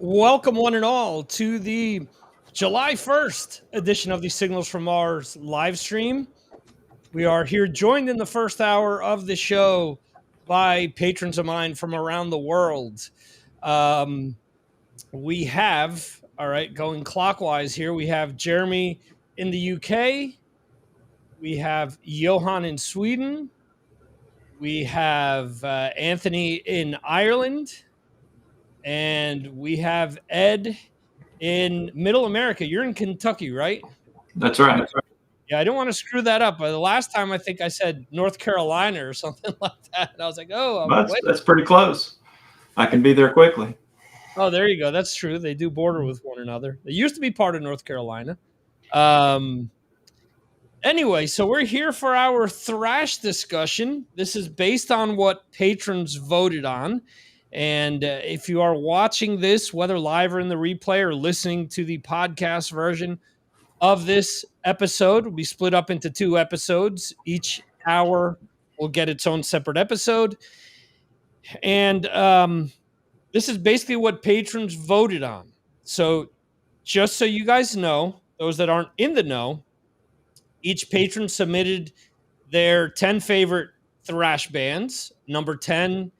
Welcome, one and all, to the July 1st edition of the Signals from Mars live stream. We are here joined in the first hour of the show by patrons of mine from around the world. We have, all right, going clockwise here, we have Jeremy in the UK. We have Johan in Sweden. We have Anthony in Ireland. And we have Ed in Middle America. You're in Kentucky, right? That's right. Yeah, I don't want to screw that up. The last time I think I said North Carolina or something like that. And I was like, That's pretty close. I can be there quickly. Oh, there you go. That's true. They do border with one another. They used to be part of North Carolina. Anyway, so we're here for our Thrash discussion. This is based on what patrons voted on. And if you are watching this, whether live or in the replay or listening to the podcast version of this episode, will be split up into 2 episodes. Each hour will get its own separate episode. And this is basically what patrons voted on. So just so you guys know, those that aren't in the know, each patron submitted their 10 favorite thrash bands. Number 1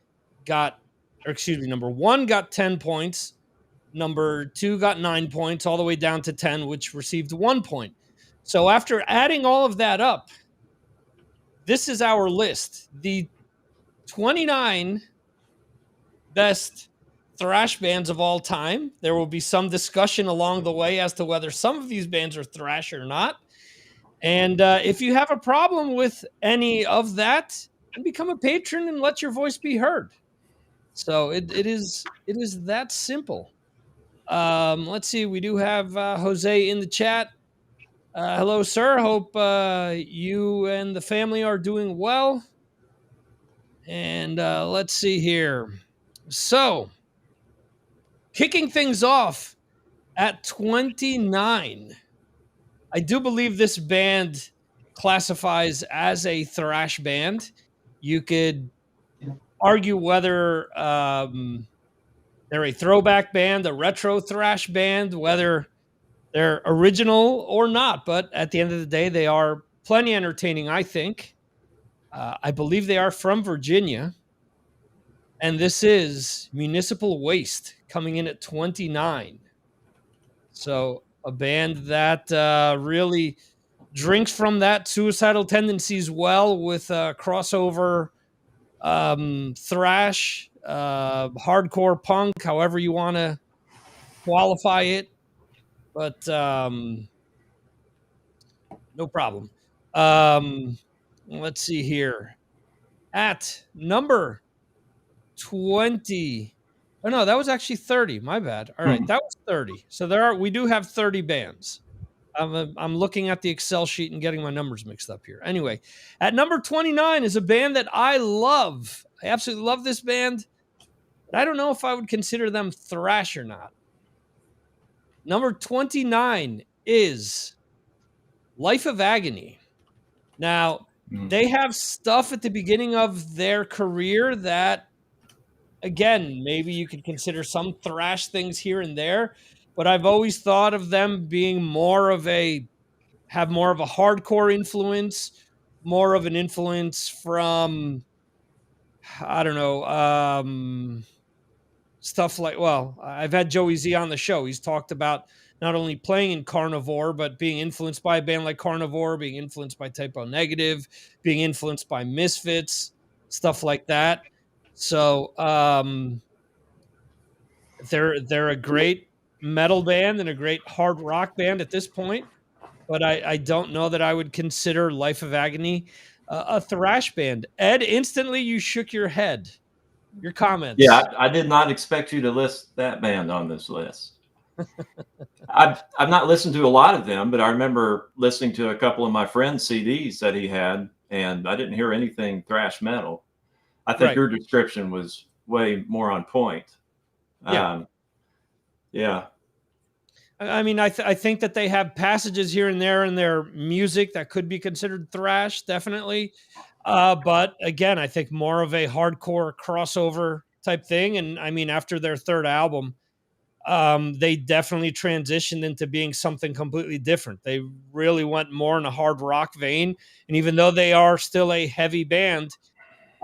got 10 points. Number 2 got 9 points, all the way down to 10, which received 1 point. So after adding all of that up, this is our list. The 29 best thrash bands of all time. There will be some discussion along the way as to whether some of these bands are thrash or not. And if you have a problem with any of that, then become a patron and let your voice be heard. So it is that simple. Let's see. We do have Jose in the chat. Hello, sir. Hope you and the family are doing well. And let's see here. So, kicking things off at 29. I do believe this band classifies as a thrash band. You could argue whether they're a throwback band, a retro thrash band, whether they're original or not. But at the end of the day, they are plenty entertaining, I think. I believe they are from Virginia. And this is Municipal Waste coming in at 29. So a band that really drinks from that suicidal tendencies well with crossover thrash, hardcore punk, however you want to qualify it. But no problem. Let's see here. At number 20. Oh, no, that was actually 30. My bad. All right, that was 30. So we do have 30 bands. I'm looking at the Excel sheet and getting my numbers mixed up here. Anyway, at number 29 is a band that I love. I absolutely love this band, but I don't know if I would consider them thrash or not. Number 29 is Life of Agony. Now, they have stuff at the beginning of their career that, again, maybe you could consider some thrash things here and there, but I've always thought of them being have more of a hardcore influence, more of an influence from, I don't know, stuff like, well, I've had Joey Z on the show. He's talked about not only playing in Carnivore, but being influenced by a band like Carnivore, being influenced by Typo Negative, being influenced by Misfits, stuff like that. So they're a great metal band and a great hard rock band at this point, but I don't know that I would consider Life of Agony a thrash band. Ed, instantly you shook your head. Your comments. Yeah, I did not expect you to list that band on this list. I've not listened to a lot of them, but I remember listening to a couple of my friends' CDs that he had, and I didn't hear anything thrash metal. I think your description was way more on point. Yeah. Yeah. I mean, I think that they have passages here and there in their music that could be considered thrash, definitely. But again, I think more of a hardcore crossover type thing. And I mean, after their third album, they definitely transitioned into being something completely different. They really went more in a hard rock vein. And even though they are still a heavy band,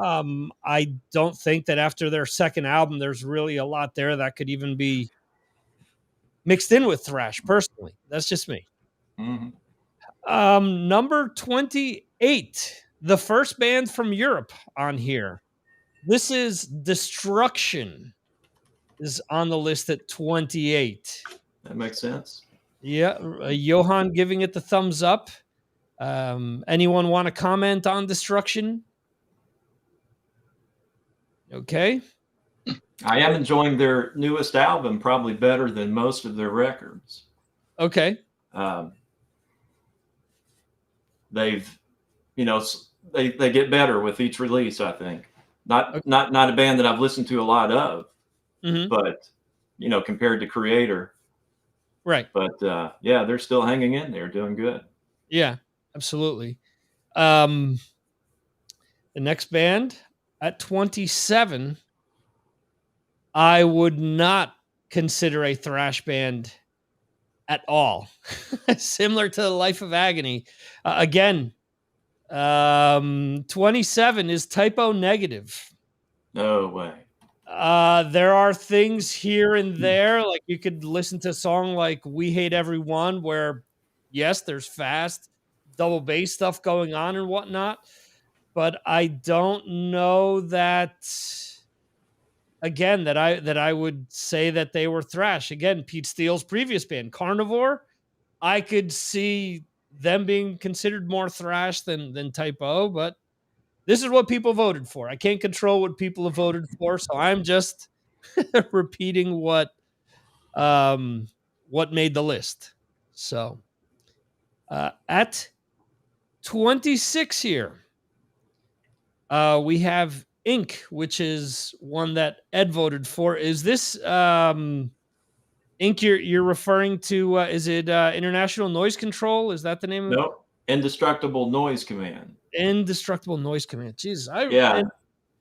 I don't think that after their second album, there's really a lot there that could even be mixed in with thrash. Personally, that's just me. Mm-hmm. Number 28, the first band from Europe on here. This is Destruction, is on the list at 28. That makes sense. Yeah, Johan giving it the thumbs up. Anyone want to comment on Destruction? Okay. I am enjoying their newest album probably better than most of their records. Okay. Um, they've, you know, they get better with each release. I think Okay. not a band that I've listened to a lot of, Mm-hmm. but you know, compared to Creator, Right. but yeah, they're still hanging in there, doing good. Yeah, absolutely. The next band at 27, I would not consider a thrash band at all. Similar to the Life of Agony. Again, 27 is Typo Negative. No way. There are things here and there, like you could listen to a song like We Hate Everyone, where yes, there's fast double bass stuff going on and whatnot, but I don't know that again that I would say that they were thrash. Again, Pete Steele's previous band, Carnivore, I could see them being considered more thrash than Typo, but this is what people voted for. I can't control what people have voted for, so I'm just repeating what made the list. So at 26 here, we have Ink, which is one that Ed voted for. Is this Ink you're referring to? Is it International Noise Control? Is that the name of it? No, Indestructible Noise Command. Indestructible Noise Command. Jesus, Yeah,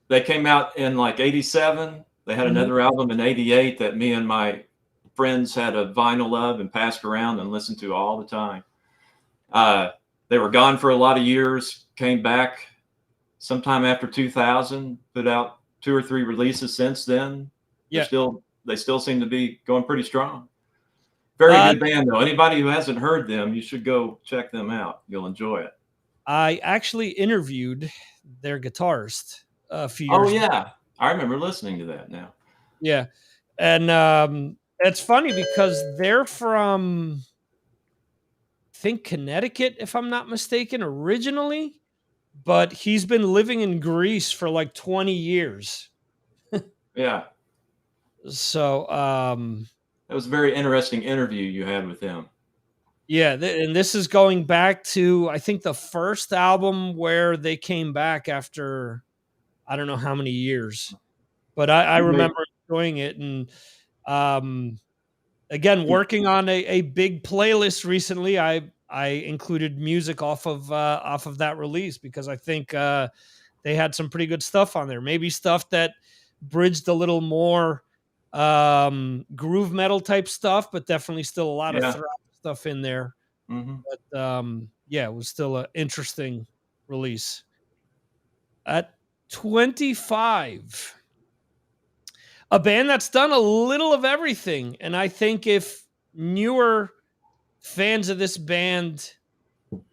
they came out in like '87. They had another album in '88 that me and my friends had a vinyl of and passed around and listened to all the time. They were gone for a lot of years, came back sometime after 2000, put out 2 or 3 releases since then. Yeah. They still seem to be going pretty strong. Very good band though. Anybody who hasn't heard them, you should go check them out. You'll enjoy it. I actually interviewed their guitarist a few years ago. Yeah. I remember listening to that now. Yeah. And it's funny because they're from I think Connecticut, if I'm not mistaken, originally, but he's been living in Greece for like 20 years. Yeah. So that was a very interesting interview you had with him. Yeah, and this is going back to I think the first album where they came back after I don't know how many years, but I remember enjoying it. And again, working on a big playlist recently, I included music off of that release because I think they had some pretty good stuff on there. Maybe stuff that bridged a little more groove metal type stuff, but definitely still a lot of thrash stuff in there. Mm-hmm. But yeah, it was still an interesting release. At 25, a band that's done a little of everything, and I think if newer fans of this band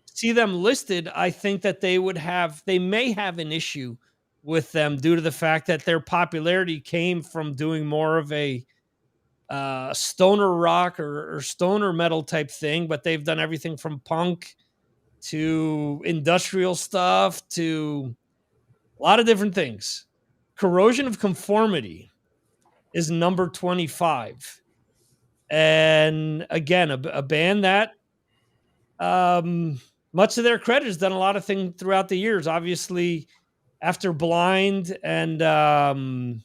see them listed, I think that they may have an issue with them due to the fact that their popularity came from doing more of a stoner rock or stoner metal type thing, but they've done everything from punk to industrial stuff to a lot of different things. Corrosion of Conformity is number 25. And again, a band that much of their credit has done a lot of things throughout the years. Obviously, after Blind and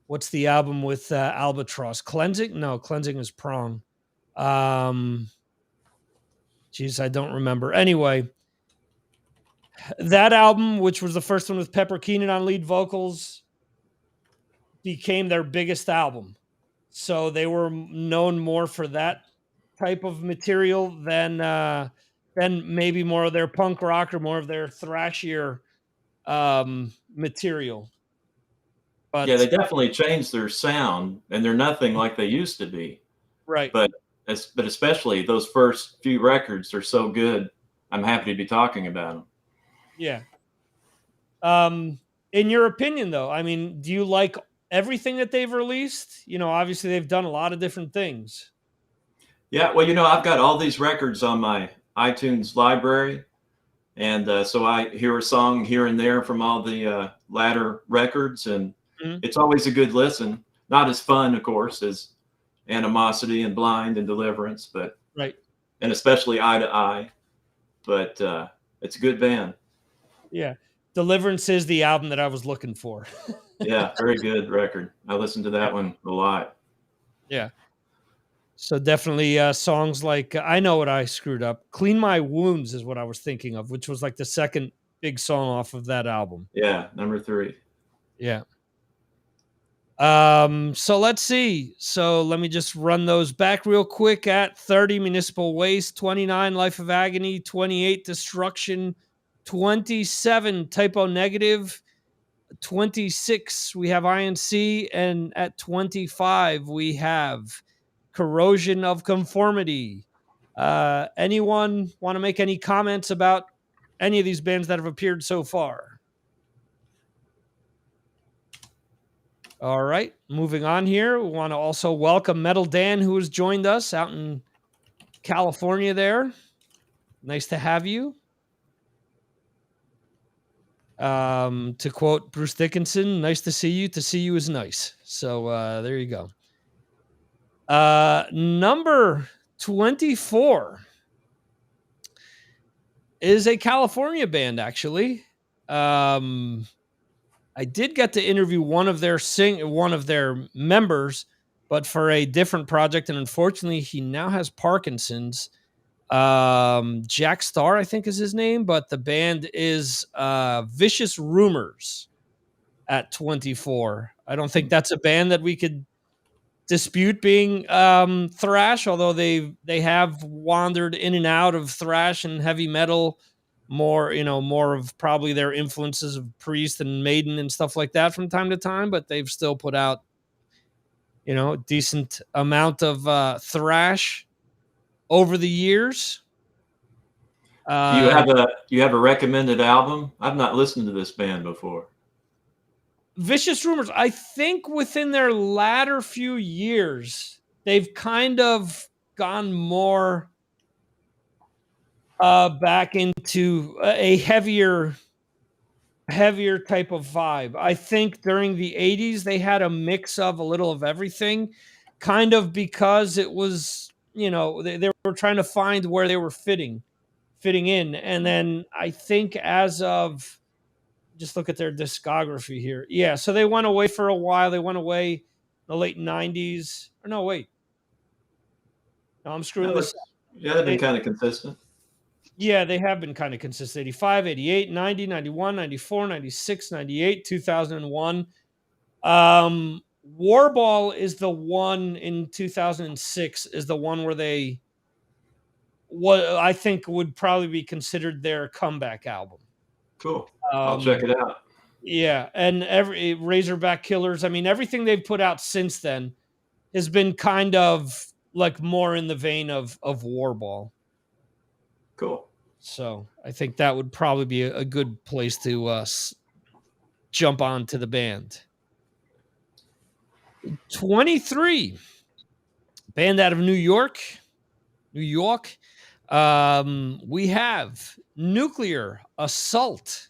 what's the album with Albatross? Cleansing? No, Cleansing is Prong. Geez, I don't remember. Anyway, that album, which was the first one with Pepper Keenan on lead vocals, became their biggest album. So they were known more for that type of material than maybe more of their punk rock or more of their thrashier material. Yeah, But they definitely changed their sound, and they're nothing like they used to be. right, But but especially those first few records are so good. I'm happy to be talking about them. yeah. In your opinion, though, I mean, do you like everything that they've released? You know, obviously they've done a lot of different things. Yeah, well, I've got all these records on my iTunes library, and so I hear a song here and there from all the latter records, and Mhm. it's always a good listen. Not as fun, of course, as Animosity and Blind and Deliverance, but Right. and especially Eye to Eye. But it's a good band. Yeah. Deliverance is the album that I was looking for. Yeah, very good record. I listened to Yeah. that one a lot. Yeah. So definitely songs like I know what I screwed up. Clean My Wounds is what I was thinking of, which was like the second big song off of that album. Yeah, number 3. Yeah. So let's see. So let me just run those back real quick. At 30, Municipal Waste, 29, Life of Agony, 28, Destruction, 27, Typo Negative, 26, we have INC, and at 25, we have Corrosion of Conformity. Anyone want to make any comments about any of these bands that have appeared so far? All right, moving on here. We want to also welcome Metal Dan, who has joined us out in California there. Nice to have you. To quote Bruce Dickinson, nice to see you. To see you is nice. So there you go. Number 24 is a California band, actually. I did get to interview one of their members, but for a different project, and unfortunately, he now has Parkinson's. Jack Starr, I think, is his name, but the band is Vicious Rumors at 24. I don't think that's a band that we could dispute being thrash, although they have wandered in and out of thrash and heavy metal, more of probably their influences of Priest and Maiden and stuff like that from time to time, but they've still put out a decent amount of thrash over the years. Do you uh have a recommended album? I've not listened to this band before. Vicious Rumors, I think within their latter few years they've kind of gone more back into a heavier type of vibe. I think during the 80s they had a mix of a little of everything, kind of because it was, they were trying to find where they were fitting in. And then I think as of just look at their discography here. Yeah, so they went away for a while. They went away in the late 90s. Or no, wait. No, I'm That screwing this was Yeah, they've been up. kind of consistent. Yeah, they have been kind of consistent. 85, 88, 90, 91, 94, 96, 98, 2001. Warball is the one in 2006 is the one where they what I think would probably be considered their comeback album. Cool. I'll check Um it out. yeah, and every Razorback Killers, I mean everything they've put out since then has been kind of like more in the vein of Warball. Cool. So, I think that would probably be a good place to jump onto the band. 23, band out of New York. New York. We have Nuclear Assault,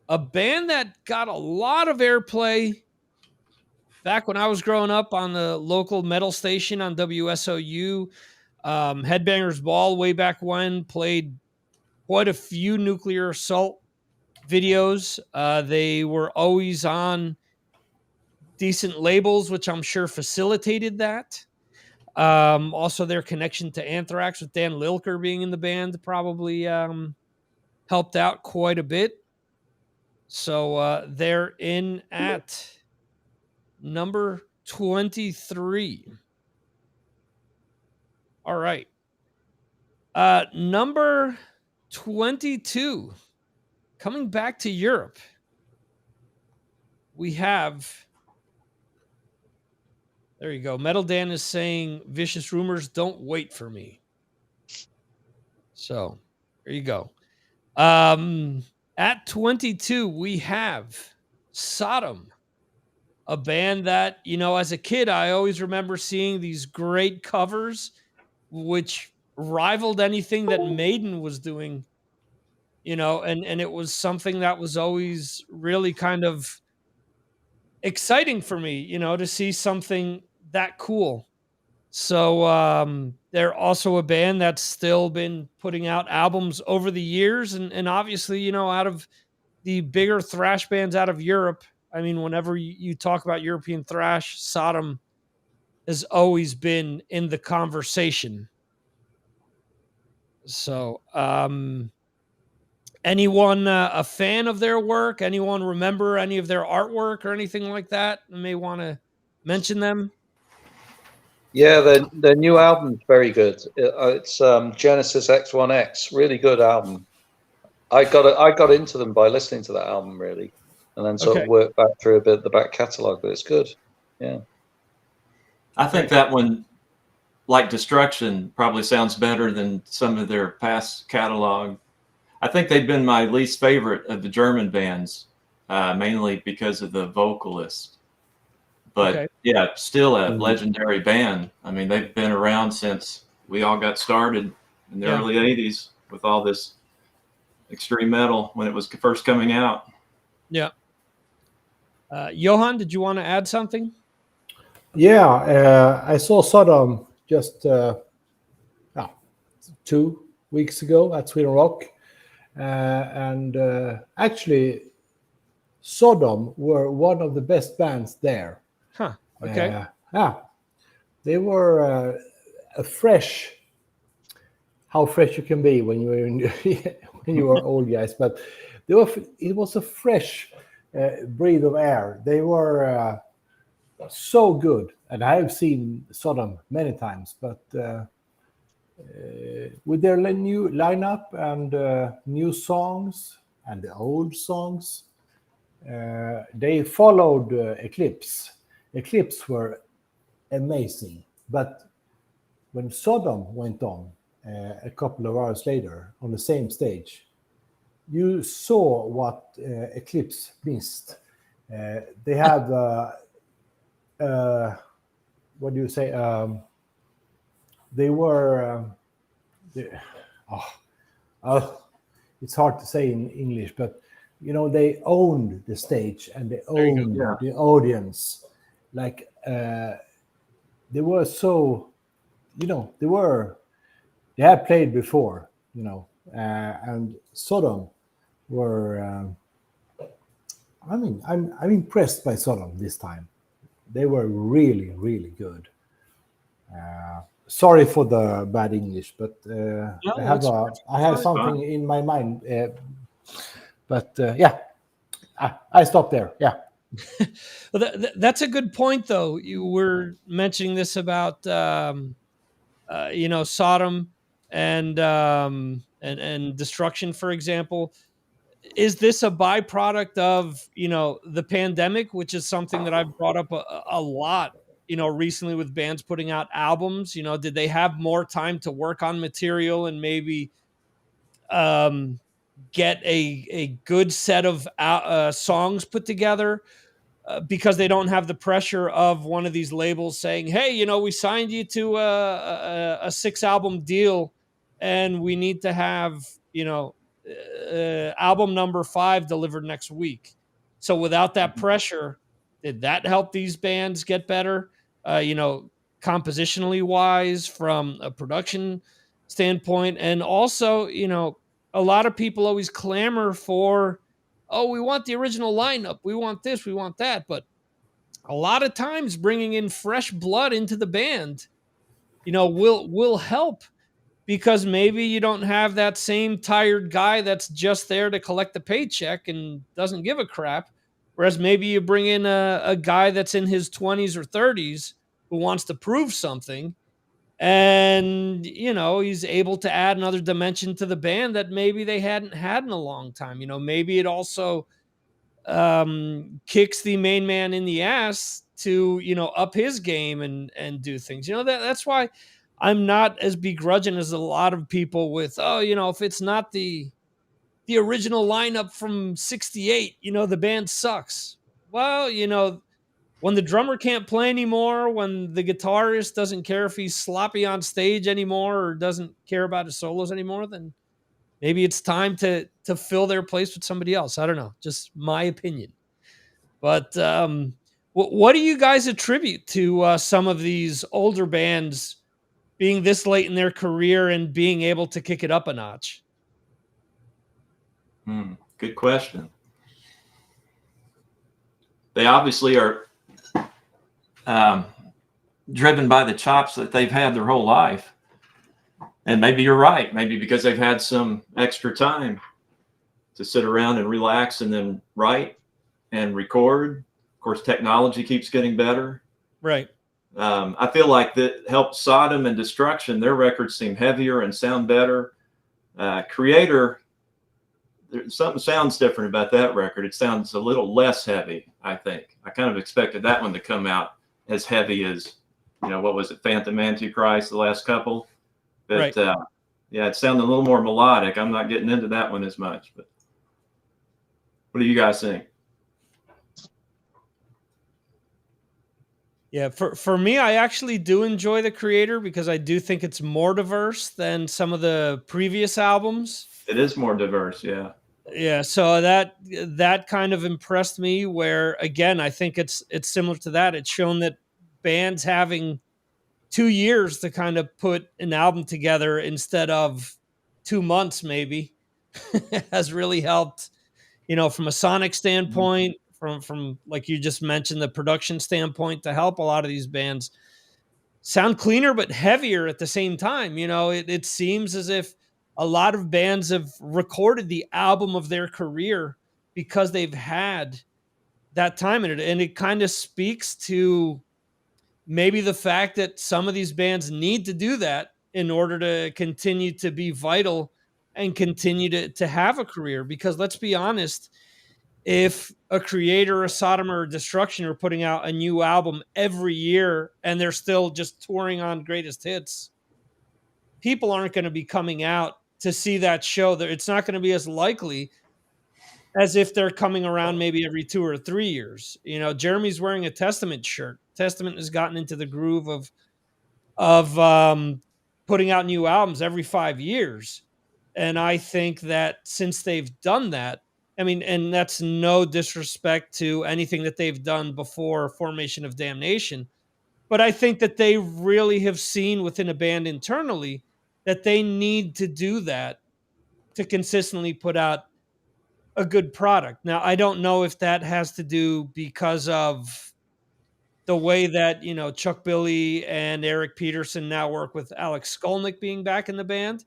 a band that got a lot of airplay back when I was growing up on the local metal station on WSOU. Headbangers Ball, way back when, played quite a few Nuclear Assault videos. They were always on decent labels, which I'm sure facilitated that. Also, their connection to Anthrax with Dan Lilker being in the band probably helped out quite a bit. So they're in at number 23. All right. Number 22. Coming back to Europe, we have. There you go. Metal Dan is saying Vicious Rumors, don't wait for me. So there you go. At 22, we have Sodom, a band that, as a kid, I always remember seeing these great covers, which rivaled anything that Maiden was doing, and it was something that was always really kind of exciting for me, to see something that cool. So they're also a band that's still been putting out albums over the years, and obviously, out of the bigger thrash bands out of Europe. I mean, whenever you talk about European thrash, Sodom has always been in the conversation. So, anyone a fan of their work? Anyone remember any of their artwork or anything like that? You may want to mention them. Yeah, the new album's very good. It's Genesis X1X, really good album. I got into them by listening to that album really, and then sort of worked back through a bit the back catalogue, but it's good. Yeah, I think that one, like Destruction, probably sounds better than some of their past catalog. I think they've been my least favorite of the German bands, mainly because of the vocalist. But yeah, still a legendary band. I mean, they've been around since we all got started in the early 80s with all this extreme metal when it was first coming out. Yeah. Johan, did you want to add something? Yeah, I saw Sodom just 2 weeks ago at Sweden Rock. And actually, Sodom were one of the best bands there. Huh. Okay. They were a fresh, how fresh you can be when you're when you are old guys, but it was a fresh breath of air. They were so good, and I have seen Sodom many times, but with their new lineup and new songs and the old songs, they followed Eclipse. Eclipse were amazing, but when Sodom went on a couple of hours later on the same stage, you saw what Eclipse missed. They have what do you say? They were. It's hard to say in English, but they owned the stage and they owned the audience. Like they were so, they had played before, and Sodom were. I'm impressed by Sodom this time. They were really, really good. Sorry for the bad English, but I have something in my mind. But I stopped there. Yeah. Well, that's a good point, though. You were mentioning this about Sodom and Destruction, for example. Is this a byproduct of the pandemic, which is something that I've brought up a lot recently with bands putting out albums? Did they have more time to work on material and maybe get a good set of songs put together because they don't have the pressure of one of these labels saying, hey, we signed you to a 6-album deal and we need to have album number 5 delivered next week. So without that pressure, did that help these bands get better? Compositionally wise, from a production standpoint, and also, a lot of people always clamor for, oh, we want the original lineup, we want this, we want that, but a lot of times bringing in fresh blood into the band, will help. Because maybe you don't have that same tired guy that's just there to collect the paycheck and doesn't give a crap, Whereas maybe you bring in a guy that's in his 20s or 30s who wants to prove something, and he's able to add another dimension to the band that maybe they hadn't had in a long time. Maybe it also kicks the main man in the ass to up his game and do things. That's why I'm not as begrudging as a lot of people with, if it's not the original lineup from 68, the band sucks. Well, when the drummer can't play anymore, when the guitarist doesn't care if he's sloppy on stage anymore or doesn't care about his solos anymore, then maybe it's time to fill their place with somebody else. I don't know, just my opinion. But what do you guys attribute to some of these older bands being this late in their career and being able to kick it up a notch? Good question. They obviously are driven by the chops that they've had their whole life. And maybe you're right. Maybe because they've had some extra time to sit around and relax and then write and record. Of course, technology keeps getting better. Right. I feel like that helped Sodom and Destruction. Their records seem heavier and sound better. Creator, something sounds different about that record. It sounds a little less heavy, I think. I kind of expected that one to come out as heavy as, what was it, Phantom Antichrist, the last couple. But right. Yeah, it sounded a little more melodic. I'm not getting into that one as much. But what do you guys think? Yeah, for me, I actually do enjoy the Creator because I do think it's more diverse than some of the previous albums. It is more diverse, yeah. Yeah, so that kind of impressed me. Where again, I think it's similar to that. It's shown that bands having 2 years to kind of put an album together instead of 2 months maybe has really helped. From a sonic standpoint, from like you just mentioned, the production standpoint, to help a lot of these bands sound cleaner but heavier at the same time. It seems as if a lot of bands have recorded the album of their career because they've had that time in it. And it kind of speaks to maybe the fact that some of these bands need to do that in order to continue to be vital and continue to have a career. Because let's be honest, if a Creator, a Sodom, or a Destruction are putting out a new album every year and they're still just touring on greatest hits, people aren't going to be coming out to see that show. It's not going to be as likely as if they're coming around maybe every 2 or 3 years. Jeremy's wearing a Testament shirt. Testament has gotten into the groove of putting out new albums every 5 years. And I think that since they've done that, and that's no disrespect to anything that they've done before Formation of Damnation, but I think that they really have seen within a band internally that they need to do that to consistently put out a good product. Now, I don't know if that has to do because of the way that, Chuck Billy and Eric Peterson now work with Alex Skolnick being back in the band,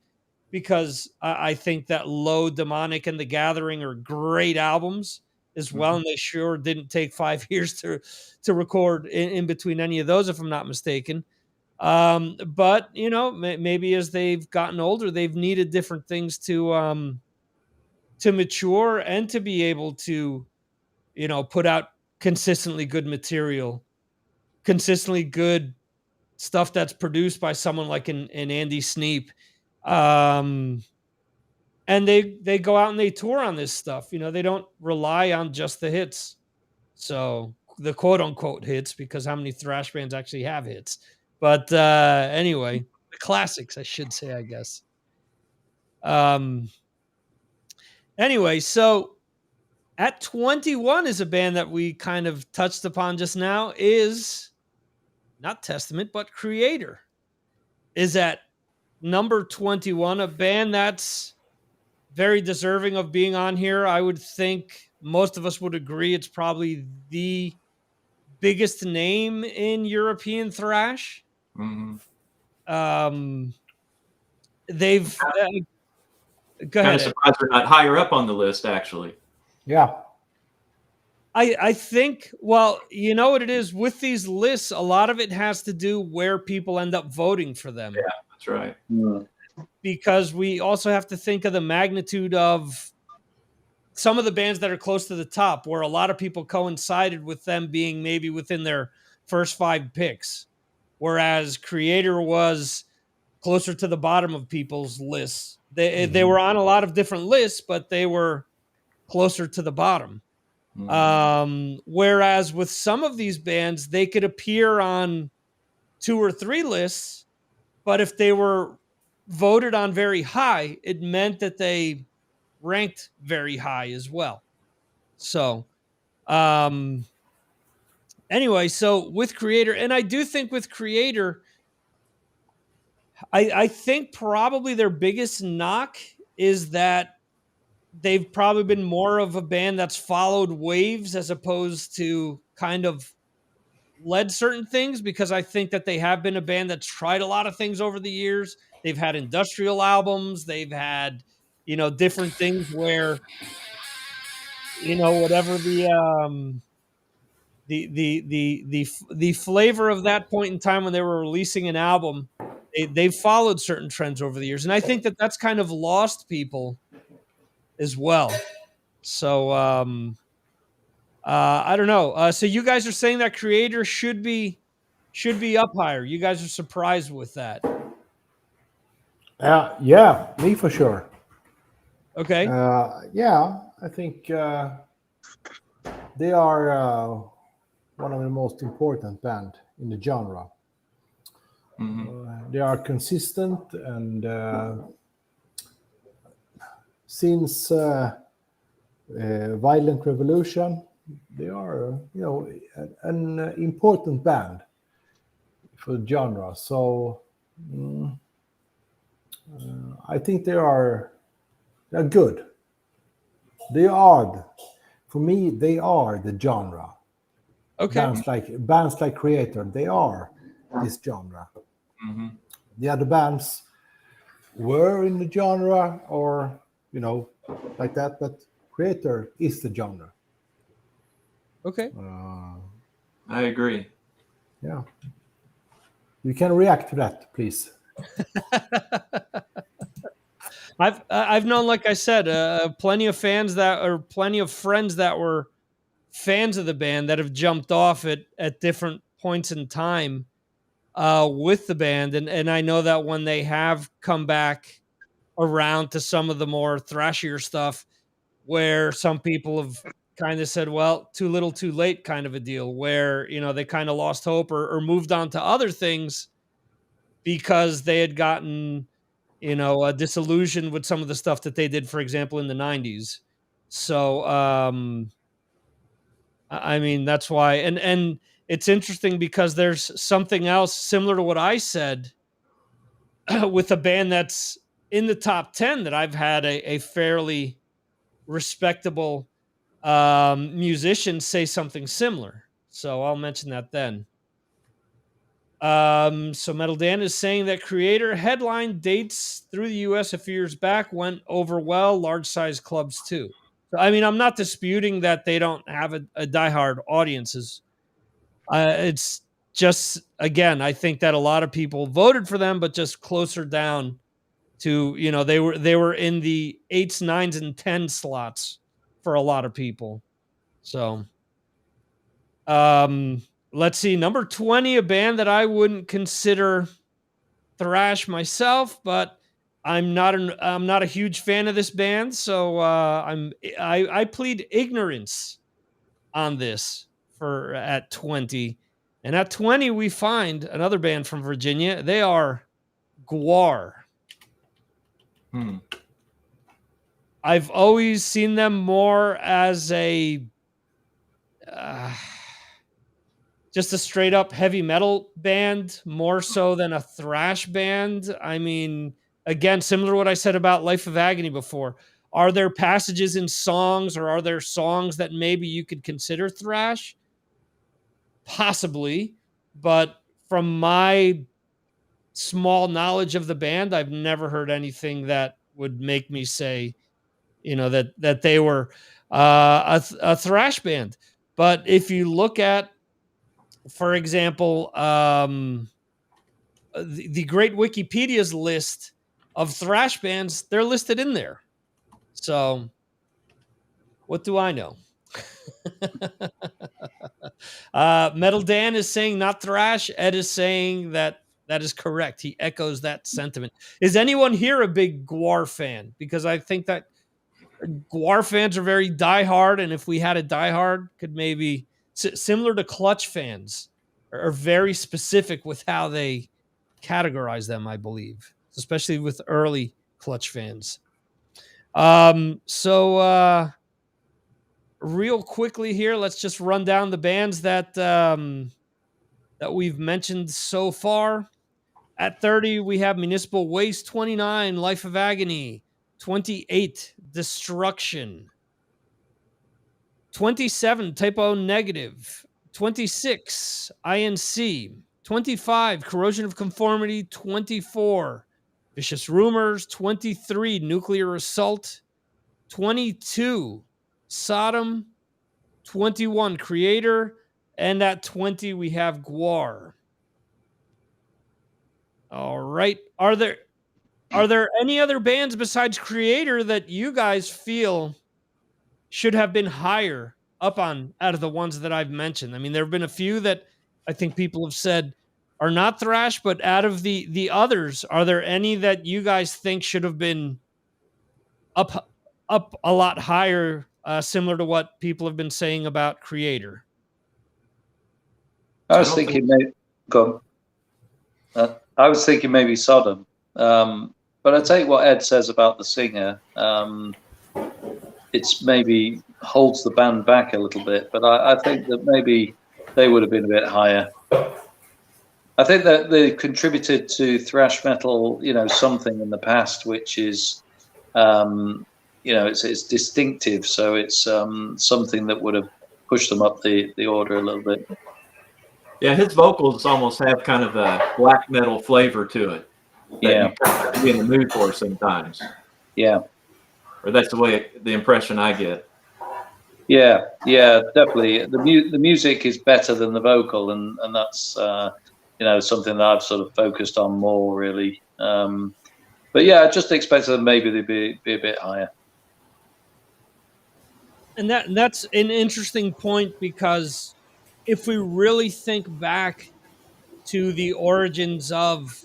because I think that Low, Demonic, and The Gathering are great albums as well. And they sure didn't take 5 years to record in between any of those, if I'm not mistaken. But, maybe as they've gotten older, they've needed different things to mature and to be able to, put out consistently good material, consistently good stuff that's produced by someone like an Andy Sneap. And they go out and they tour on this stuff. They don't rely on just the hits. So the quote unquote hits, because how many thrash bands actually have hits? But anyway, the classics, I should say, I guess. Anyway, so at 21 is a band that we kind of touched upon just now, is not Testament, but Creator is at number 21, a band that's very deserving of being on here. I would think most of us would agree it's probably the biggest name in European thrash. They've go kind ahead. of surprised they're not higher up on the list, actually. Yeah. I think, well, you know what it is with these lists, a lot of it has to do where people end up voting for them. Yeah, that's right. Because we also have to think of the magnitude of some of the bands that are close to the top, where a lot of people coincided with them being maybe within their first 5 picks, whereas Creator was closer to the bottom of people's lists. They were on a lot of different lists, but they were closer to the bottom. Whereas with some of these bands, they could appear on 2 or 3 lists, but if they were voted on very high, it meant that they ranked very high as well. So, anyway, so with Creator, and I do think with Creator, I think probably their biggest knock is that they've probably been more of a band that's followed waves as opposed to kind of led certain things, because I think that they have been a band that's tried a lot of things over the years. They've had industrial albums, they've had, different things where, whatever the flavor of that point in time when they were releasing an album, they've followed certain trends over the years, and I think that that's kind of lost people as well. So I don't know. So you guys are saying that Creator should be up higher. You guys are surprised with that. Yeah, me for sure. Okay. Yeah, I think they are one of the most important band in the genre. They are consistent, and since Violent Revolution, they are, an important band for the genre. So I think they're good. For me, they are the genre. Okay. Bands like Creator, they are this genre. The other bands were in the genre, or like that, but Creator is the genre. Okay. I agree. Yeah. You can react to that, please. I've known, like I said, plenty of friends that were fans of the band that have jumped off at different points in time with the band, and I know that when they have come back around to some of the more thrashier stuff, where some people have kind of said, well, too little too late kind of a deal, where they kind of lost hope or moved on to other things because they had gotten disillusioned with some of the stuff that they did, for example, in the 90s. So I mean, that's why, and it's interesting because there's something else similar to what I said with a band that's in the top 10 that I've had a fairly respectable musician say something similar. So I'll mention that then. So Metal Dan is saying that Creator headline dates through the US a few years back went over well, large size clubs too. So, I mean, I'm not disputing that they don't have a diehard audiences. It's just, again, I think that a lot of people voted for them, but just closer down to, they were in the 8s, 9s, and 10 slots for a lot of people. So, let's see, number 20, a band that I wouldn't consider thrash myself, but I'm not a huge fan of this band, so I plead ignorance on this for at 20. And at 20 we find another band from Virginia. They are Gwar. I've always seen them more as a just a straight up heavy metal band, more so than a thrash band. I mean, again, similar to what I said about Life of Agony before. Are there passages in songs, or are there songs that maybe you could consider thrash? Possibly, but from my small knowledge of the band, I've never heard anything that would make me say, that they were a thrash band. But if you look at, for example, the great Wikipedia's list of thrash bands, they're listed in there. So what do I know? Metal Dan is saying not thrash. Ed is saying that is correct. He echoes that sentiment. Is anyone here a big Gwar fan? Because I think that Gwar fans are very diehard, and if we had a diehard, could maybe similar to Clutch fans are very specific with how they categorize them. I believe, especially with early Clutch fans. So real quickly here, let's just run down the bands that that we've mentioned so far. At 30, we have Municipal Waste. 29, Life of Agony. 28, Destruction. 27, Typo Negative. 26, INC. 25, Corrosion of Conformity. 24, Vicious Rumors. 23, Nuclear Assault. 22, Sodom. 21, Creator. And at 20, we have Gwar. All right. Are there any other bands besides Creator that you guys feel should have been higher up on out of the ones that I've mentioned? I mean, there have been a few that I think people have said are not thrash, but out of the others, are there any that you guys think should have been up a lot higher, similar to what people have been saying about Creator? I was thinking maybe go on. I was thinking maybe Sodom. But I take what Ed says about the singer. It's maybe holds the band back a little bit, but I think that maybe they would have been a bit higher. I think that they contributed to thrash metal, something in the past, which is, it's distinctive. So it's something that would have pushed them up the order a little bit. Yeah, his vocals almost have kind of a black metal flavor to it. Yeah, you have to be in the mood for sometimes. Yeah, or that's the impression I get. Yeah, definitely. The music is better than the vocal, and that's something that I've sort of focused on more really. But yeah, I just expected them maybe they'd be a bit higher. And that's an interesting point, because if we really think back to the origins of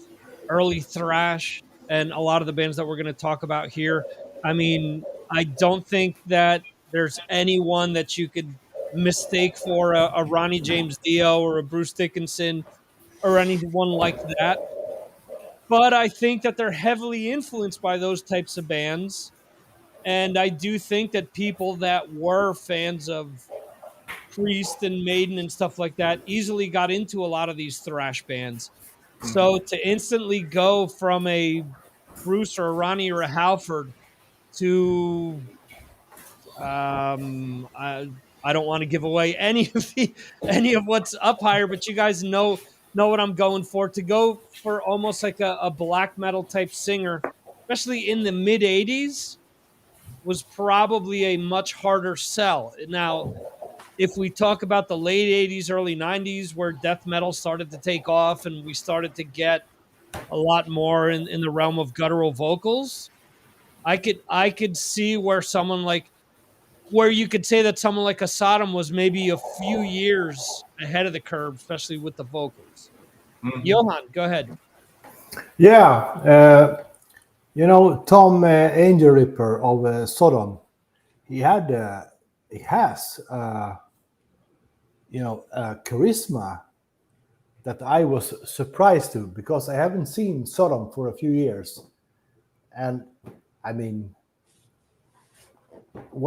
early thrash and a lot of the bands that we're going to talk about here, I mean, I don't think that there's anyone that you could mistake for a Ronnie James Dio or a Bruce Dickinson or anyone like that. But I think that they're heavily influenced by those types of bands. And I do think that people that were fans of Priest and Maiden and stuff like that easily got into a lot of these thrash bands. Mm-hmm. So to instantly go from a Bruce or a Ronnie or a Halford to I don't want to give away any of what's up higher, but you guys know what I'm going for. To go for almost like a black metal type singer, especially in the mid 80s, was probably a much harder sell. Now, if we talk about the late 80s, early 90s, where death metal started to take off and we started to get a lot more in the realm of guttural vocals, I could see where you could say that someone like a Sodom was maybe a few years ahead of the curve, especially with the vocals. Mm-hmm. Johan, go ahead. Yeah, Tom Angel Ripper of Sodom, he has charisma that I was surprised to, because I haven't seen Sodom for a few years. And I mean,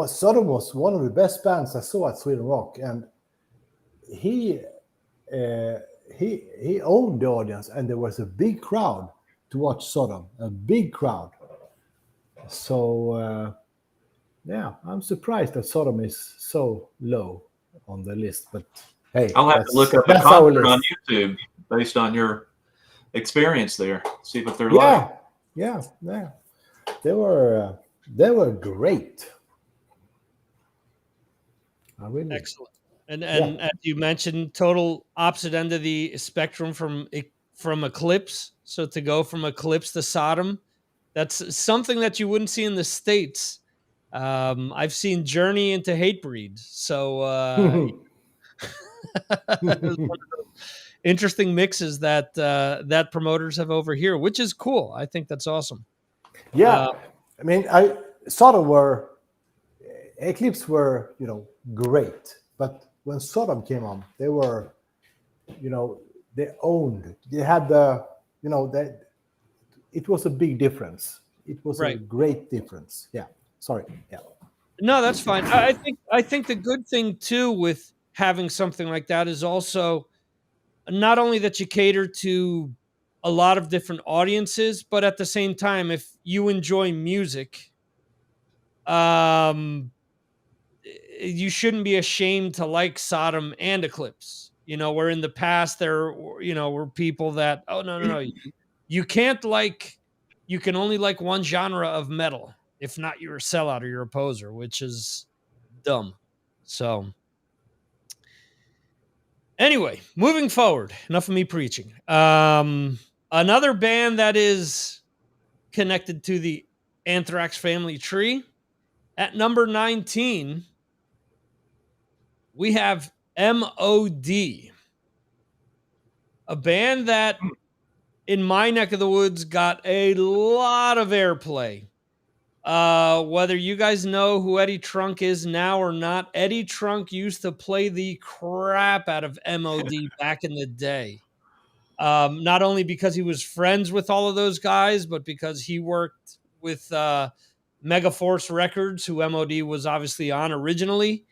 Sodom was one of the best bands I saw at Sweden Rock, and he owned the audience, and there was a big crowd to watch Sodom, a big crowd. So I'm surprised that Sodom is so low on the list, but hey, I'll have to look up a concert on YouTube based on your experience there. See what they're like. Yeah. They were great. Excellent. And Yeah. as you mentioned, total opposite end of the spectrum from Eclipse. So to go from Eclipse to Sodom, that's something that you wouldn't see in the States. I've seen Journey into Hatebreed. So it was one of those interesting mixes that that promoters have over here, which is cool. I think that's awesome. Yeah, I mean, I Sodom were Eclipse were great, but when Sodom came on, they were they owned. They had that it was a big difference. It was a Right. great difference. Yeah. Sorry. Yeah. No, that's fine. I think the good thing too with having something like that is also not only that you cater to a lot of different audiences, but at the same time, if you enjoy music, um, you shouldn't be ashamed to like Sodom and Eclipse. Where in the past there, were people that, oh no, you can't like, you can only like one genre of metal. If not, you're a sellout or you're a poser, which is dumb. So anyway, moving forward, enough of me preaching. Another band that is connected to the Anthrax family tree at number 19, we have MOD, a band that in my neck of the woods got a lot of airplay. Whether you guys know who Eddie Trunk is now or not, Eddie Trunk used to play the crap out of MOD back in the day. Not only because he was friends with all of those guys, but because he worked with Megaforce Records, who MOD was obviously on originally.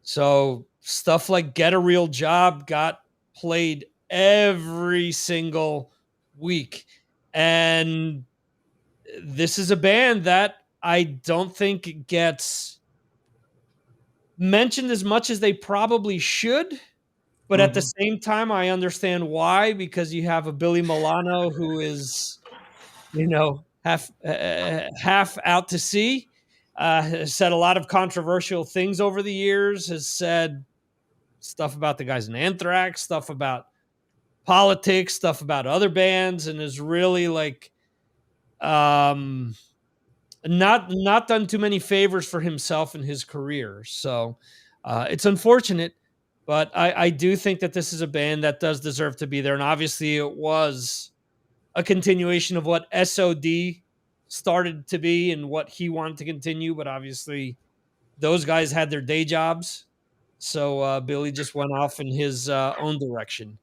So stuff like Get a Real Job got played every single week. And this is a band that I don't think gets mentioned as much as they probably should. But at the same time, I understand why, because you have a Billy Milano who is, half out to sea, has said a lot of controversial things over the years, has said stuff about the guys in Anthrax, stuff about politics, stuff about other bands, and is really like not done too many favors for himself in his career. So it's unfortunate, but I do think that this is a band that does deserve to be there. And obviously it was a continuation of what SOD started to be and what he wanted to continue. But obviously those guys had their day jobs. So Billy just went off in his own direction.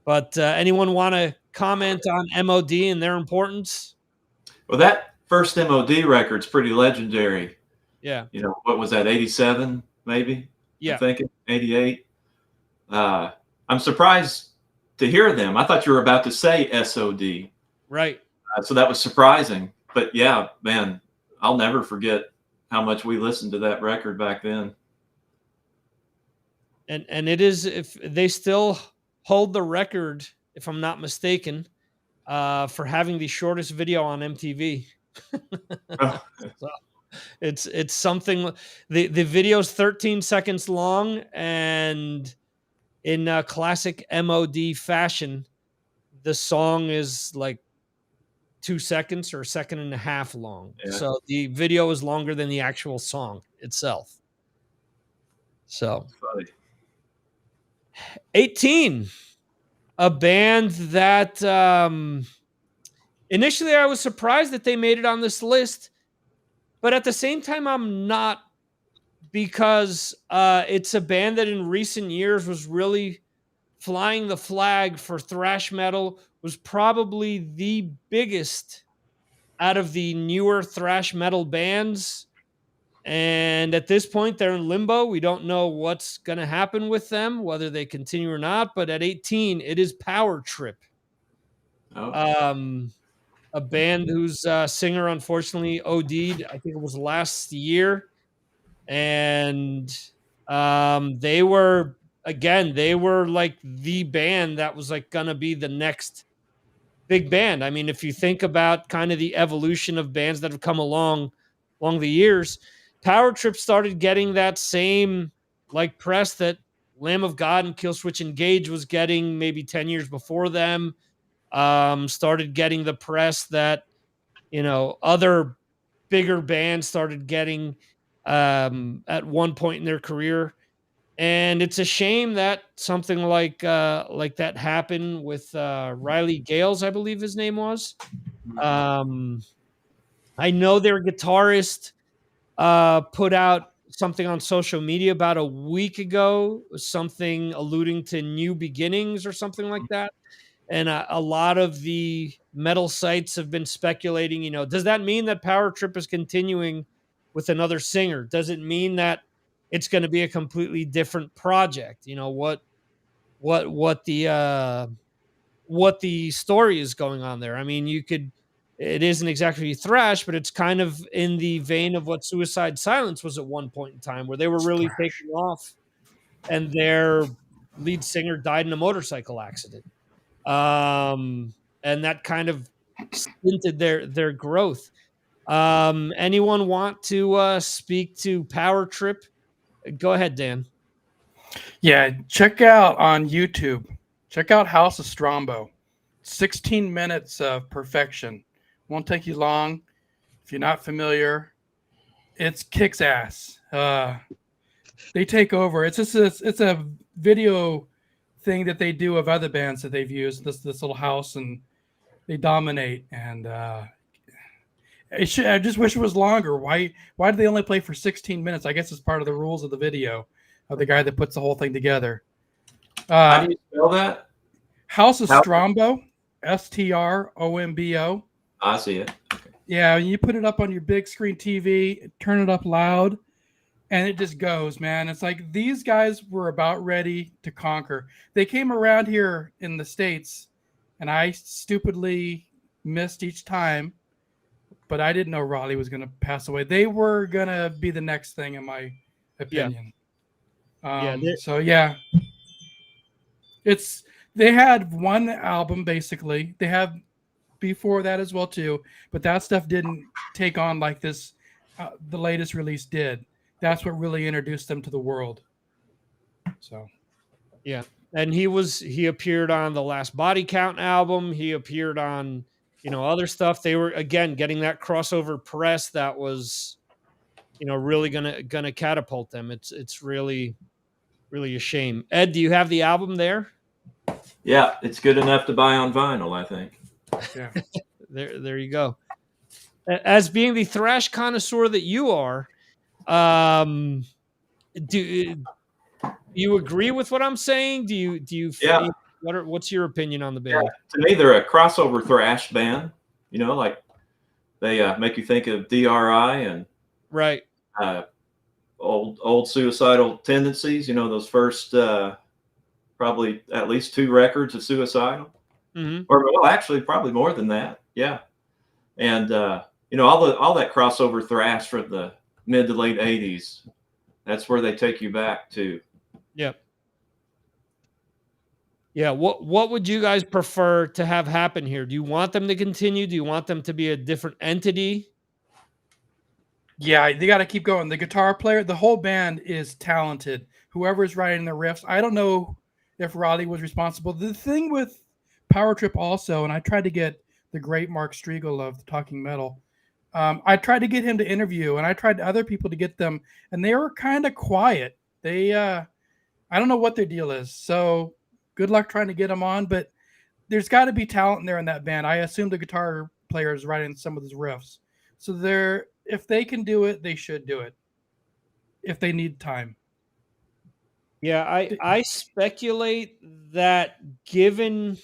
But anyone want to comment on MOD and their importance? Well, that first MOD record's pretty legendary. Yeah. What was that, 87 maybe? Yeah. I'm thinking 88. I'm surprised to hear them. I thought you were about to say SOD. Right. So that was surprising. But yeah, man, I'll never forget how much we listened to that record back then. And it is, if they still hold the record, if I'm not mistaken, for having the shortest video on MTV. So it's something. The video's 13 seconds long, and in classic MOD fashion, the song is like 2 seconds or a second and a half long. Yeah. So the video is longer than the actual song itself. So Funny. 18, a band that initially I was surprised that they made it on this list, but at the same time I'm not, because it's a band that in recent years was really flying the flag for thrash metal, was probably the biggest out of the newer thrash metal bands. And at this point, they're in limbo. We don't know what's going to happen with them, whether they continue or not. But at 18, it is Power Trip. Oh. A band whose singer unfortunately OD'd, I think it was last year. And they were like the band that was like going to be the next big band. I mean, if you think about kind of the evolution of bands that have come along the years, Power Trip started getting that same like press that Lamb of God and Killswitch Engage was getting maybe 10 years before them. Started getting the press that, other bigger bands started getting at one point in their career. And it's a shame that something like that happened with Riley Gales, I believe his name was. Um, I know their guitarist put out something on social media about a week ago, something alluding to new beginnings or something like that. And a lot of the metal sites have been speculating, does that mean that Power Trip is continuing with another singer? Does it mean that it's going to be a completely different project? What the story is going on there. I mean, it isn't exactly thrash, but it's kind of in the vein of what Suicide Silence was at one point in time, where they were really taking off and their lead singer died in a motorcycle accident. And that kind of stinted their growth. Anyone want to speak to Power Trip? Go ahead, Dan. Yeah, check out on YouTube. Check out House of Strombo. 16 minutes of perfection. Won't take you long. If you're not familiar, it's kicks ass. They take over. It's a video thing that they do of other bands that they've used. This little house, and they dominate. And I just wish it was longer. Why do they only play for 16 minutes? I guess it's part of the rules of the video of the guy that puts the whole thing together. How do you spell that? House of Strombo, Strombo. I see it. Okay. Yeah, you put it up on your big screen TV, turn it up loud, and it just goes, man. It's like these guys were about ready to conquer. They came around here in the States, and I stupidly missed each time, but I didn't know Raleigh was going to pass away. They were going to be the next thing, in my opinion. They had one album, basically. They have before that as well, too, but that stuff didn't take on like this. The latest release did. That's what really introduced them to the world. So, yeah. And he appeared on the last Body Count album. He appeared on, other stuff. They were, again, getting that crossover press that was, really gonna catapult them. It's really, really a shame. Ed, do you have the album there? Yeah, it's good enough to buy on vinyl, I think. yeah. There you go. As being the thrash connoisseur that you are, do you agree with what I'm saying? Do you? Yeah. What's your opinion on the band? Yeah, to me, they're a crossover thrash band. Like they make you think of DRI and right. Old Suicidal Tendencies. Those first probably at least 2 records of Suicidal, or well, actually probably more than that. Yeah, and all that crossover thrash from the mid to late '80s. That's where they take you back to. Yep. Yeah. What would you guys prefer to have happen here? Do you want them to continue? Do you want them to be a different entity? Yeah, they got to keep going. The guitar player, the whole band is talented. Whoever's writing the riffs, I don't know if Raleigh was responsible. The thing with Power Trip also, and I tried to get the great Mark Striegel of Talking Metal. I tried to get him to interview, and I tried other people to get them, and they were kind of quiet. They, I don't know what their deal is. So good luck trying to get them on, but there's got to be talent in there in that band. I assume the guitar player is writing some of those riffs. So if they can do it, they should do it if they need time. Yeah, I speculate that given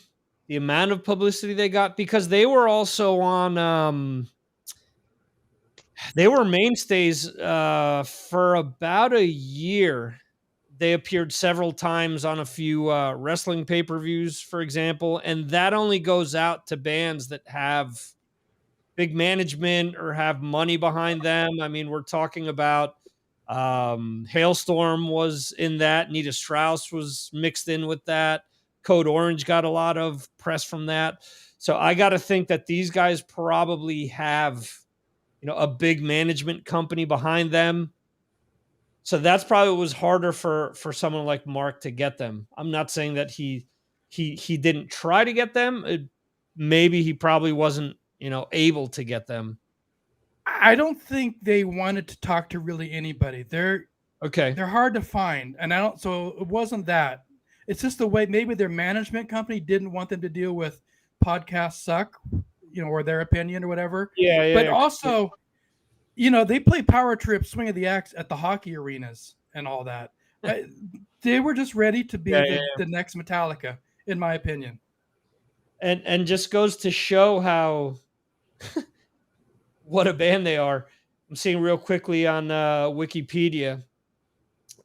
the amount of publicity they got, because they were also on they were mainstays for about a year. They appeared several times on a few wrestling pay-per-views, for example, and that only goes out to bands that have big management or have money behind them. I mean, we're talking about Hailstorm was in that. Nita Strauss was mixed in with that. Code Orange got a lot of press from that. So I got to think that these guys probably have a big management company behind them. So that's probably what was harder for someone like Mark to get them. I'm not saying that he didn't try to get them. Maybe he probably wasn't, able to get them. I don't think they wanted to talk to really anybody. Okay. They're hard to find, and I don't. So it wasn't that. It's just the way maybe their management company didn't want them to deal with podcasts suck, or their opinion or whatever. Yeah. But also, they play Power Trip, Swing of the Axe at the hockey arenas and all that. They were just ready to be the next Metallica, in my opinion. And just goes to show how what a band they are. I'm seeing real quickly on Wikipedia.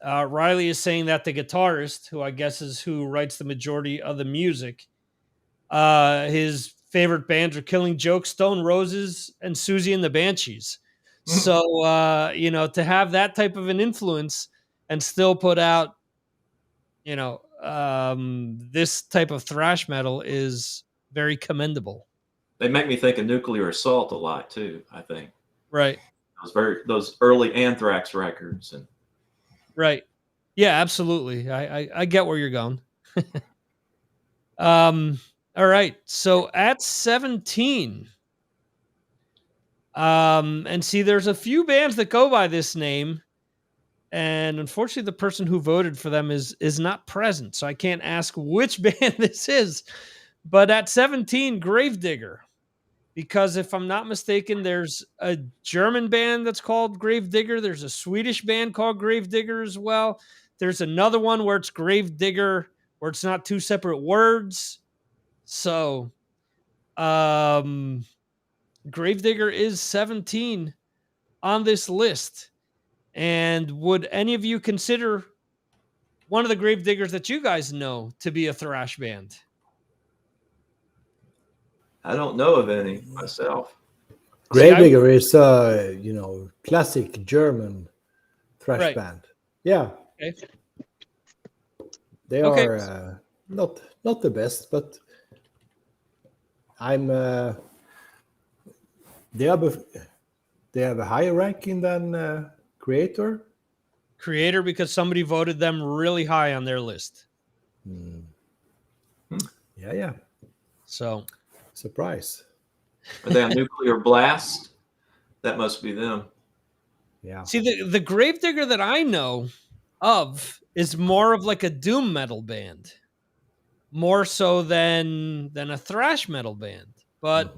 Riley is saying that the guitarist, who I guess is who writes the majority of the music, his favorite bands are Killing Joke, Stone Roses, and Susie and the Banshees. So, to have that type of an influence and still put out, this type of thrash metal is very commendable. They make me think of Nuclear Assault a lot too, I think. Right. Those early Anthrax records. And right. Yeah, absolutely. I get where you're going. All right. So at 17, and see, there's a few bands that go by this name, and unfortunately, the person who voted for them is not present, so I can't ask which band this is. But at 17, Gravedigger, because if I'm not mistaken, there's a German band that's called Gravedigger. There's a Swedish band called Gravedigger as well. There's another one where it's Gravedigger, where it's not two separate words. So, Gravedigger is 17 on this list. And would any of you consider one of the Gravediggers that you guys know to be a thrash band? I don't know of any myself. Gravedigger is classic German thrash band. Yeah. Okay. They are not the best, but they have a higher ranking than Creator. Creator, because somebody voted them really high on their list. Yeah. So, surprise. Are they on Nuclear Blast? That must be them. Yeah. See, the Gravedigger that I know of is more of like a doom metal band, more so than a thrash metal band. But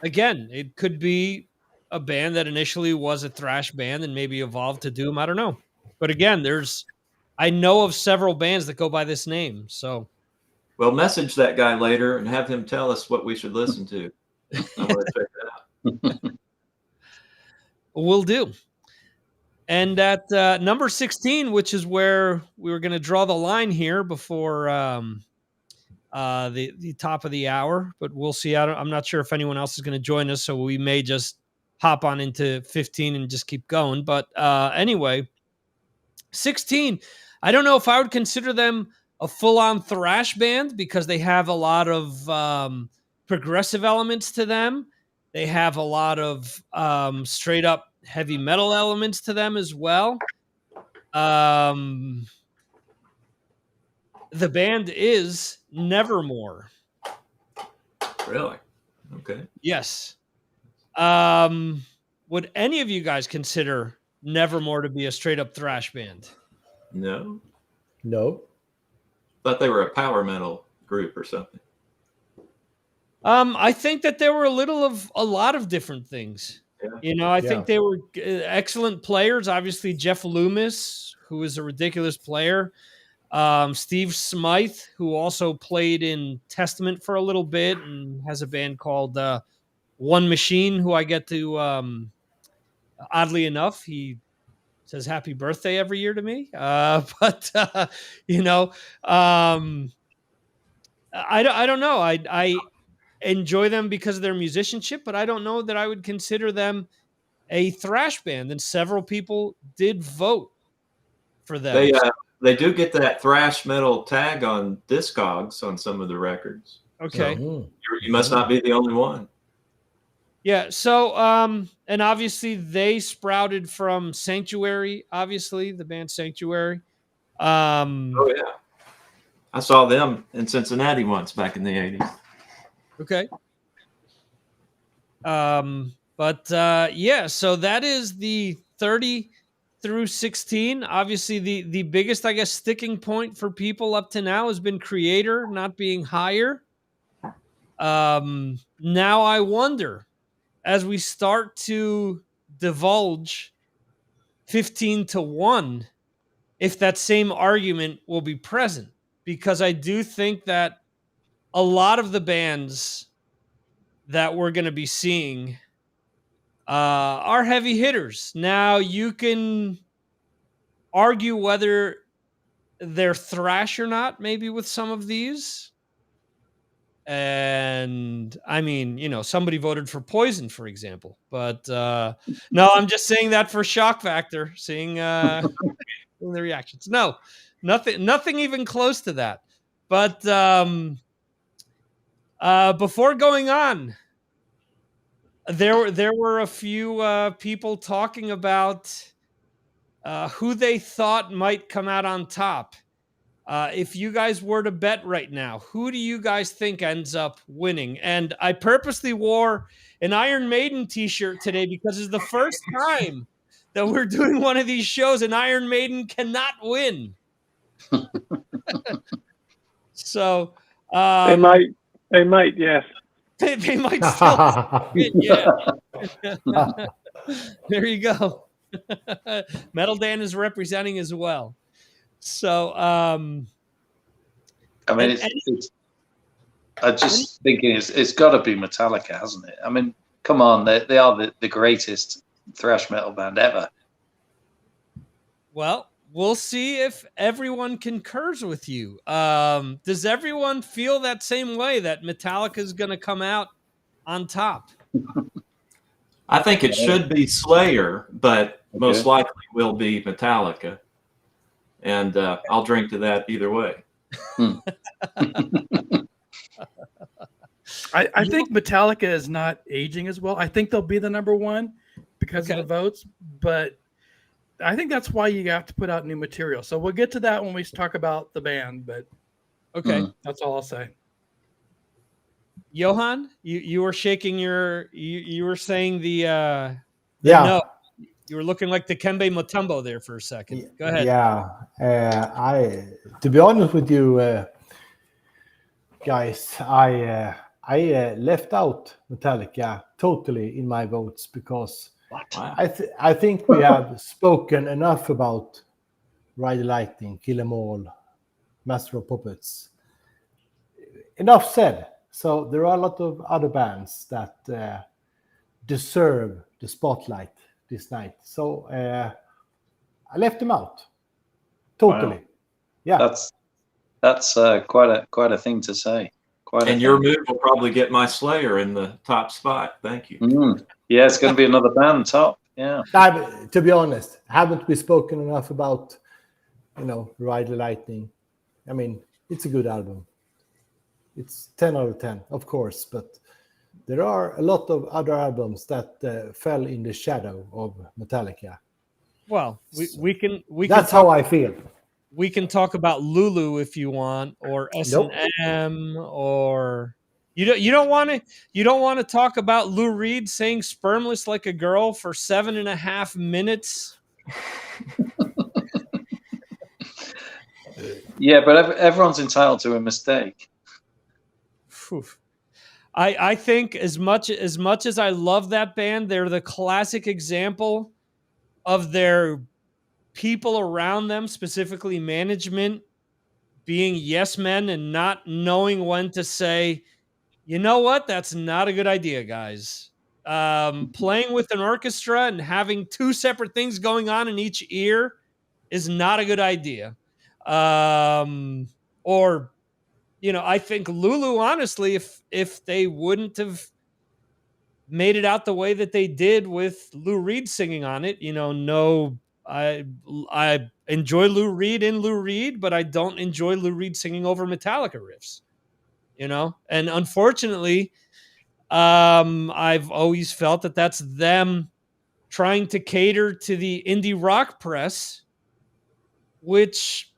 again, it could be a band that initially was a thrash band and maybe evolved to doom. I don't know. But again, I know of several bands that go by this name. So, well, message that guy later and have him tell us what we should listen to. I want to check that out. Will do. And at number 16, which is where we were going to draw the line here before the top of the hour, but we'll see. I'm not sure if anyone else is going to join us, so we may just hop on into 15 and just keep going. But anyway, 16, I don't know if I would consider them a full-on thrash band because they have a lot of progressive elements to them. They have a lot of straight-up heavy metal elements to them as well. The band is Nevermore. Really? Okay. Yes. Would any of you guys consider Nevermore to be a straight-up thrash band? No. Thought they were a power metal group or something. I think that there were a lot of different things. Yeah. I think they were excellent players. Obviously, Jeff Loomis, who is a ridiculous player. Steve Smythe, who also played in Testament for a little bit and has a band called One Machine, who I get to, oddly enough, he says happy birthday every year to me. I don't know. I enjoy them because of their musicianship, but I don't know that I would consider them a thrash band. And several people did vote for them. They do get that thrash metal tag on Discogs on some of the records. Okay. So you must not be the only one. Yeah. So, and obviously they sprouted from Sanctuary, obviously the band Sanctuary. Oh yeah, I saw them in Cincinnati once back in the '80s. Okay. But yeah, so that is the 30 through 16. Obviously, the biggest, I guess, sticking point for people up to now has been Creator not being higher. Now I wonder, as we start to divulge 15 to 1, if that same argument will be present. Because I do think that a lot of the bands that we're going to be seeing are heavy hitters. Now, you can argue whether they're thrash or not, maybe with some of these. And I mean, somebody voted for Poison, for example. But no, I'm just saying that for shock factor, seeing the reactions. No, nothing even close to that. But before going on, there were a few people talking about who they thought might come out on top. If you guys were to bet right now, who do you guys think ends up winning? And I purposely wore an Iron Maiden t-shirt today because it's the first time that we're doing one of these shows and Iron Maiden cannot win. So They might, yes. they might still win, yeah. There you go. Metal Dan is representing as well. So I mean, I just thinking it's got to be Metallica, hasn't it? I mean, come on, they are the greatest thrash metal band ever. Well, we'll see if everyone concurs with you. Does everyone feel that same way, that Metallica is going to come out on top? I think it should be Slayer, but most likely will be Metallica. And I'll drink to that either way. I think Metallica is not aging as well. I think they'll be the number one because of the votes, but I think that's why you have to put out new material. So we'll get to that when we talk about the band, but that's all I'll say. Johan, you were shaking you were saying the Yeah. You were looking like the Kembe Mutombo there for a second. Go ahead. Yeah, to be honest with you, guys, I left out Metallica totally in my votes because I think we have spoken enough about Ride the Lightning, Kill 'Em All, Master of Puppets. Enough said. So there are a lot of other bands that deserve the spotlight this night. So I left them out totally. Wow. Yeah, that's quite a thing to say. And your move will probably get my Slayer in the top spot. Thank you. Yeah, it's going to be another band top. Yeah. To be honest, haven't we spoken enough about Ride the Lightning? I mean, it's a good album. It's 10 out of 10, of course, but there are a lot of other albums that fell in the shadow of Metallica. Well, we can. That's how I feel. We can talk about Lulu if you want, or S&M, or you don't want to talk about Lou Reed saying "spermless like a girl" for 7.5 minutes. Yeah, but everyone's entitled to a mistake. I think as much as I love that band, they're the classic example of their people around them, specifically management, being yes men and not knowing when to say, you know what, that's not a good idea, guys. Playing with an orchestra and having two separate things going on in each ear is not a good idea. Or I think Lulu, honestly, if they wouldn't have made it out the way that they did with Lou Reed singing on it, I enjoy Lou Reed, but I don't enjoy Lou Reed singing over Metallica riffs, and unfortunately, I've always felt that that's them trying to cater to the indie rock press, which,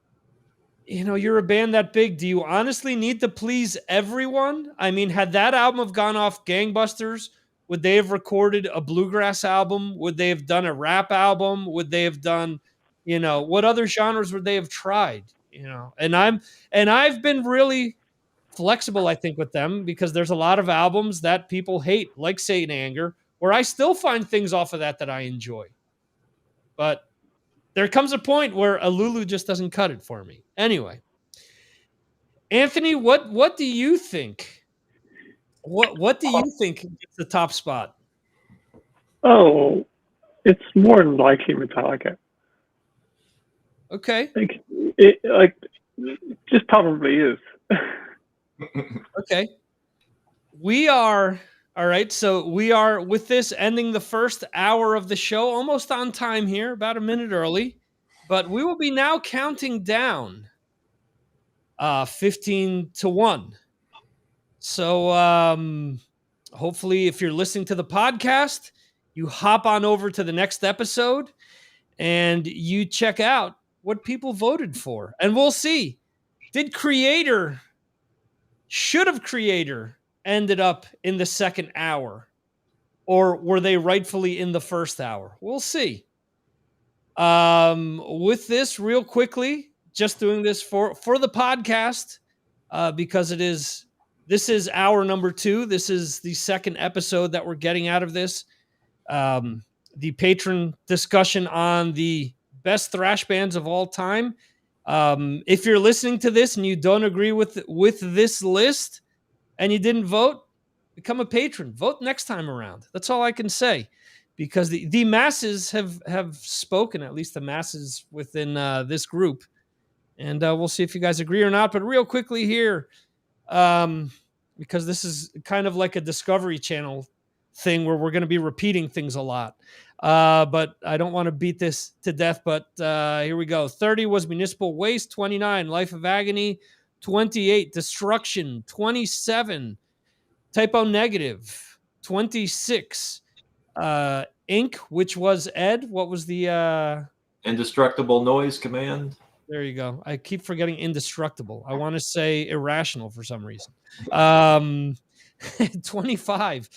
you're a band that big. Do you honestly need to please everyone? I mean, had that album have gone off gangbusters, would they have recorded a bluegrass album? Would they have done a rap album? Would they have done, what other genres would they have tried? And I've been really flexible, I think, with them, because there's a lot of albums that people hate, like Satan Anger, where I still find things off of that I enjoy. But there comes a point where a Lulu just doesn't cut it for me. Anyway, Anthony, what do you think? What do you think gets the top spot? Oh, it's more than likely Metallica. Okay. It just probably is. Okay. We are all right. So we are, with this, ending the first hour of the show, almost on time here, about a minute early. But we will be now counting down 15 to 1. So hopefully, if you're listening to the podcast, you hop on over to the next episode and you check out what people voted for. And we'll see. Should have Creator ended up in the second hour? Or were they rightfully in the first hour? We'll see. With this, real quickly, just doing this for the podcast, because this is hour number 2. This is the second episode that we're getting out of this. The patron discussion on the best thrash bands of all time. If you're listening to this and you don't agree with this list and you didn't vote, become a patron. Vote next time around. That's all I can say, because the masses have spoken, at least the masses within this group. And we'll see if you guys agree or not. But real quickly here, because this is kind of like a Discovery Channel thing where we're going to be repeating things a lot. But I don't want to beat this to death. But here we go. 30 was Municipal Waste. 29, Life of Agony. 28, Destruction. 27, Typo Negative. 26, Inc., which was Ed. What was the Indestructible Noise Command. There you go. I keep forgetting Indestructible. I want to say Irrational for some reason. 25,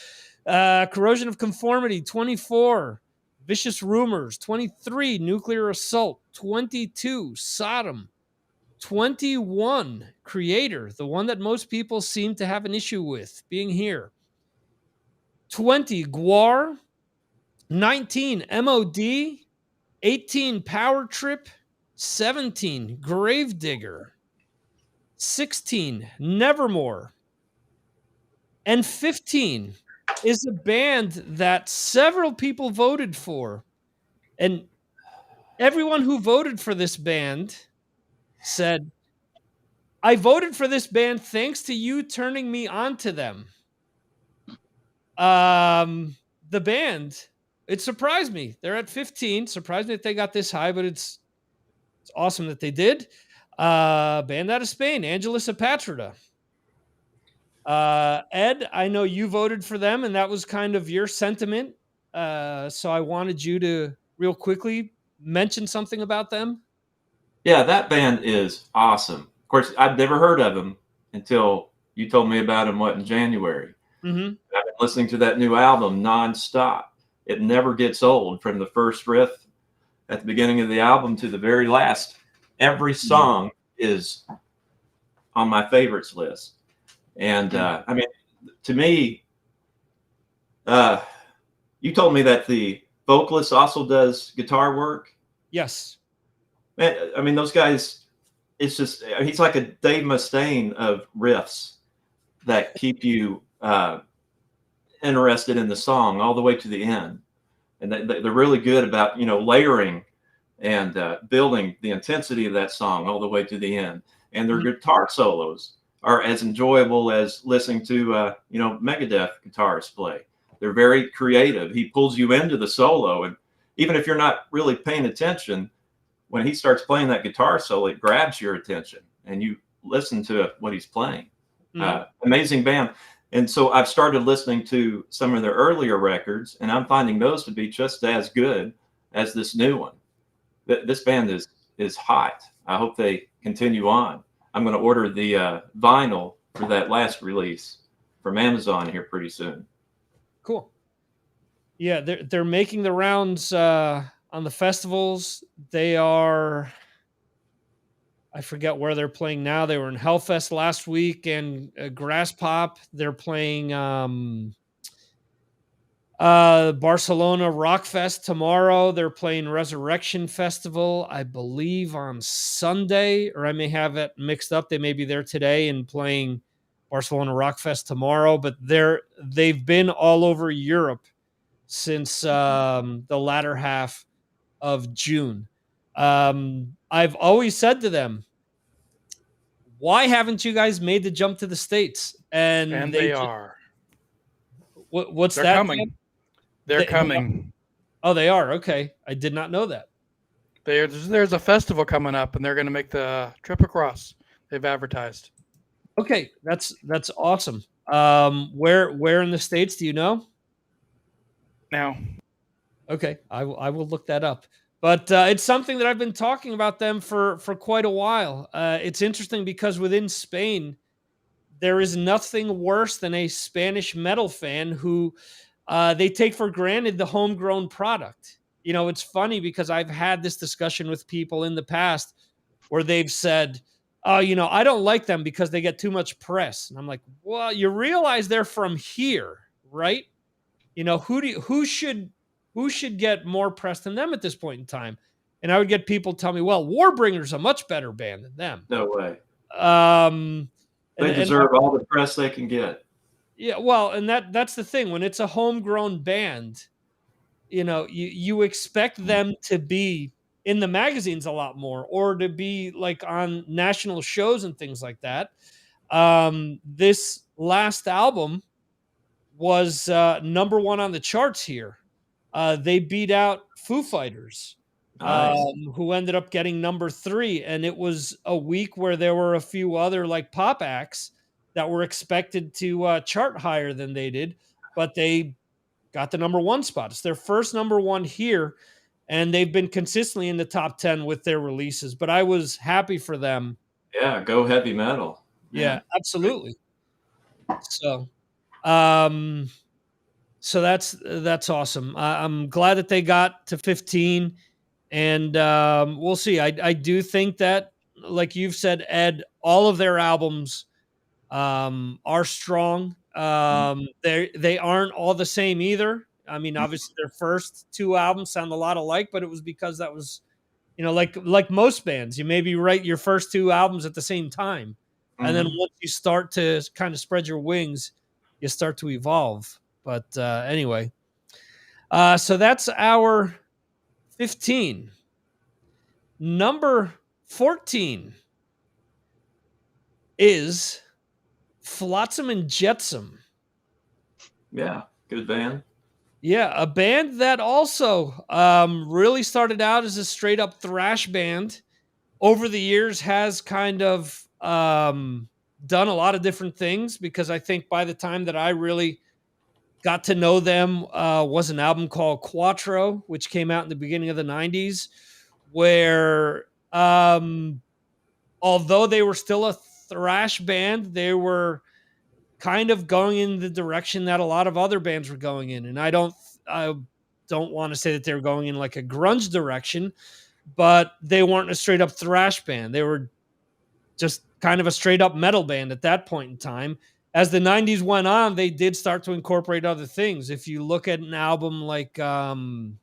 Corrosion of Conformity. 24, Vicious Rumors. 23, Nuclear Assault. 22, Sodom. 21, Creator, the one that most people seem to have an issue with being here. 20, Guar. 19, MOD. 18, Power Trip. 17, Gravedigger. 16, Nevermore. And 15 is a band that several people voted for. And everyone who voted for this band said, I voted for this band thanks to you turning me on to them. The band, it surprised me. They're at 15. Surprised me that they got this high, but it's awesome that they did. Band out of Spain, Angelus Apatrida. Ed, I know you voted for them, and that was kind of your sentiment. So I wanted you to real quickly mention something about them. Yeah, that band is awesome. Of course, I'd never heard of them until you told me about them, in January. Mm-hmm. I've been listening to that new album nonstop. It never gets old, from the first riff at the beginning of the album to the very last. Every song is on my favorites list. And I mean, to me, you told me that the vocalist also does guitar work. Yes. Man, I mean, those guys, it's just, he's like a Dave Mustaine of riffs that keep you interested in the song all the way to the end. And they're really good about, layering and building the intensity of that song all the way to the end. And their guitar solos are as enjoyable as listening to, Megadeth guitarists play. They're very creative. He pulls you into the solo. And even if you're not really paying attention, when he starts playing that guitar solo, it grabs your attention and you listen to what he's playing. Amazing band. And so I've started listening to some of their earlier records, and I'm finding those to be just as good as this new one. This band is hot. I hope they continue on. I'm going to order the vinyl for that last release from Amazon here pretty soon. Cool. Yeah, they're making the rounds on the festivals. They are, I forget where they're playing now. They were in Hellfest last week and Grass Pop. They're playing Barcelona Rockfest tomorrow. They're playing Resurrection Festival, I believe, on Sunday, or I may have it mixed up. They may be there today and playing Barcelona Rockfest tomorrow, but they've been all over Europe since the latter half of June. I've always said to them, why haven't you guys made the jump to the States? And they are. What's They're that? coming. They're coming. Oh, they are. Okay. I did not know that. There's a festival coming up, and they're going to make the trip across. They've advertised. Okay, that's awesome. Where in the States, do you know? Now, okay, I will look that up. But it's something that I've been talking about them for quite a while. It's interesting because within Spain, there is nothing worse than a Spanish metal fan who they take for granted the homegrown product. You know, it's funny because I've had this discussion with people in the past where they've said, oh, you know, I don't like them because they get too much press. And I'm like, well, you realize they're from here, right? You know, who should get more press than them at this point in time? And I would get people tell me, well, Warbringer's a much better band than them. No way. They deserve all the press they can get. Yeah, well, and that's the thing. When it's a homegrown band, you know, you expect them to be in the magazines a lot more, or to be like on national shows and things like that. This last album was number one on the charts here. They beat out Foo Fighters, Nice. who ended up getting number 3. And it was a week where there were a few other like pop acts that were expected to chart higher than they did, but they got the number 1 spot. It's their first number 1 here, and they've been consistently in the top 10 with their releases. But I was happy for them. Yeah, go heavy metal. Yeah, absolutely. So, so that's awesome. I'm glad that they got to 15, and we'll see. I do think that, like you've said, Ed, all of their albums are strong. They aren't all the same either. I mean, obviously their first 2 albums sound a lot alike, but it was because that was, you know, like most bands, you maybe write your first 2 albums at the same time. And then once you start to kind of spread your wings, you start to evolve. But anyway, so that's our 15. Number 14 is Flotsam and Jetsam. Yeah, good band. Yeah, a band that also really started out as a straight up thrash band. Over the years has kind of done a lot of different things, because I think by the time that I really got to know them was an album called Quattro, which came out in the beginning of the 90s, where although they were still a thrash band, they were kind of going in the direction that a lot of other bands were going in. And I don't want to say that they were going in like a grunge direction, but they weren't a straight up thrash band. They were just kind of a straight up metal band at that point in time. As the 90s went on, they did start to incorporate other things. If you look at an album like, it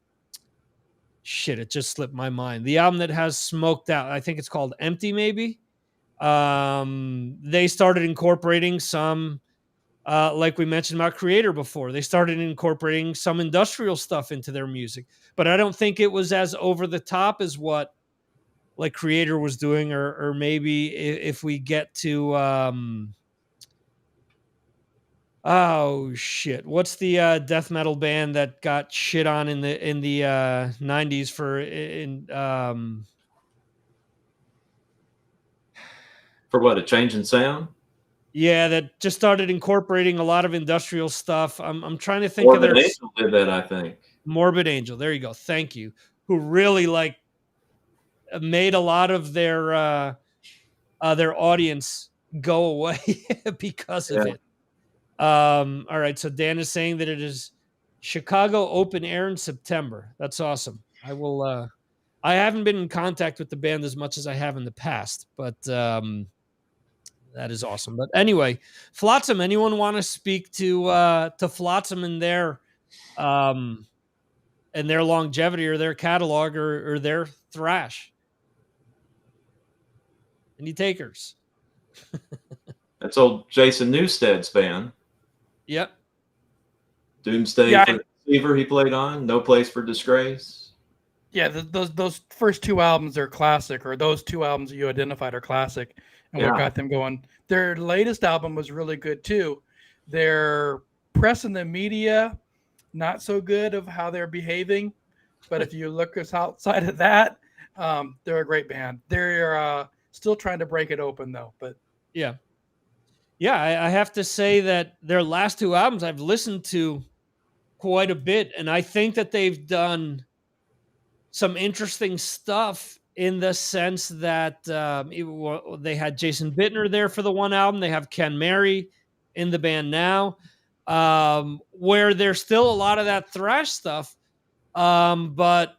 just slipped my mind. The album that has Smoked Out, I think it's called Empty, maybe. They started incorporating some, like we mentioned about Creator before, they started incorporating some industrial stuff into their music, but I don't think it was as over the top as what like Creator was doing, or maybe if we get to, what's the death metal band that got shit on in the 90s For what, a change in sound? Yeah, that just started incorporating a lot of industrial stuff. I'm trying to think of Morbid their Angel did that, I think. Morbid Angel. There you go. Thank you. Who really like made a lot of their audience go away because of Yeah. it. All right. So Dan is saying that it is Chicago open air in September. That's awesome. I will. I haven't been in contact with the band as much as I have in the past, but that is awesome. But anyway, Flotsam. Anyone want to speak to Flotsam um, and their longevity or their catalog or their thrash? Any takers? That's old Jason Newsted's band. Yep. Doomsday Yeah, for the Deceiver he played on. No Place for Disgrace. Yeah, those first two albums are classic, or those two albums that you identified are classic, and what Yeah. got them going. Their latest album was really good too. Their press in the media, not so good of how they're behaving, but if you look us outside of that, they're a great band. They're still trying to break it open though, but Yeah. Yeah, I have to say that their last two albums I've listened to quite a bit, and I think that they've done some interesting stuff in the sense that they had Jason Bittner there for the one album. They have Ken Mary in the band now, where there's still a lot of that thrash stuff, but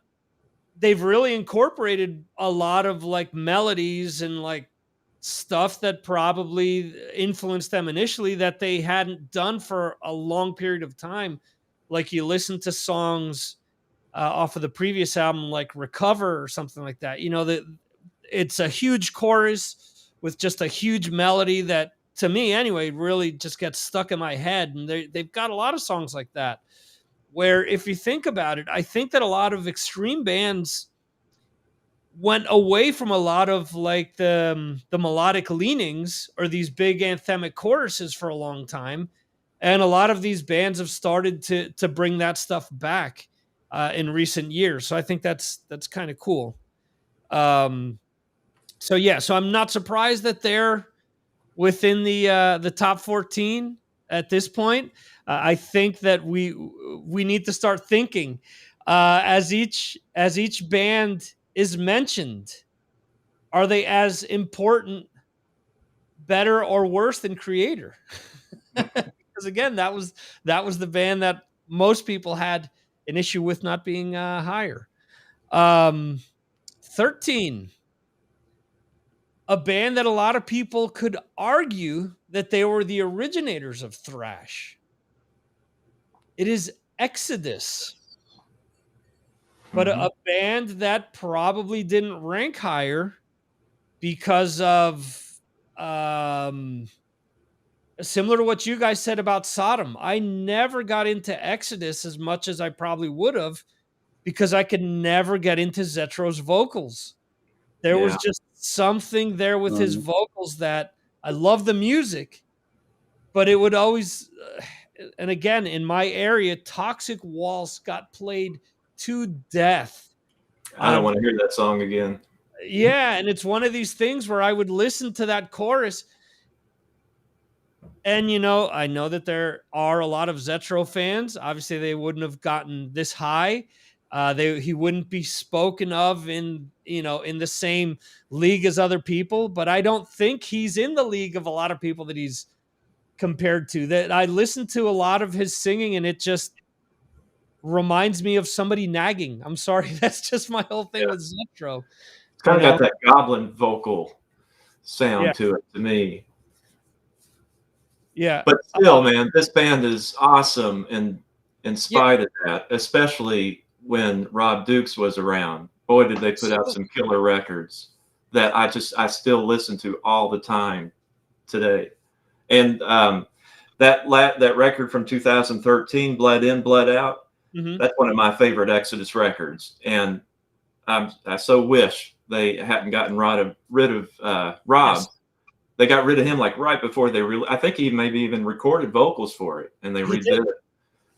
they've really incorporated a lot of like melodies and like stuff that probably influenced them initially that they hadn't done for a long period of time. Like you listen to songs off of the previous album, like Recover or something like that. You know, that it's a huge chorus with just a huge melody that, to me anyway, really just gets stuck in my head. And they've got a lot of songs like that where, if you think about it, I think that a lot of extreme bands went away from a lot of like the melodic leanings or these big anthemic choruses for a long time, and a lot of these bands have started to bring that stuff back in recent years. So I think that's kind of cool. So yeah, so I'm not surprised that they're within the top 14 at this point. I think that we need to start thinking as each band is mentioned. Are they as important, better, or worse than Creator? Because again, that was the band that most people had an issue with not being higher. 13, a band that a lot of people could argue that they were the originators of thrash. It is Exodus, but a band that probably didn't rank higher because of similar to what you guys said about Sodom. I never got into Exodus as much as I probably would have because I could never get into Zetro's vocals. There was just something there with his vocals that I love the music, but it would always, and again, in my area, Toxic Waltz got played to death. I don't want to hear that song again. Yeah, and it's one of these things where I would listen to that chorus, and you know, I know that there are a lot of Zetro fans. Obviously, they wouldn't have gotten this high. He wouldn't be spoken of in the same league as other people. But I don't think he's in the league of a lot of people that he's compared to. That I listen to a lot of his singing, and it just reminds me of somebody nagging. I'm sorry, that's just my whole thing with Zetro. It's kind of got that goblin vocal sound to it to me. Yeah. But still, man, this band is awesome in spite of that, especially when Rob Dukes was around. Boy, did they put out some killer records that I still listen to all the time today. And that record from 2013, Blood In, Blood Out, that's one of my favorite Exodus records. And I so wish they hadn't gotten rid of Rob. Yes. They got rid of him like right before they I think he maybe even recorded vocals for it, and they redid it.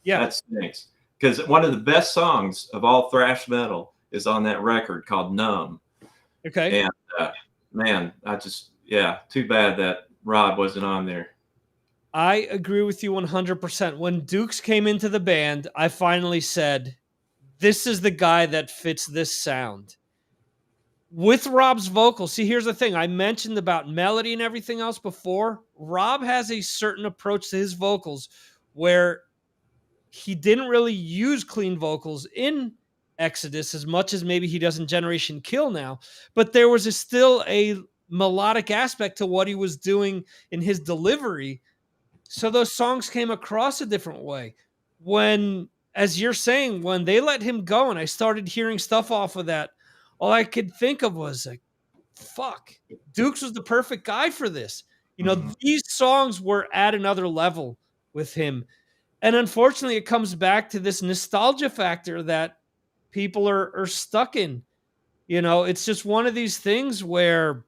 Yeah, that stinks. Because one of the best songs of all thrash metal is on that record called "Numb." Okay. And man, too bad that Rob wasn't on there. I agree with you 100%. When Dukes came into the band, I finally said, this is the guy that fits this sound. With Rob's vocals, see, here's the thing. I mentioned about melody and everything else before. Rob has a certain approach to his vocals where he didn't really use clean vocals in Exodus as much as maybe he does in Generation Kill now, but there was still a melodic aspect to what he was doing in his delivery. So those songs came across a different way. When, as you're saying, when they let him go and I started hearing stuff off of that, all I could think of was like, fuck, Dukes was the perfect guy for this. You know, these songs were at another level with him. And unfortunately, it comes back to this nostalgia factor that people are stuck in. You know, it's just one of these things where,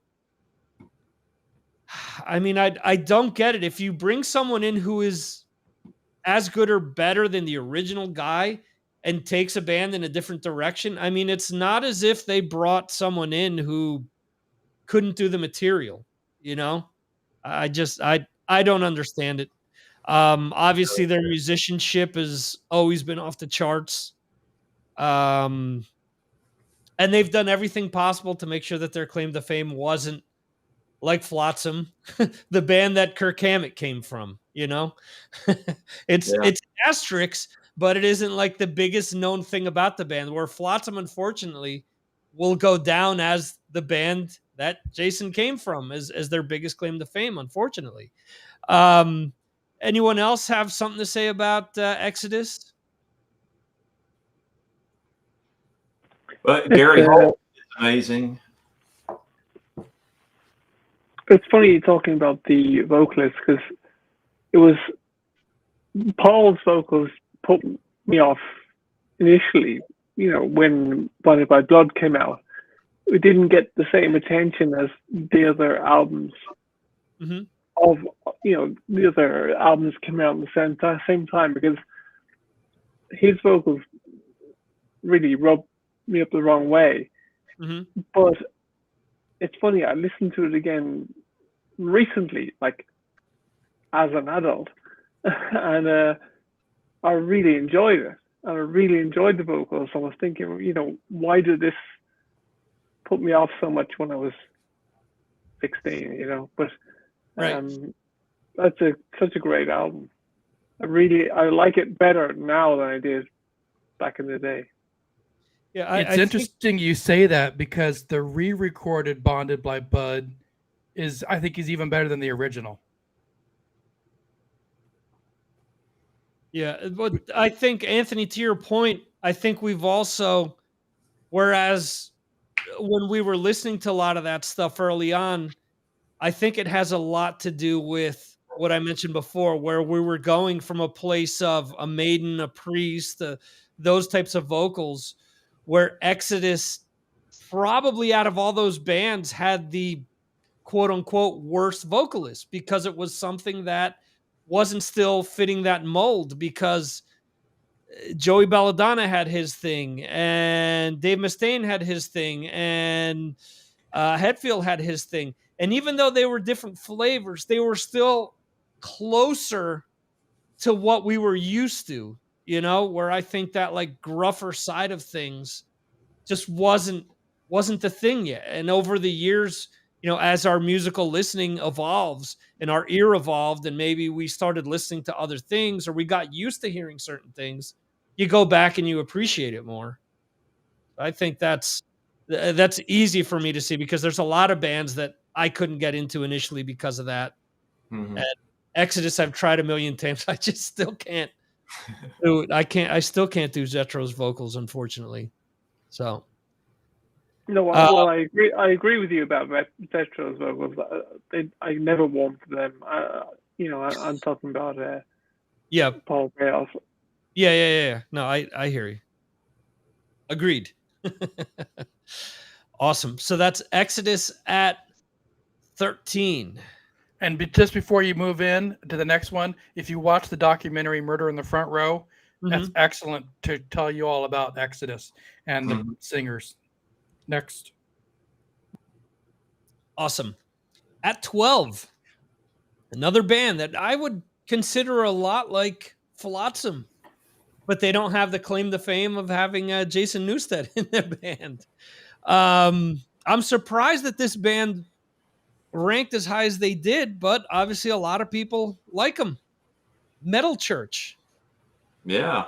I mean, I don't get it. If you bring someone in who is as good or better than the original guy and takes a band in a different direction, I mean, it's not as if they brought someone in who couldn't do the material, you know? I don't understand it. Obviously their musicianship has always been off the charts. And they've done everything possible to make sure that their claim to fame wasn't like Flotsam, the band that Kirk Hammett came from, you know? It's asterisks, but it isn't like the biggest known thing about the band, where Flotsam, unfortunately, will go down as the band that Jason came from as their biggest claim to fame, unfortunately. Um, Anyone else have something to say about Exodus? But Gary Holt is amazing. It's funny talking about the vocalist because it was Paul's vocals put me off initially. You know, when Blinded by Blood came out, it didn't get the same attention as the other albums. Mm-hmm. Of the other albums came out at the same time because his vocals really rubbed me up the wrong way. Mm-hmm. But it's funny, I listened to it again recently, like as an adult, and I really enjoyed it. And I really enjoyed the vocals. I was thinking, why did this put me off so much when I was 16? But Right. That's such a great album. I like it better now than I did back in the day. Yeah, it's interesting you say that because the re-recorded Bonded by Bud I think is even better than the original. Yeah, but I think, Anthony, to your point, I think we've also, whereas when we were listening to a lot of that stuff early on, I think it has a lot to do with what I mentioned before, where we were going from a place of a Maiden, a Priest, those types of vocals, where Exodus probably out of all those bands had the quote unquote worst vocalist because it was something that wasn't still fitting that mold, because Joey Belladonna had his thing and Dave Mustaine had his thing and Hetfield had his thing. And even though they were different flavors, they were still closer to what we were used to, where I think that like gruffer side of things just wasn't the thing yet. And over the years, as our musical listening evolves and our ear evolved and maybe we started listening to other things or we got used to hearing certain things, you go back and you appreciate it more. I think that's easy for me to see because there's a lot of bands that I couldn't get into initially because of that. Mm-hmm. And Exodus, I've tried a million times. I just still can't do it. I still can't do Zetro's vocals, unfortunately. So. No, well, I agree. I agree with you about Zetro's vocals. I never warmed to them. I'm talking about Paul Bales. Yeah. No, I hear you. Agreed. Awesome. So that's Exodus at 13. And just before you move in to the next one, if you watch the documentary Murder in the Front Row, that's excellent to tell you all about Exodus and the singers. Next. Awesome. At 12, another band that I would consider a lot like Flotsam, but they don't have the claim to fame of having Jason Newsted in their band. I'm surprised that this band ranked as high as they did, but obviously a lot of people like them. Metal Church, Yeah.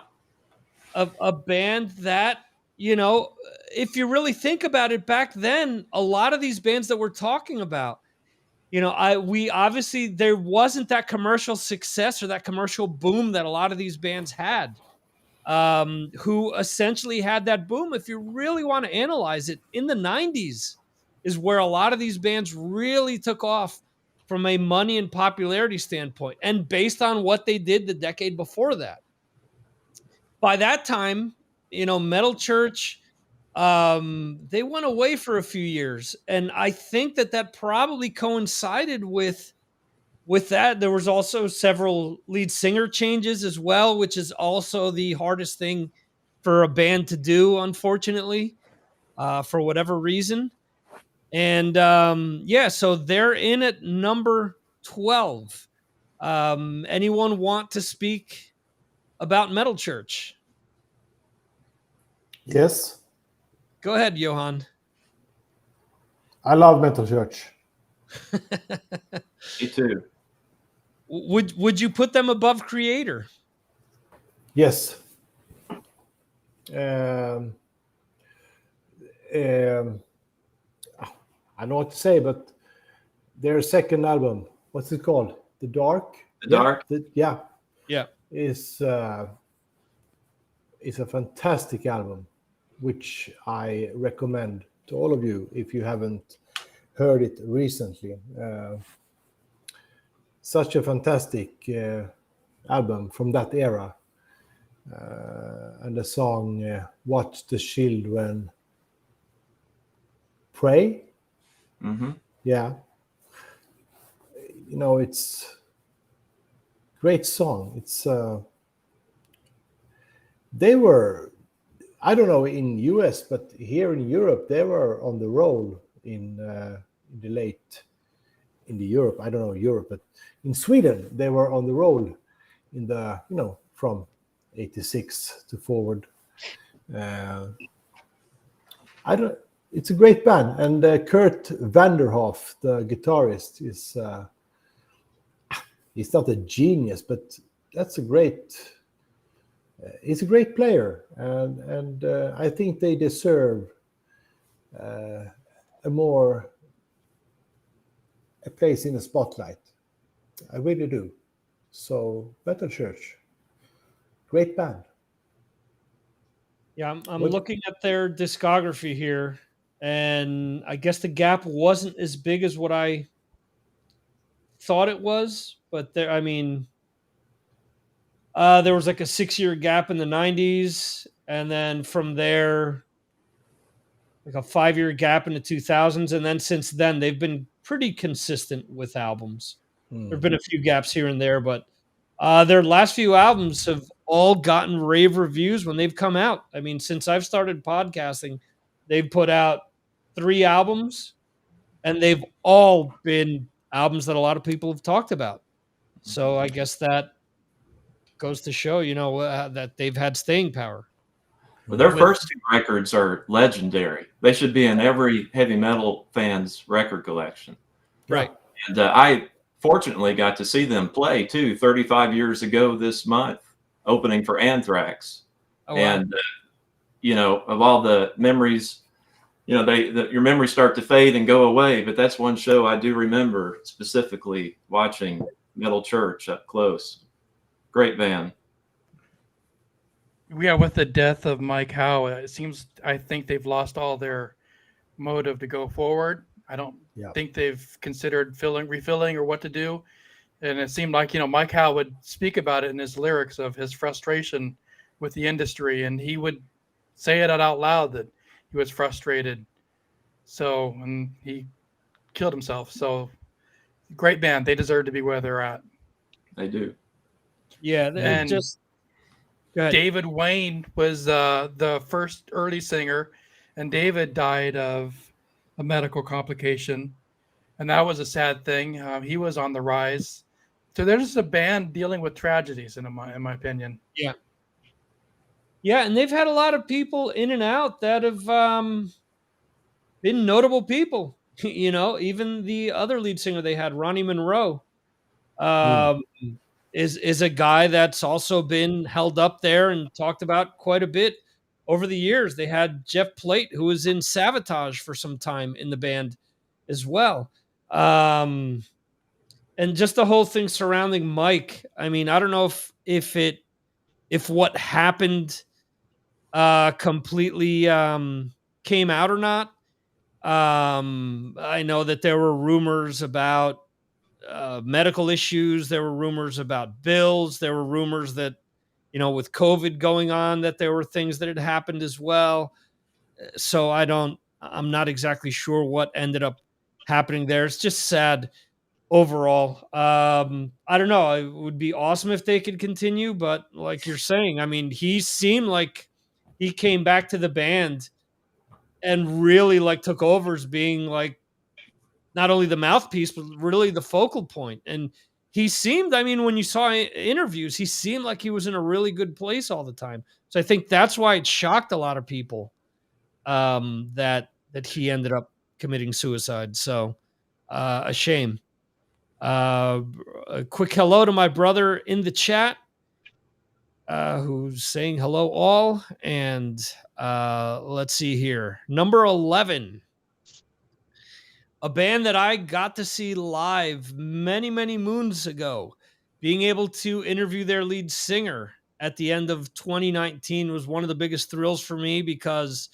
a band that, you know, if you really think about it, back then, a lot of these bands that we're talking about, you know, we obviously, there wasn't that commercial success or that commercial boom that a lot of these bands had, who essentially had that boom. If you really want to analyze it, in the 90s is where a lot of these bands really took off from a money and popularity standpoint, and based on what they did the decade before that. By that time, you know, Metal Church, they went away for a few years, and I think that that probably coincided with that. There was also several lead singer changes as well, which is also the hardest thing for a band to do, unfortunately, for whatever reason. And yeah, so they're in at number 12. Anyone want to speak about Metal Church? Yes, Go ahead, Johan. I love Metal Church. Me too. Would you put them above Creator? Yes. Um, um, I know what to say, but their second album, what's it called? The Dark? The Dark? Yeah. Yeah. Is a fantastic album, which I recommend to all of you if you haven't heard it recently. Such a fantastic album from that era. And the song Watch the Children Pray. Mm-hmm. Yeah. You know, it's great song. It's they were, I don't know in US, but here in Europe they were on the roll in the late in the Europe. I don't know Europe, but in Sweden they were on the roll in the, you know, from 86 to forward. I don't. It's a great band, and Kurt Vanderhoff, the guitarist, is he's not a genius, but that's a great. He's a great player, and I think they deserve a place in the spotlight. I really do. So, Metal Church, great band. Yeah, I'm looking at their discography here, and I guess the gap wasn't as big as what I thought it was, but there, I mean, there was like a 6-year gap in the 90s, and then from there, like a 5-year gap in the 2000s, and then since then, they've been pretty consistent with albums. There have been a few gaps here and there, but their last few albums have all gotten rave reviews when they've come out. I mean, since I've started podcasting, they've put out 3 albums, and they've all been albums that a lot of people have talked about. So I guess that goes to show, you know, that they've had staying power. Well, their first 2 records are legendary. They should be in every heavy metal fan's record collection. Right. And I fortunately got to see them play too 35 years ago this month, opening for Anthrax. Oh, wow. And you know, of all the memories, you know, your memories start to fade and go away, but that's one show I do remember specifically watching Metal Church up close. Great band. Yeah, with the death of Mike Howe, it seems, I think they've lost all their motive to go forward. I don't think they've considered refilling or what to do. And it seemed like, you know, Mike Howe would speak about it in his lyrics of his frustration with the industry, and he would say it out loud that he was frustrated. So, and he killed himself. So, great band. They deserve to be where they're at. They do. Yeah, and just go ahead. David Wayne was the first early singer, and David died of a medical complication, and that was a sad thing. He was on the rise So they're just a band dealing with tragedies, in my opinion. Yeah. Yeah, and they've had a lot of people in and out that have been notable people. You know, even the other lead singer they had, Ronnie Monroe, um, is a guy that's also been held up there and talked about quite a bit over the years. They had Jeff Plate, who was in Savatage for some time in the band as well. And just the whole thing surrounding Mike. I mean, I don't know if what happened completely came out or not. I know that there were rumors about medical issues. There were rumors about bills. There were rumors that, you know, with COVID going on, that there were things that had happened as well. So I'm not exactly sure what ended up happening there. It's just sad overall. I don't know. It would be awesome if they could continue, but like you're saying, I mean, he seemed like he came back to the band and really like took over as being like not only the mouthpiece, but really the focal point. And he seemed, I mean, when you saw interviews, he seemed like he was in a really good place all the time. So I think that's why it shocked a lot of people that he ended up committing suicide. So a shame. Uh, a quick hello to my brother in the chat, who's saying hello all. And let's see here. Number 11, a band that I got to see live many, many moons ago. Being able to interview their lead singer at the end of 2019 was one of the biggest thrills for me because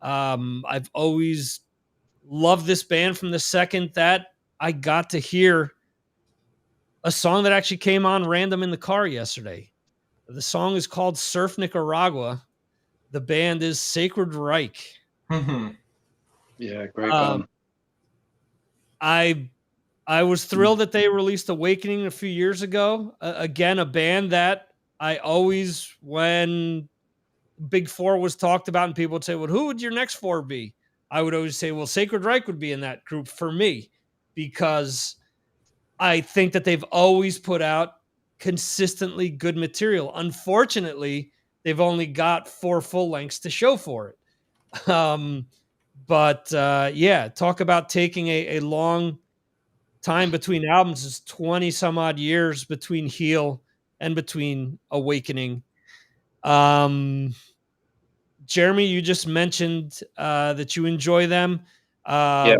I've always loved this band from the second that I got to hear a song that actually came on random in the car yesterday. The song is called Surf Nicaragua. The band is Sacred Reich. Yeah, great Um, band. I was thrilled that they released Awakening a few years ago. Again, a band that I always, when Big Four was talked about and people would say, well, who would your next four be? I would always say, well, Sacred Reich would be in that group for me because I think that they've always put out consistently good material. Unfortunately, they've only got 4 full lengths to show for it. But yeah, talk about taking a long time between albums. Is 20 some odd years between Heal and between Awakening. Jeremy, you just mentioned that you enjoy them. Yeah.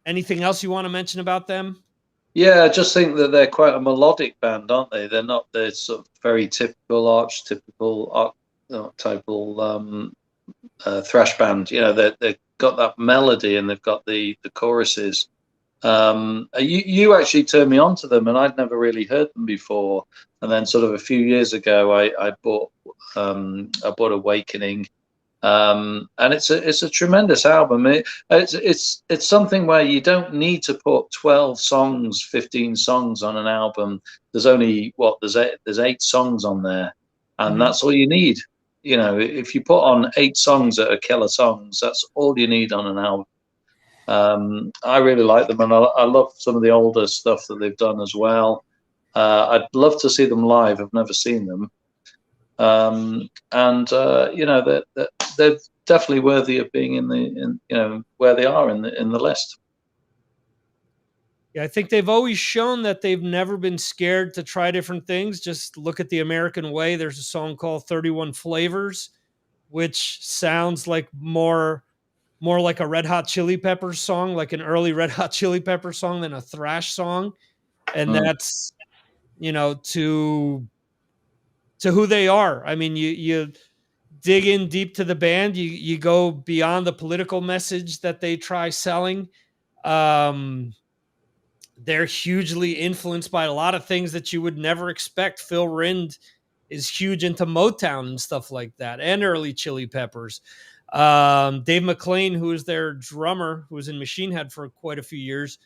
Anything else you want to mention about them? Yeah, I just think that they're quite a melodic band, aren't they? They're not the sort of very typical, archetypal thrash band. You know, they've got that melody and they've got the choruses. You actually turned me on to them, and I'd never really heard them before. And then, sort of a few years ago, I bought Awakening. And it's a tremendous album. It's something where you don't need to put 12 songs, 15 songs on an album. There's only there's 8 songs on there, and that's all you need. You know, if you put on 8 songs that are killer songs, that's all you need on an album. I really like them, and I love some of the older stuff that they've done as well. I'd love to see them live. I've never seen them. You know, they're definitely worthy of being in you know, where they are in the list. Yeah, I think they've always shown that they've never been scared to try different things. Just look at The American Way. There's a song called 31 Flavors, which sounds like more like a Red Hot Chili Peppers song, like an early Red Hot Chili Peppers song than a thrash song. And that's, you know, to who they are. I mean, you dig in deep to the band, you go beyond the political message that they try selling. They're hugely influenced by a lot of things that you would never expect. Phil Rind is huge into Motown and stuff like that, and early Chili Peppers. Dave McClain, who is their drummer, who was in Machine Head for quite a few years,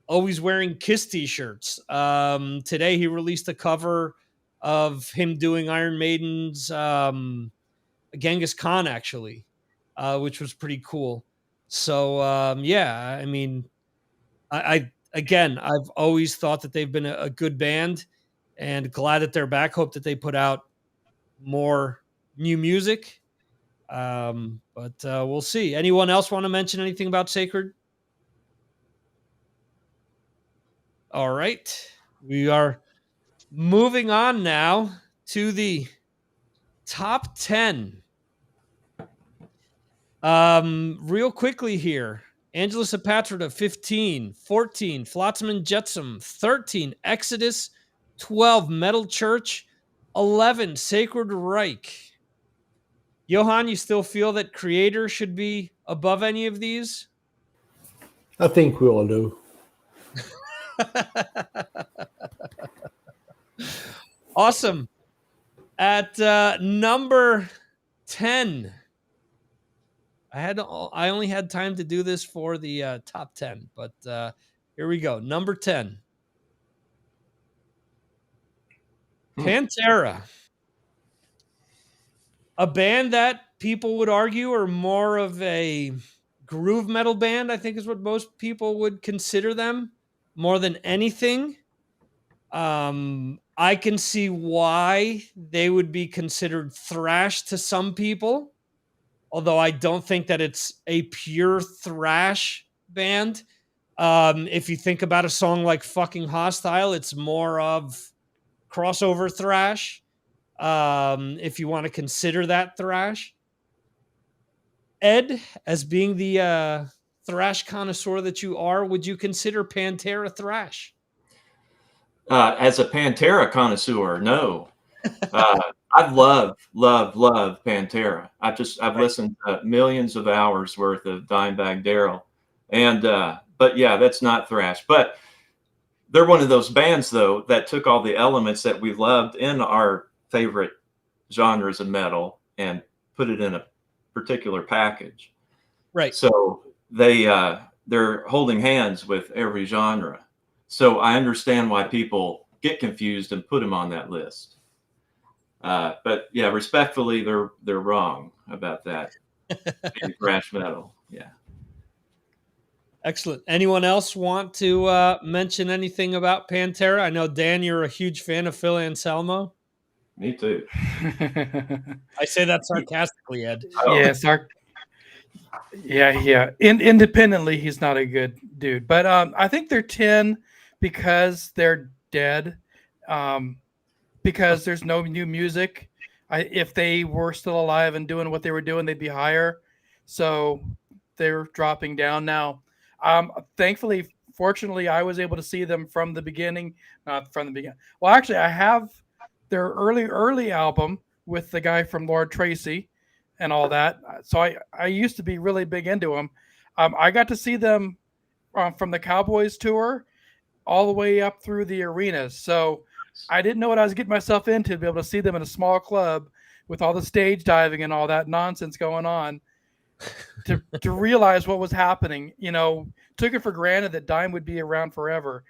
always wearing Kiss t-shirts. Today he released a cover of him doing Iron Maiden's Genghis Khan, actually, which was pretty cool. So yeah, I mean, again, I've always thought that they've been a good band, and glad that they're back. Hope that they put out more new music. But we'll see. Anyone else want to mention anything about Sacred? All right. We are moving on now to the top 10. Real quickly here. Angelus Apatrida, 15, 14, Flotsam and Jetsam, 13, Exodus, 12, Metal Church, 11, Sacred Reich. Johan, you still feel that Creator should be above any of these? I think we all do. Awesome. At number 10, I only had time to do this for the top 10, but here we go. Number 10, Pantera. A band that people would argue are more of a groove metal band, I think is what most people would consider them more than anything. I can see why they would be considered thrash to some people, although I don't think that it's a pure thrash band. If you think about a song like Fucking Hostile, it's more of crossover thrash. If you want to consider that thrash. Ed, as being the thrash connoisseur that you are, would you consider Pantera thrash? As a Pantera connoisseur, no. I love Pantera. I've listened to millions of hours worth of Dimebag Darrell, and but yeah, that's not thrash. But they're one of those bands though that took all the elements that we loved in our favorite genres of metal and put it in a particular package. Right. So they're holding hands with every genre. So I understand why people get confused and put them on that list. But yeah, respectfully, they're wrong about that. Thrash metal. Yeah. Excellent. Anyone else want to mention anything about Pantera? I know, Dan, you're a huge fan of Phil Anselmo. Me too. I say that sarcastically, Ed. Yes, yeah. Independently, he's not a good dude, but I think they're 10 because they're dead. Because there's no new music. If they were still alive and doing what they were doing, they'd be higher. So they're dropping down now. Fortunately, I was able to see them from the beginning. Not from the beginning. Well, actually, I have their early album with the guy from Lord Tracy and all that. So I used to be really big into them. I got to see them from the Cowboys tour all the way up through the arenas. So I didn't know what I was getting myself into to be able to see them in a small club with all the stage diving and all that nonsense going on to realize what was happening. Took it for granted that Dime would be around forever.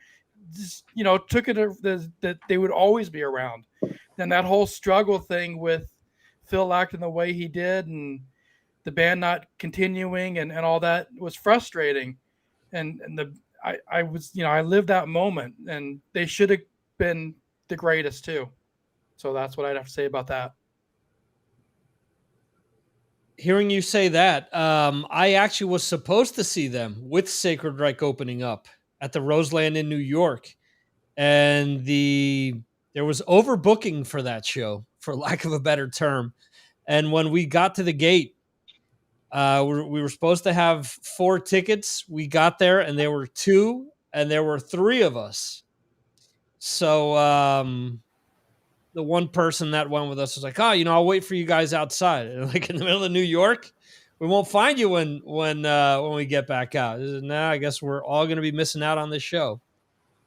Just, took it that they would always be around. Then that whole struggle thing with Phil acting the way he did and the band not continuing and all that was frustrating. And I was, I lived that moment, and they should have been the greatest too. So that's what I'd have to say about that. Hearing you say that, I actually was supposed to see them with Sacred Reich opening up at the Roseland in New York, and there was overbooking for that show, for lack of a better term. And when we got to the gate, we were supposed to have 4 tickets. We got there, and there were 2, and there were 3 of us. So the one person that went with us was like, I'll wait for you guys outside. And like in the middle of New York, we won't find you when we get back out. Nah, I guess we're all going to be missing out on this show.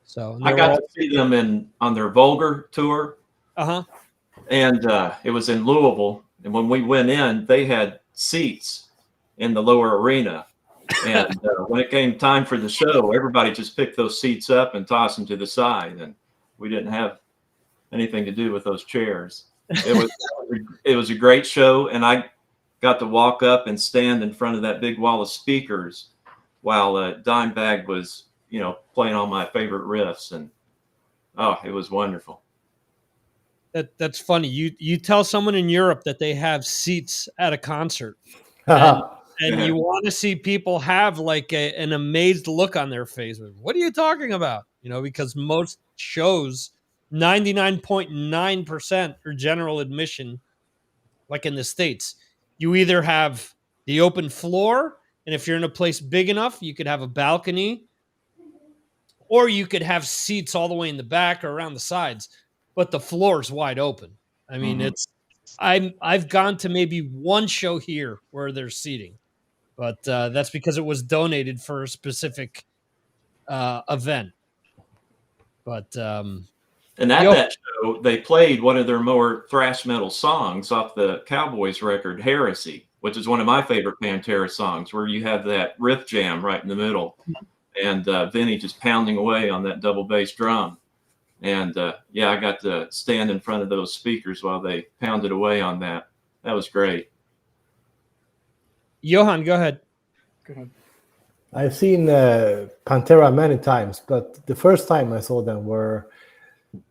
So I got to see them on their Vulgar tour. And it was in Louisville. And when we went in, they had seats in the lower arena. And when it came time for the show, everybody just picked those seats up and tossed them to the side. And we didn't have anything to do with those chairs. It was a great show, and I got to walk up and stand in front of that big wall of speakers while Dimebag was playing all my favorite riffs, and it was wonderful. That's funny. You tell someone in Europe that they have seats at a concert, and you want to see people have like an amazed look on their face. What are you talking about? Because most shows, 99.9% are general admission. Like in the States, you either have the open floor, and if you're in a place big enough, you could have a balcony, or you could have seats all the way in the back or around the sides, but the floor is wide open. I mean, I've gone to maybe one show here where there's seating, but that's because it was donated for a specific event. But and at that show, they played one of their more thrash metal songs off the Cowboys record, Heresy, which is one of my favorite Pantera songs, where you have that riff jam right in the middle, and Vinny just pounding away on that double bass drum. And I got to stand in front of those speakers while they pounded away on that. That was great. Johan, go ahead. I've seen Pantera many times, but the first time I saw them were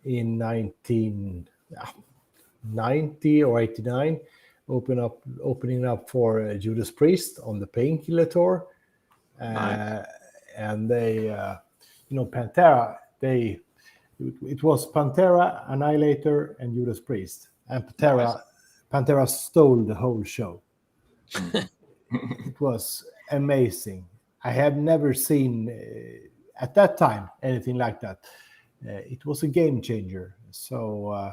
in 1990 or 89, opening up for Judas Priest on the Painkiller tour. Nice. And they, Pantera, it was Pantera, Annihilator, and Judas Priest. And Pantera stole the whole show. It was amazing. I have never seen, at that time, anything like that. It was a game changer. So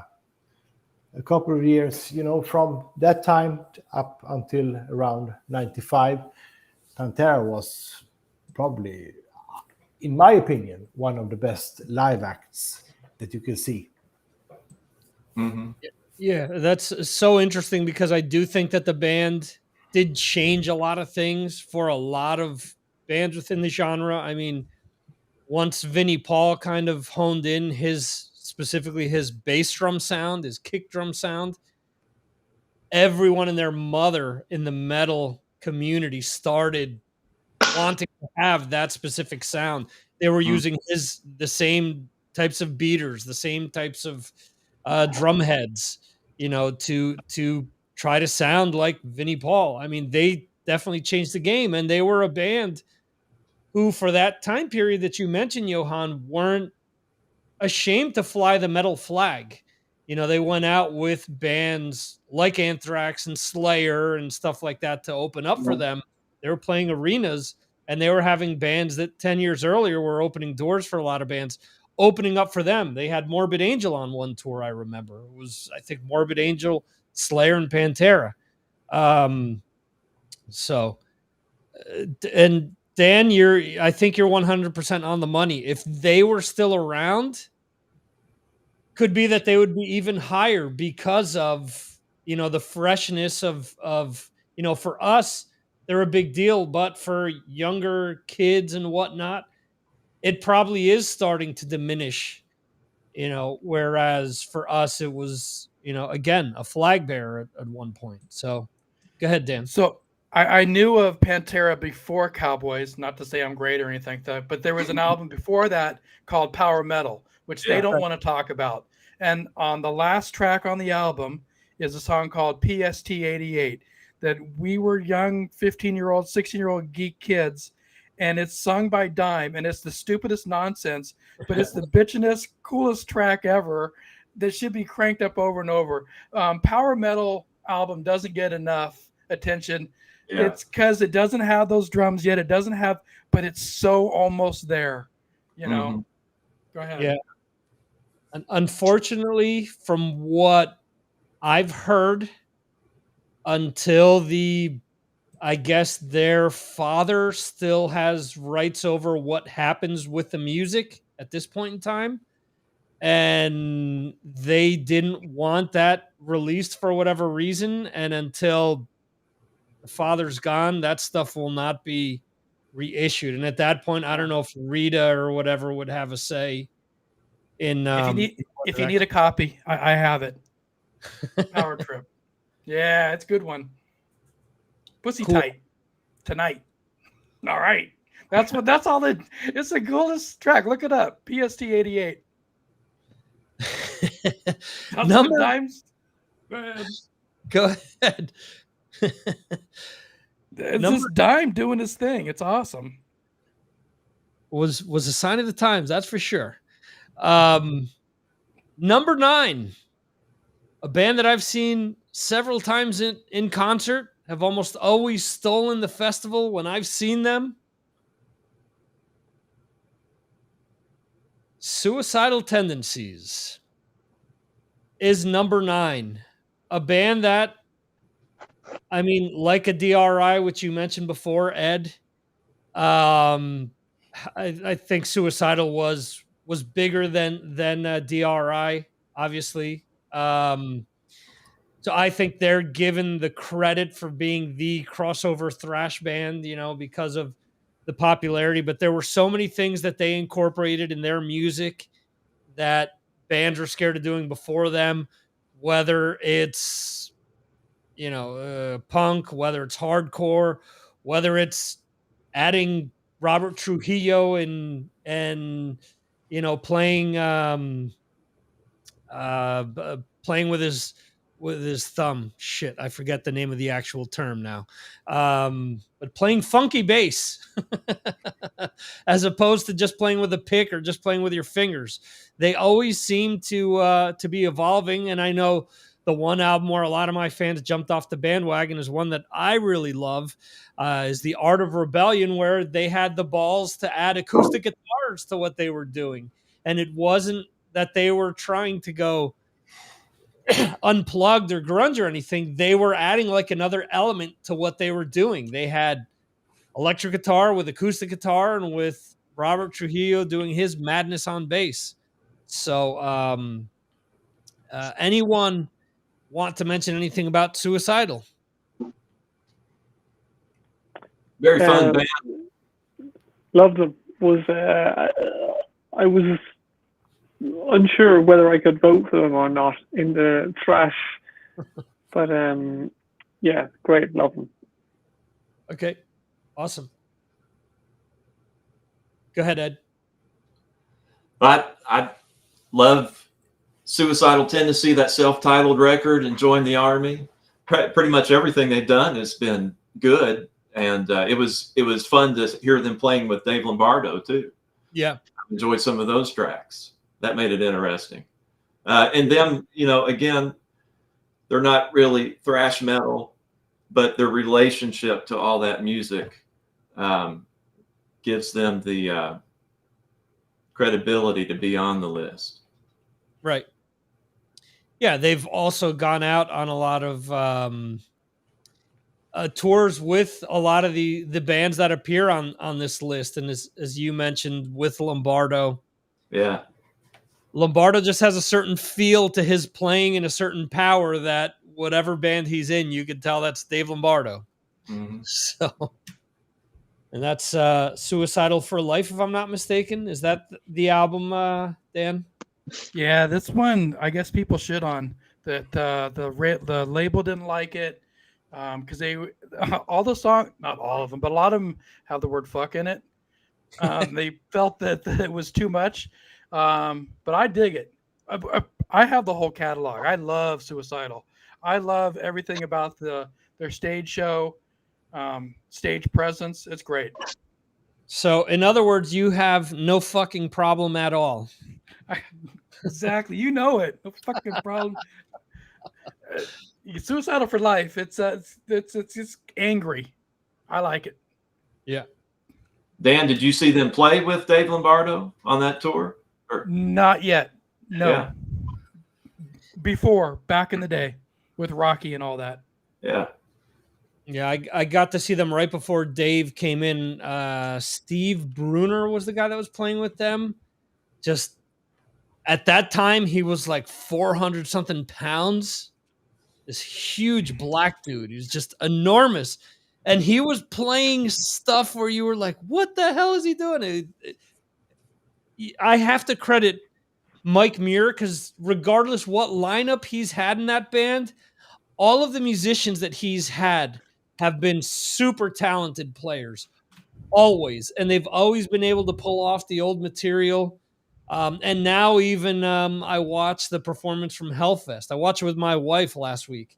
a couple of years, from that time up until around 95, Pantera was probably, in my opinion, one of the best live acts that you can see. Mm-hmm. Yeah, that's so interesting because I do think that the band did change a lot of things for a lot of bands within the genre. I mean, once Vinnie Paul kind of honed in specifically his bass drum sound, his kick drum sound, everyone and their mother in the metal community started wanting to have that specific sound. They were using the same types of beaters, the same types of drum heads, to try to sound like Vinnie Paul. I mean, they definitely changed the game, and they were a band who, for that time period that you mentioned, Johan, weren't ashamed to fly the metal flag. They went out with bands like Anthrax and Slayer and stuff like that to open up for them. They were playing arenas, and they were having bands that 10 years earlier were opening doors for a lot of bands, opening up for them. They had Morbid Angel on one tour, I remember. It was, I think, Morbid Angel, Slayer, and Pantera. And Dan, I think you're 100% on the money. If they were still around, could be that they would be even higher because of, the freshness of, for us, they're a big deal, but for younger kids and whatnot, it probably is starting to diminish, whereas for us, it was, again, a flag bearer at one point. So go ahead, Dan. So I knew of Pantera before Cowboys, not to say I'm great or anything like that, but there was an album before that called Power Metal, which they don't want to talk about. And on the last track on the album is a song called PST 88 that we were young 15-year-old, 16-year-old geek kids, and it's sung by Dime, and it's the stupidest nonsense, but it's the bitchinest, coolest track ever that should be cranked up over and over. Power Metal album doesn't get enough attention. Yeah. It's because it doesn't have those drums yet. It doesn't have, but it's so almost there, Go ahead. Yeah. And unfortunately, from what I've heard, until I guess their father still has rights over what happens with the music at this point in time. And they didn't want that released for whatever reason. And until the father's gone, that stuff will not be reissued. And at that point, I don't know if Rita or whatever would have a say in. If you need a copy, I have it. Power Trip. Yeah, it's a good one. Pussy cool. Tight tonight. All right. That's all that. It's the coolest track. Look it up. PST 88. Number Dimes. Go ahead. Go ahead. It's Number- just Dime doing his thing. It's awesome. was a sign of the times, that's for sure. Number 9, a band that I've seen several times in concert, have almost always stolen the festival when I've seen them. Suicidal Tendencies is number 9. A band that, I mean, like a DRI, which you mentioned before, Ed. I think Suicidal was bigger than DRI, obviously. So I think they're given the credit for being the crossover thrash band, because of the popularity. But there were so many things that they incorporated in their music that bands were scared of doing before them, whether it's punk, whether it's hardcore, whether it's adding Robert Trujillo and playing playing with his thumb. Shit, I forget the name of the actual term now. But playing funky bass as opposed to just playing with a pick or just playing with your fingers. They always seem to be evolving, and I know the one album where a lot of my fans jumped off the bandwagon is one that I really love, is The Art of Rebellion, where they had the balls to add acoustic guitars to what they were doing. And it wasn't that they were trying to go unplugged or grunge or anything. They were adding like another element to what they were doing. They had electric guitar with acoustic guitar and with Robert Trujillo doing his madness on bass. So anyone want to mention anything about Suicidal? Very fun band. Loved them. I was unsure whether I could vote for them or not in the Thrash, but yeah, great. Love them. Okay, awesome. Go ahead, Ed. I love Suicidal Tendency, that self-titled record, and Join the Army. Pretty much everything they've done has been good, and it was fun to hear them playing with Dave Lombardo too. Yeah, I enjoyed some of those tracks. That made it interesting. And them, again, they're not really thrash metal, but their relationship to all that music gives them the credibility to be on the list. right. Yeah, they've also gone out on a lot of tours with a lot of the bands that appear on this list, and as you mentioned, with Lombardo. Yeah. Lombardo just has a certain feel to his playing and a certain power that whatever band he's in, you could tell that's Dave Lombardo. Mm-hmm. So, and that's Suicidal for Life, if I'm not mistaken. Is that the album, Dan? Yeah, this one I guess people shit on that. The label didn't like it because they all the songs, not all of them, but a lot of them have the word "fuck" in it. They felt that it was too much. But I dig it. I have the whole catalog. I love Suicidal. I love everything about their stage show, stage presence. It's great. So, in other words, you have no fucking problem at all. Exactly. You know it. No fucking problem. Suicidal for life. It's just angry. I like it. Yeah. Dan, did you see them play with Dave Lombardo on that tour? Or? Not yet. No. Yeah. Before, back in the day, with Rocky and all that. Yeah. Yeah, I got to see them right before Dave came in. Steve Bruner was the guy that was playing with them. Just at that time, he was like 400 something pounds. This huge black dude. He was just enormous. And he was playing stuff where you were like, what the hell is he doing? I have to credit Mike Muir, because regardless what lineup he's had in that band, all of the musicians that he's had have been super talented players. always, and they've always been able to pull off the old material. And now even I watched the performance from Hellfest. I watched it with my wife last week,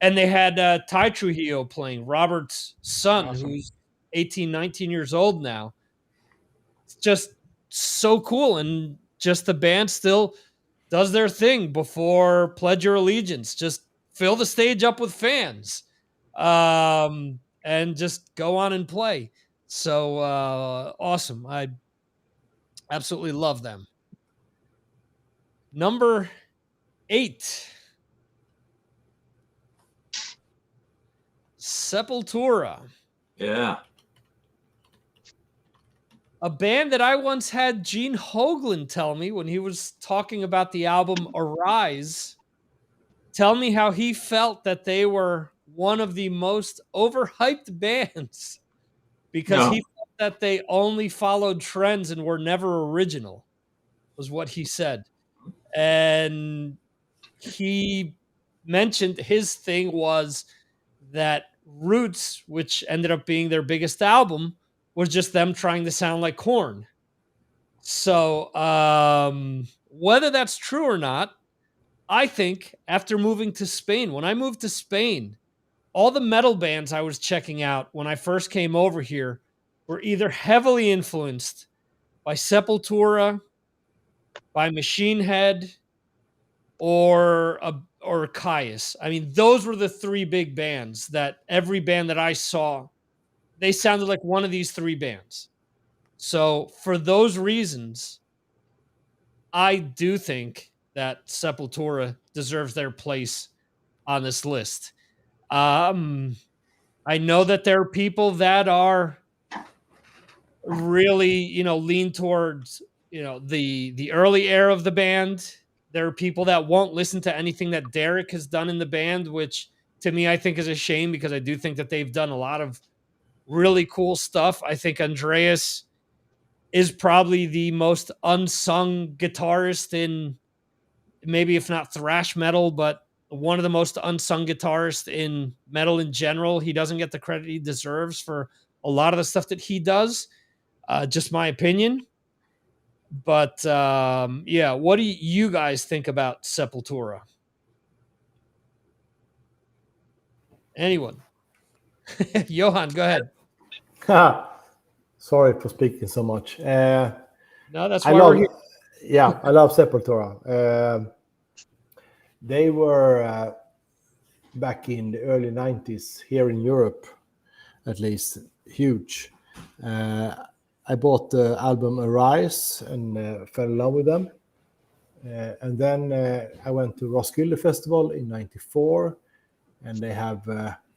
and they had Ty Trujillo playing, Robert's son, Awesome. who's 18, 19 years old now. It's just so cool, and just the band still does their thing before Pledge Your Allegiance. Just fill the stage up with fans, and just go on and play. So awesome. I absolutely love them. Number 8, Sepultura. Yeah. A band that I once had Gene Hoglan tell me when he was talking about the album Arise, tell me how he felt that they were one of the most overhyped bands because No. he felt that they only followed trends and were never original, was what he said. And he mentioned his thing was that Roots, which ended up being their biggest album, was just them trying to sound like Korn. So whether that's true or not, I think after moving to Spain, when I moved to Spain, all the metal bands I was checking out when I first came over here were either heavily influenced by Sepultura, by Machine Head, or Caius. I mean, those were the three big bands that every band that I saw, they sounded like one of these three bands. So for those reasons, I do think that Sepultura deserves their place on this list. I know that there are people that are really, lean towards, the early era of the band. There are people that won't listen to anything that Derek has done in the band, which to me I think is a shame because I do think that they've done a lot of really cool stuff. I think Andreas is probably the most unsung guitarist in, maybe if not thrash metal, but one of the most unsung guitarists in metal in general. He doesn't get the credit he deserves for a lot of the stuff that he does. Just my opinion. But yeah, what do you guys think about Sepultura? Anyone? Johan, go ahead. Sorry for speaking so much. No, that's I why love, we're here. yeah, I love Sepultura. They were back in the early 90s here in Europe, at least, huge. I bought the album Arise and fell in love with them. And then I went to Roskilde Festival in 94, and they have,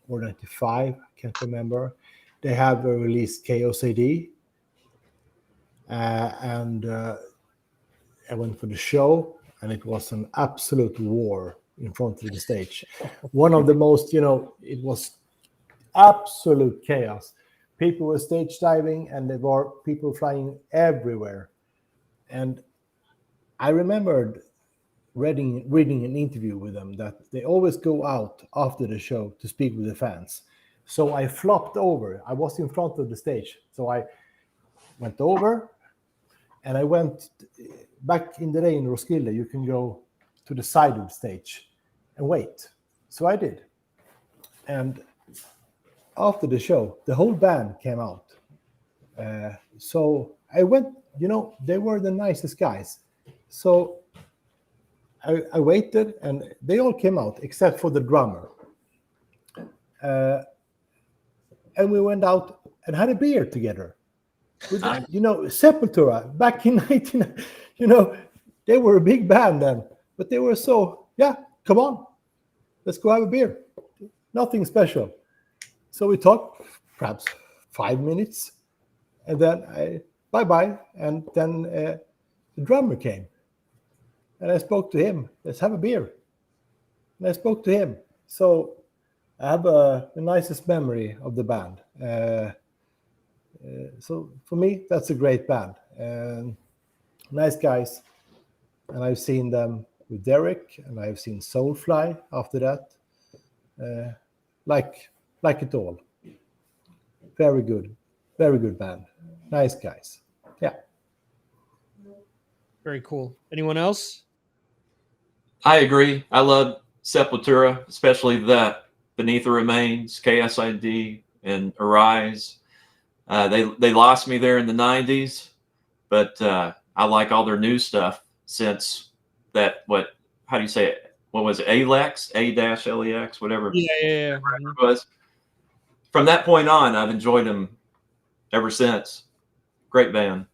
or 95, I can't remember. They have released KOCD. And I went for the show, and it was an absolute war in front of the stage. One of the most, it was absolute chaos. People were stage diving, and there were people flying everywhere. And I remembered reading an interview with them that they always go out after the show to speak with the fans. So I flopped over. I was in front of the stage. So I went over, and I went back in the day in Roskilde. You can go to the side of the stage and wait. So I did. And after the show, the whole band came out. So I went, they were the nicest guys. So I waited, and they all came out except for the drummer. And we went out and had a beer together. With, Sepultura back in 19, they were a big band then, but they were so, come on, let's go have a beer. Nothing special. So we talked perhaps 5 minutes, and then bye-bye. And then the drummer came, and I spoke to him. Let's have a beer. And I spoke to him. So I have the nicest memory of the band. So for me, that's a great band. Nice guys. And I've seen them with Derek, and I've seen Soulfly after that. Like it all. Very good. Very good band. Nice guys. Yeah. Very cool. Anyone else? I agree. I love Sepultura, especially that Beneath the Remains, KSID, and Arise. They lost me there in the 90s, but I like all their new stuff since that. How do you say it? What was it? ALEX, A-LEX, whatever Yeah. it was. From that point on, I've enjoyed them ever since. Great band.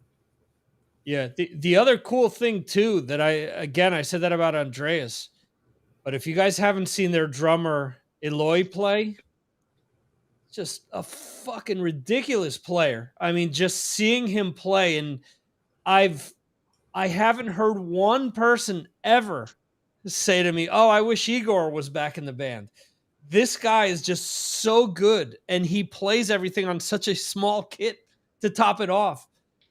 Yeah. The other cool thing too that I said that about Andreas, but if you guys haven't seen their drummer Eloy play, just a fucking ridiculous player. I mean, just seeing him play, and I haven't heard one person ever say to me, "Oh, I wish Igor was back in the band." This guy is just so good, and he plays everything on such a small kit to top it off.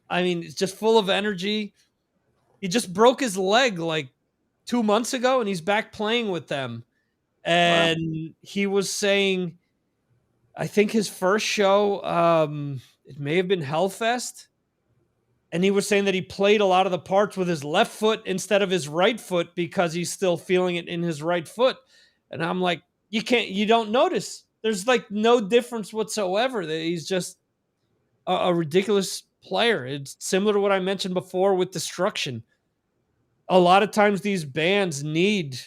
I mean, it's just full of energy. He just broke his leg like 2 months ago, and he's back playing with them. Wow. And he was saying, I think his first show, it may have been Hellfest, and he was saying that he played a lot of the parts with his left foot instead of his right foot because he's still feeling it in his right foot. And I'm like, you don't notice. There's like no difference whatsoever. That he's just a ridiculous player. It's similar to what I mentioned before with Destruction. A lot of times these bands need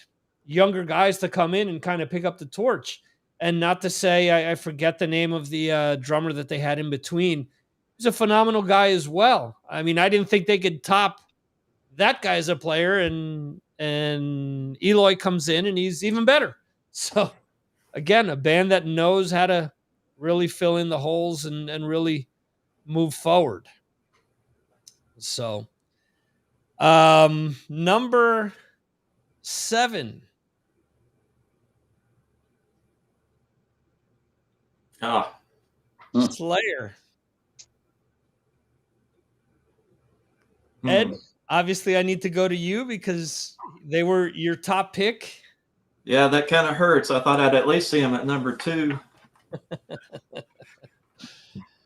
younger guys to come in and kind of pick up the torch. And not to say I forget the name of the drummer that they had in between. He's a phenomenal guy as well. I mean, I didn't think they could top that guy as a player, and Eloy comes in and he's even better. So again, a band that knows how to really fill in the holes and really move forward. So number 7. Oh, Slayer. hmm. Ed, obviously I need to go to you because they were your top pick. Yeah, that kind of hurts. I thought I'd at least see him at number 2.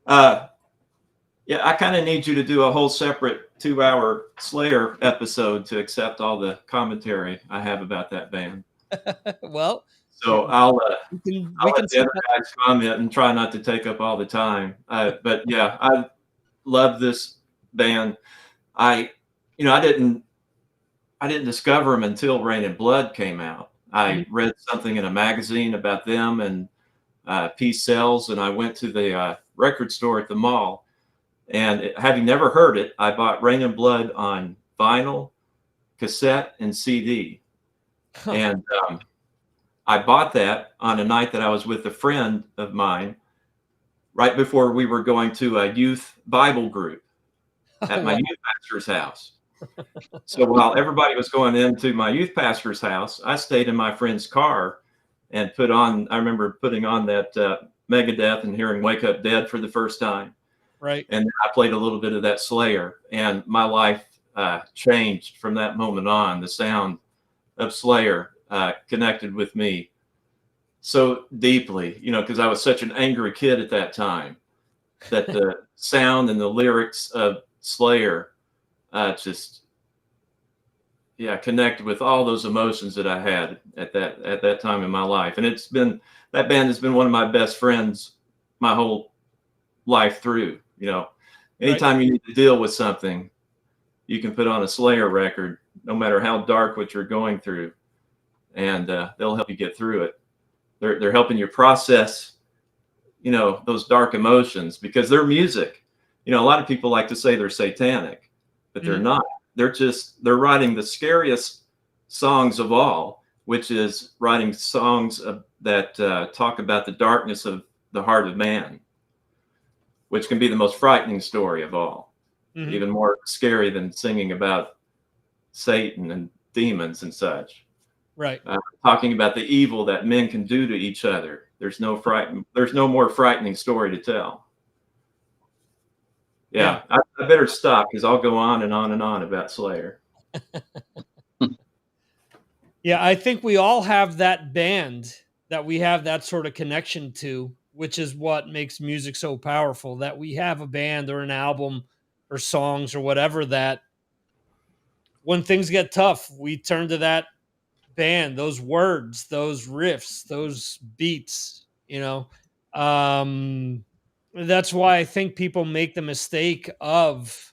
Yeah, I kind of need you to do a whole separate 2-hour Slayer episode to accept all the commentary I have about that band. Well, So I'll we let can the other guys comment and try not to take up all the time. But yeah, I love this band. I didn't discover them until Rain and Blood came out. I read something in a magazine about them and Peace Sells, and I went to the record store at the mall. And having never heard it, I bought Rain and Blood on vinyl, cassette, and CD. And I bought that on a night that I was with a friend of mine right before we were going to a youth Bible group at my youth pastor's house. So while everybody was going into my youth pastor's house, I stayed in my friend's car and I remember putting on that Megadeth and hearing Wake Up Dead for the first time. Right. And I played a little bit of that Slayer, and my life changed from that moment on. The sound of Slayer connected with me so deeply, because I was such an angry kid at that time, that the sound and the lyrics of Slayer connected with all those emotions that I had at that time in my life. And that band has been one of my best friends my whole life through. Anytime you need to deal with something, you can put on a Slayer record, no matter how dark what you're going through, and they'll help you get through it. They're helping you process, those dark emotions, because their music, a lot of people like to say they're satanic, but they're not. They're writing the scariest songs of all, which is writing songs that talk about the darkness of the heart of man, which can be the most frightening story of all, even more scary than singing about Satan and demons and such. Right. Talking about the evil that men can do to each other. There's no more frightening story to tell. Yeah. I better stop because I'll go on and on and on about Slayer. Yeah, I think we all have that band that we have that sort of connection to. which is what makes music so powerful, that we have a band or an album or songs or whatever that when things get tough, we turn to that band, those words, those riffs, those beats, that's why I think people make the mistake of,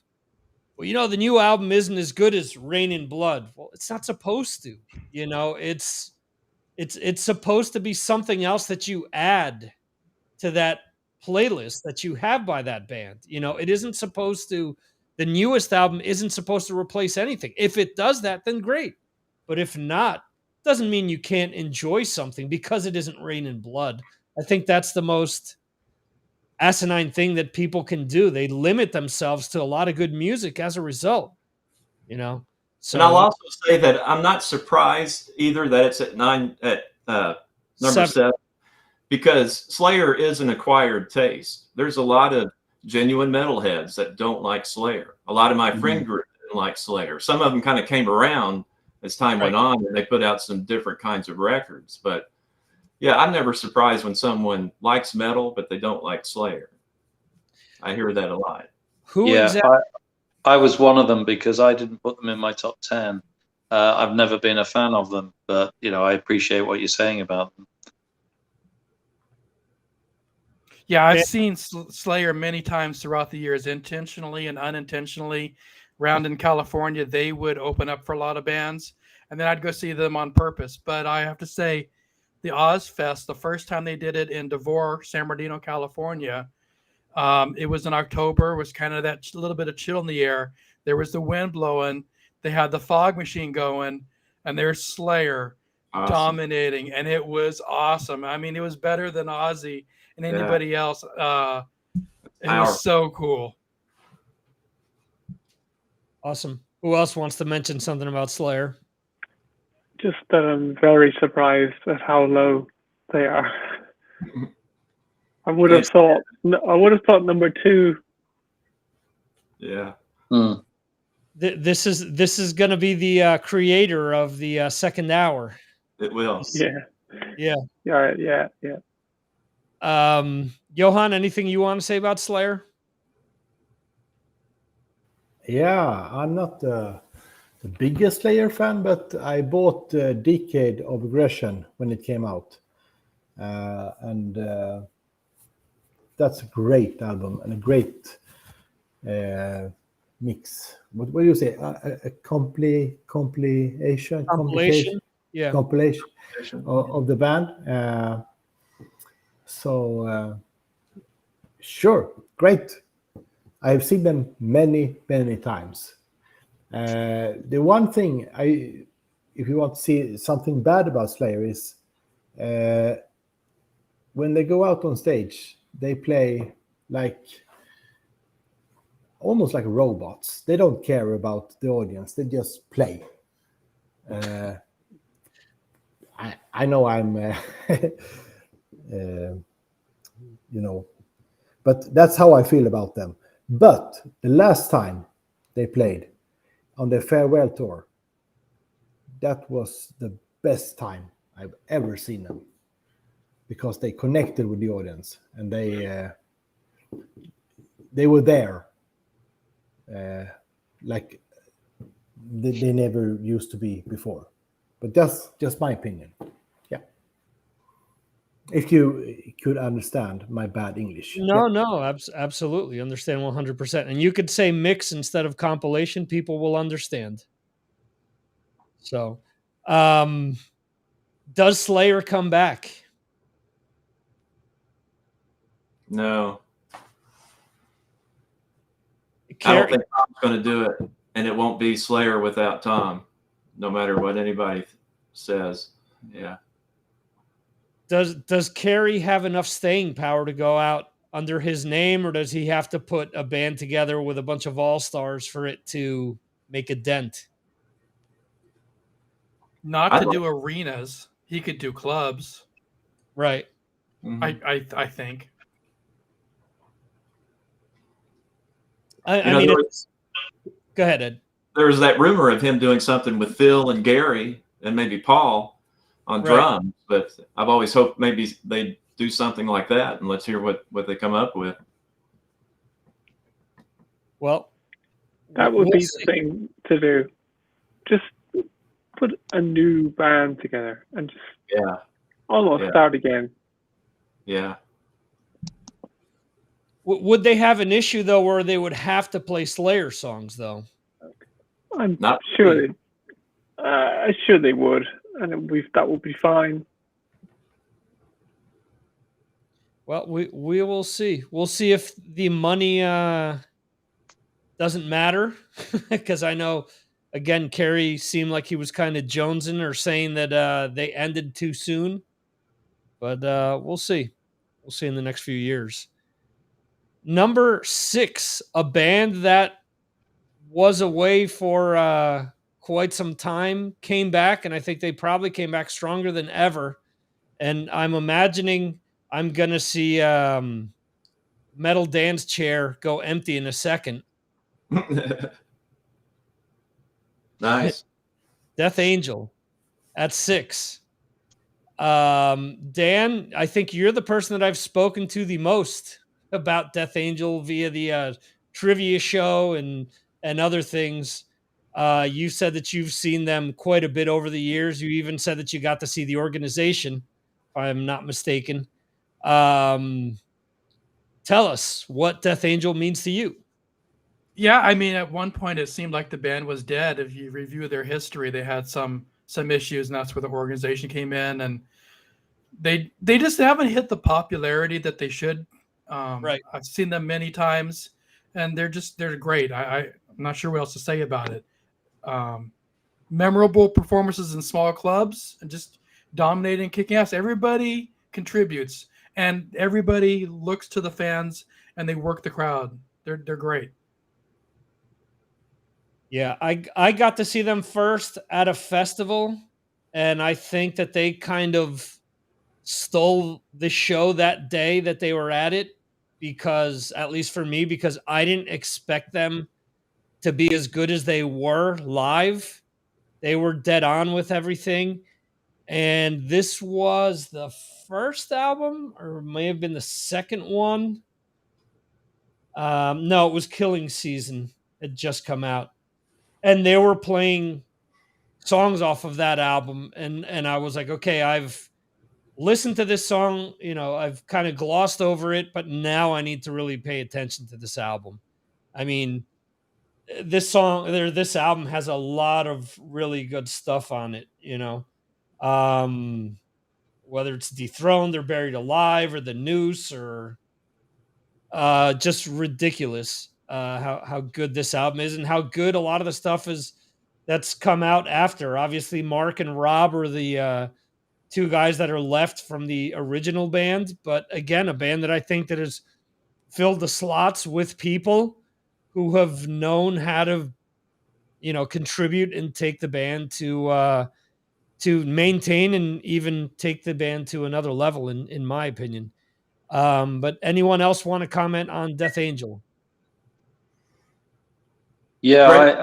well, the new album isn't as good as Rain in Blood. Well, it's not supposed to, it's supposed to be something else that you add to that playlist that you have by that band. It isn't supposed to, the newest album isn't supposed to replace anything. If it does that, then great. But if not, doesn't mean you can't enjoy something because it isn't Rain in Blood. I think that's the most asinine thing that people can do. They limit themselves to a lot of good music as a result, So And I'll also say that I'm not surprised either that it's at number 7, because Slayer is an acquired taste. There's a lot of genuine metalheads that don't like Slayer. A lot of my friend group didn't like Slayer. Some of them kind of came around as time went on, and they put out some different kinds of records. But yeah, I'm never surprised when someone likes metal, but they don't like Slayer. I hear that a lot. I was one of them because I didn't put them in my top 10. I've never been a fan of them, but I appreciate what you're saying about them. Yeah, I've seen Slayer many times throughout the years, intentionally and unintentionally. Around in California, they would open up for a lot of bands, and then I'd go see them on purpose. But I have to say, the Ozfest, the first time they did it in Devore, San Bernardino, California, it was in October. It was kind of that little bit of chill in the air. There was the wind blowing. They had the fog machine going, and there's Slayer dominating, and it was awesome. I mean, it was better than Ozzy and anybody else. It was so cool. Awesome. Who else wants to mention something about Slayer? Just that I'm very surprised at how low they are. I would have thought number 2. Yeah. This is going to be the creator of the second hour. It will. Yeah. Johan, anything you want to say about Slayer? Yeah, I'm not the biggest Slayer fan, but I bought Decade of Aggression when it came out. And that's a great album and a great mix. What do you say? A compilation? Yeah. Compilation of the band. Sure, great. I've seen them many, many times. The one thing if you want to see something bad about Slayer is when they go out on stage, they play almost like robots. They don't care about the audience. They just play. I know I'm, but that's how I feel about them. But the last time they played on their farewell tour, that was the best time I've ever seen them, because they connected with the audience and they were there like they never used to be before. But that's just my opinion. Yeah. If you could understand my bad English. No, absolutely. Understand 100%. And you could say mix instead of compilation. People will understand. So, does Slayer come back? No. I don't think Tom's going to do it, and it won't be Slayer without Tom, no matter what anybody says. Yeah. Does Carey have enough staying power to go out under his name, or does he have to put a band together with a bunch of all-stars for it to make a dent? Not to do arenas. He could do clubs. Right. Mm-hmm. I think. I mean, go ahead, Ed. There was that rumor of him doing something with Phil and Gary and maybe Paul on drums, but I've always hoped maybe they do something like that, and let's hear what they come up with. Well, That would we'll be see. the thing to do. Just put a new band together and just Yeah, almost Yeah. start again. yeah. Would they have an issue though, where they would have to play Slayer songs though? I'm Not sure really. they would, and that would be fine. Well, we will see. We'll see if the money doesn't matter, because I know, again, Kerry seemed like he was kind of jonesing or saying that they ended too soon. But we'll see. We'll see in the next few years. Number 6, a band that was away for quite some time, came back, and I think they probably came back stronger than ever. And I'm imagining I'm gonna see Metal Dan's chair go empty in a second. Nice. Death Angel at 6. Dan, I think you're the person that I've spoken to the most about Death Angel via the trivia show and other things. You said that you've seen them quite a bit over the years. You even said that you got to see the organization, if I'm not mistaken. Tell us what Death Angel means to you. Yeah, I mean, at one point it seemed like the band was dead. If you review their history, they had some issues, and that's where the organization came in, and they just haven't hit the popularity that they should. Right. I've seen them many times, and they're great. I'm not sure what else to say about it. Memorable performances in small clubs and just dominating, kicking ass. Everybody contributes, and everybody looks to the fans, and they work the crowd. They're great. Yeah, I got to see them first at a festival, and I think that they kind of stole the show that day that they were at it, because, at least for me, because I didn't expect them to be as good as they were live. They were dead on with everything. And this was the first album, or may have been the second one. No, it was Killing Season. It just come out. And they were playing songs off of that album. And I was like, okay, I've listened to this song, I've kind of glossed over it, but now I need to really pay attention to this album. I mean, this album has a lot of really good stuff on it. Um, whether it's Dethroned or Buried Alive or The Noose, or just ridiculous how good this album is, and how good a lot of the stuff is that's come out after. Obviously, Mark and Rob are the two guys that are left from the original band, but again, a band that I think that has filled the slots with people who have known how to, contribute and take the band to maintain and even take the band to another level, in my opinion. But anyone else want to comment on Death Angel? Yeah, Great.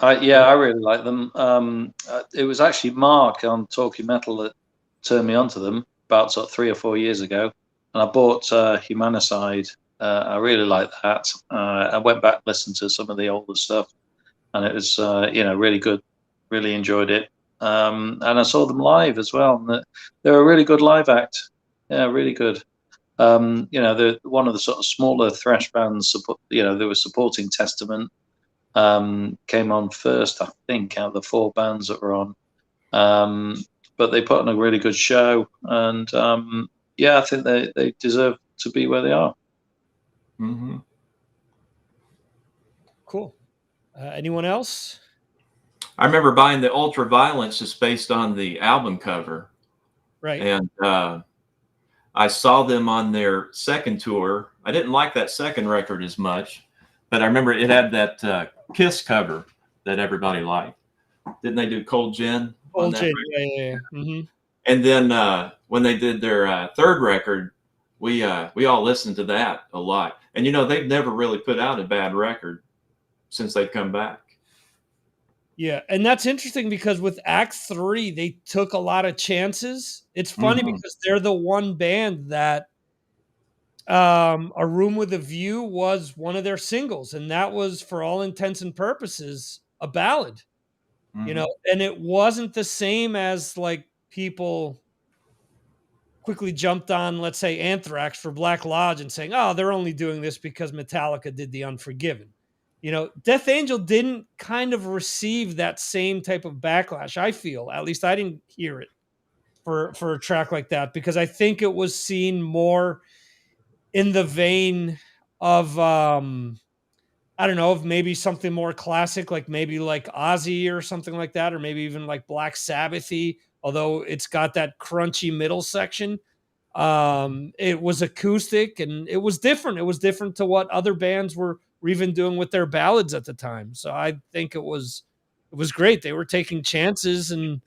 I really like them. It was actually Mark on Talking Metal that turned me onto them about sort of 3 or 4 years ago, and I bought Humanicide. I really like that. I went back and listened to some of the older stuff, and it was really good. Really enjoyed it. And I saw them live as well. And they're a really good live act. Yeah, really good. They're one of the sort of smaller thrash bands. They were supporting Testament. Came on first, I think, out of the 4 bands that were on. But they put on a really good show, and I think they deserve to be where they are. Mm-hmm. Cool. Anyone else? I remember buying the Ultraviolence just based on the album cover. Right. And I saw them on their second tour. I didn't like that second record as much, but I remember it had that Kiss cover that everybody liked. Didn't they do Cold Gin? Cold Gin, yeah. Mm-hmm. And then when they did their third record, we all listened to that a lot. And they've never really put out a bad record since they've come back. Yeah, and that's interesting because with Act 3, they took a lot of chances. It's funny because they're the one band that A Room with a View was one of their singles, and that was, for all intents and purposes, a ballad, you know, and it wasn't the same as like people quickly jumped on, let's say, Anthrax for Black Lodge and saying, oh, they're only doing this because Metallica did The Unforgiven. You know, Death Angel didn't kind of receive that same type of backlash, I feel. At least I didn't hear it for a track like that, because I think it was seen more in the vein of I don't know, of maybe something more classic, like maybe like Ozzy or something like that, or maybe even like Black Sabbathy, although it's got that crunchy middle section. It was acoustic and it was different. It was different to what other bands were even doing with their ballads at the time. So I think it was great. They were taking chances, and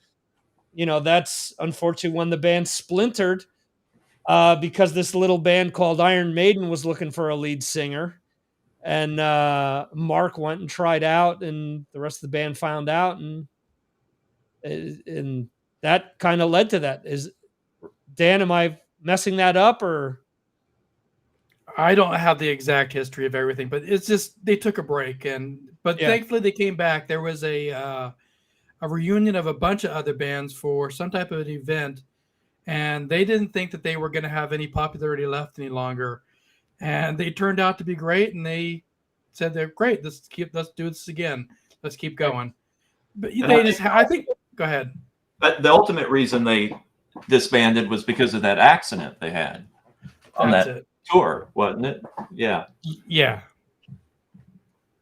you know, that's unfortunately when the band splintered, because this little band called Iron Maiden was looking for a lead singer, and Mark went and tried out, and the rest of the band found out, and that kind of led to that. Is Dan, am I messing that up, or? I don't have the exact history of everything, but it's just they took a break, but Yeah. thankfully they came back. There was a reunion of a bunch of other bands for some type of an event, and they didn't think that they were going to have any popularity left any longer, and they turned out to be great. And they said they're great. Let's do this again. Let's keep going. But I think. Go ahead. But the ultimate reason they disbanded was because of that accident they had on that tour, wasn't it? Yeah. Yeah.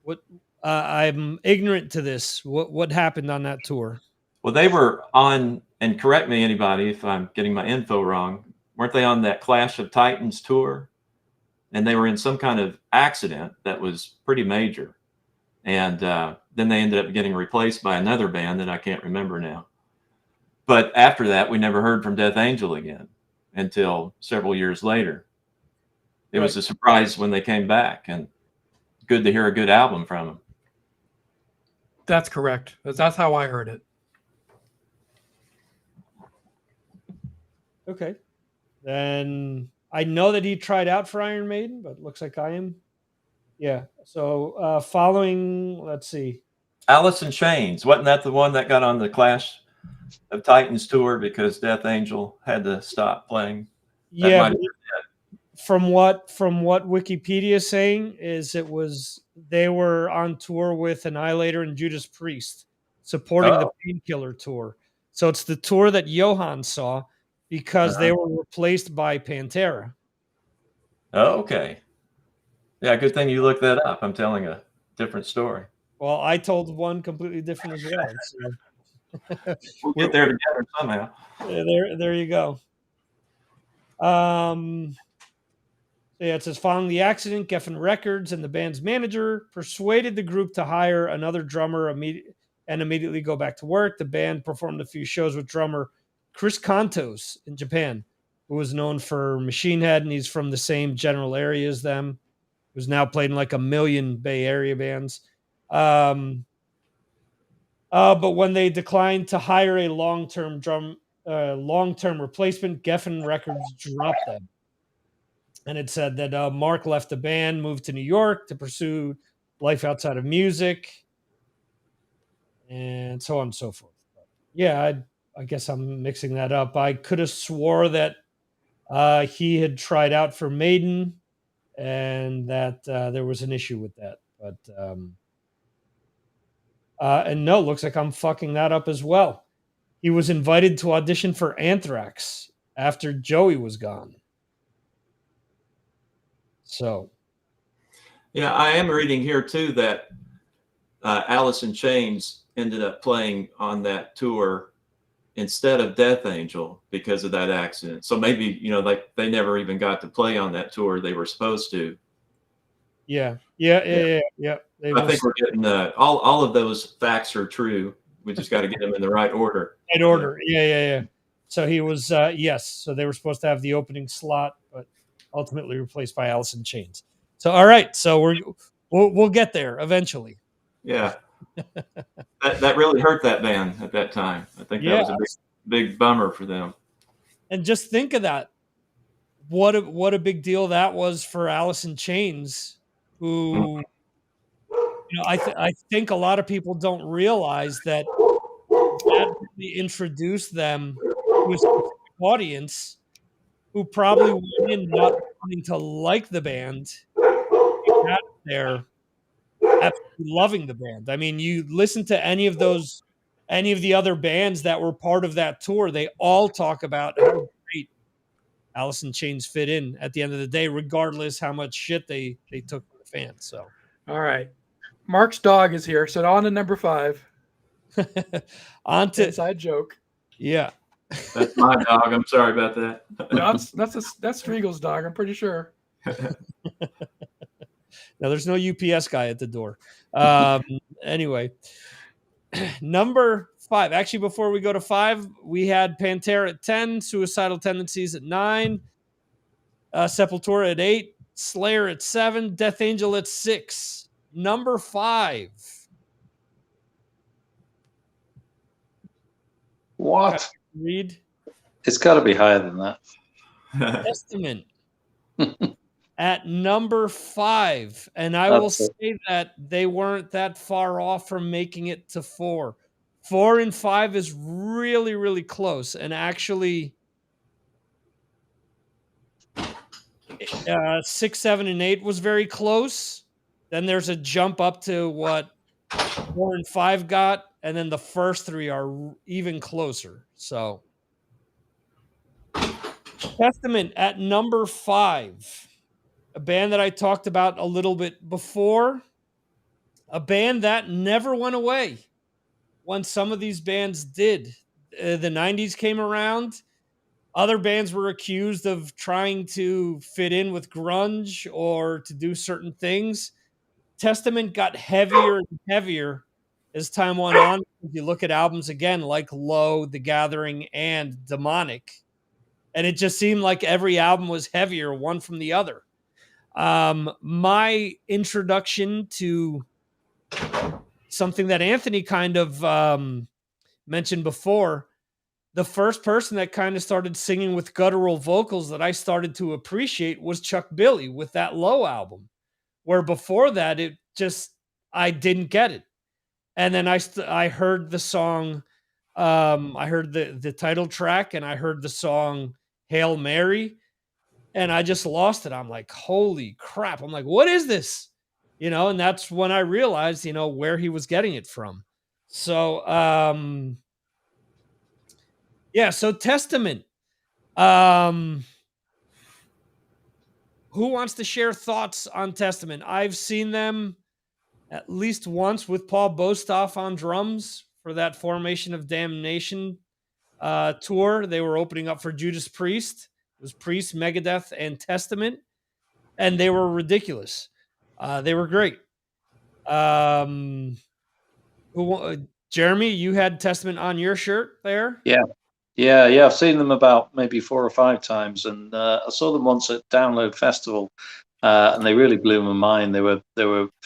What? I'm ignorant to this. What happened on that tour? Well, they were on, and correct me anybody if I'm getting my info wrong, weren't they on that Clash of Titans tour? And they were in some kind of accident that was pretty major. And then they ended up getting replaced by another band that I can't remember now. But after that, we never heard from Death Angel again until several years later. It was a surprise when they came back, and good to hear a good album from them. That's correct. That's how I heard it. Okay. Then I know that he tried out for Iron Maiden, but it looks like I am. Yeah. So following, let's see. Alice in Chains, wasn't that the one that got on the Clash of Titans tour because Death Angel had to stop playing? Yeah. From what Wikipedia is saying is they were on tour with Annihilator and Judas Priest, supporting the Painkiller tour. So it's the tour that Johan saw, because they were replaced by Pantera. Oh, okay. Yeah, good thing you looked that up. I'm telling a different story. Well, I told one completely different as well. So. We'll get there together somehow. There you go. Yeah, it says, following the accident, Geffen Records and the band's manager persuaded the group to hire another drummer and immediately go back to work. The band performed a few shows with drummer Chris Contos in Japan, who was known for Machine Head, and he's from the same general area as them, who's now played in like 1 million Bay Area bands. But when they declined to hire a long-term replacement, Geffen Records dropped them. And it said that Mark left the band, moved to New York to pursue life outside of music, and so on and so forth. But yeah, I guess I'm mixing that up. I could have swore that he had tried out for Maiden, and that there was an issue with that. But and no, looks like I'm fucking that up as well. He was invited to audition for Anthrax after Joey was gone. So, yeah, I am reading here too that Alice in Chains ended up playing on that tour instead of Death Angel because of that accident. So maybe, you know, like they never even got to play on that tour they were supposed to. Yeah. I think we're getting all of those facts are true. We just got to get them in the right order. Right order. Yeah. So he was yes. So they were supposed to have the opening slot, but ultimately replaced by Alice in Chains. So all right. So we'll get there eventually. Yeah. That really hurt that band at that time. I think that Yeah. was a big bummer for them. And just think of that. What a big deal that was for Alice in Chains, who, I think a lot of people don't realize that really introduced them to a specific audience who probably went in not wanting to like the band. They got there absolutely loving the band. I mean, you listen to any of the other bands that were part of that tour, they all talk about how great Alice in Chains fit in at the end of the day, regardless how much shit they took from the fans. So, All right. Mark's dog is here. So on to number 5. on to Inside joke. yeah. That's my dog. I'm sorry about that. That's Striegel's dog, I'm pretty sure. Now there's no UPS guy at the door. Anyway, number 5. Actually, before we go to 5, we had Pantera at 10, Suicidal Tendencies at 9, Sepultura at 8, Slayer at 7, Death Angel at 6. Number 5. What? Read. It's got to be higher than that. Testament at number 5. And I will say that they weren't that far off from making it to 4. 4 and 5 is really, really close. And actually, 6, 7, and 8 was very close. Then there's a jump up to what 4 and 5 got. And then the first 3 are even closer. So, Testament at number 5. A band that I talked about a little bit before. A band that never went away when some of these bands did. The 90s came around. Other bands were accused of trying to fit in with grunge or to do certain things. Testament got heavier and heavier as time went on. If you look at albums again, like Low, The Gathering, and Demonic, and it just seemed like every album was heavier, one from the other. My introduction to something that Anthony kind of mentioned before, the first person that kind of started singing with guttural vocals that I started to appreciate was Chuck Billy with that Low album, where before that, I didn't get it. And then I heard the song, I heard the title track, and I heard the song Hail Mary, and I just lost it. I'm like, holy crap. I'm like, what is this? And that's when I realized, where he was getting it from. So, so Testament. Who wants to share thoughts on Testament? I've seen them at least once with Paul Bostoff on drums for that Formation of Damnation tour. They were opening up for Judas Priest. It was Priest, Megadeth, and Testament, and they were ridiculous. They were great. Jeremy, you had Testament on your shirt there? Yeah. I've seen them about maybe 4 or 5 times, and I saw them once at Download Festival, and they really blew my mind. They were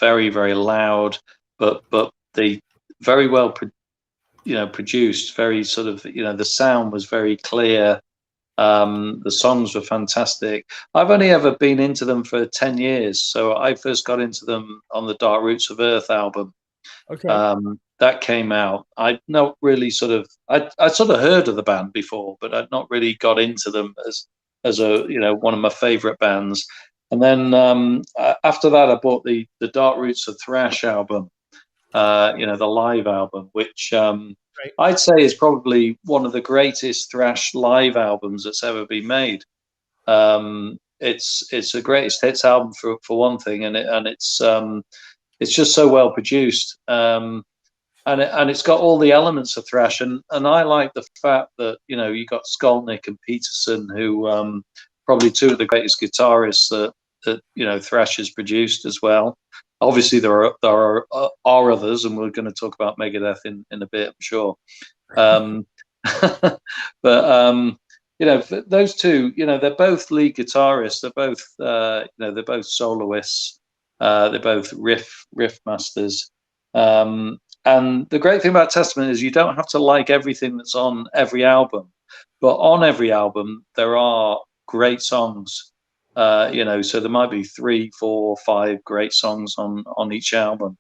very, very loud, but they very well produced. Very sort of the sound was very clear. The songs were fantastic. I've only ever been into them for 10 years, so I first got into them on the Dark Roots of Earth album. Okay. That came out. I'd not really I sort of heard of the band before, but I'd not really got into them as a one of my favorite bands. And then after that, I bought the Dark Roots of Thrash album, the live album, which Right. I'd say is probably one of the greatest thrash live albums that's ever been made. It's a greatest hits album for one thing, and it's just so well produced. And it's got all the elements of thrash, and I like the fact that you got Skolnick and Peterson, who probably 2 of the greatest guitarists that thrash has produced as well. Obviously, there are others, and we're going to talk about Megadeth in a bit, I'm sure. But those 2, they're both lead guitarists. They're both they're both soloists. They're both riff masters. And the great thing about Testament is you don't have to like everything that's on every album, but on every album there are great songs. So there might be 3, 4, 5 great songs on each album.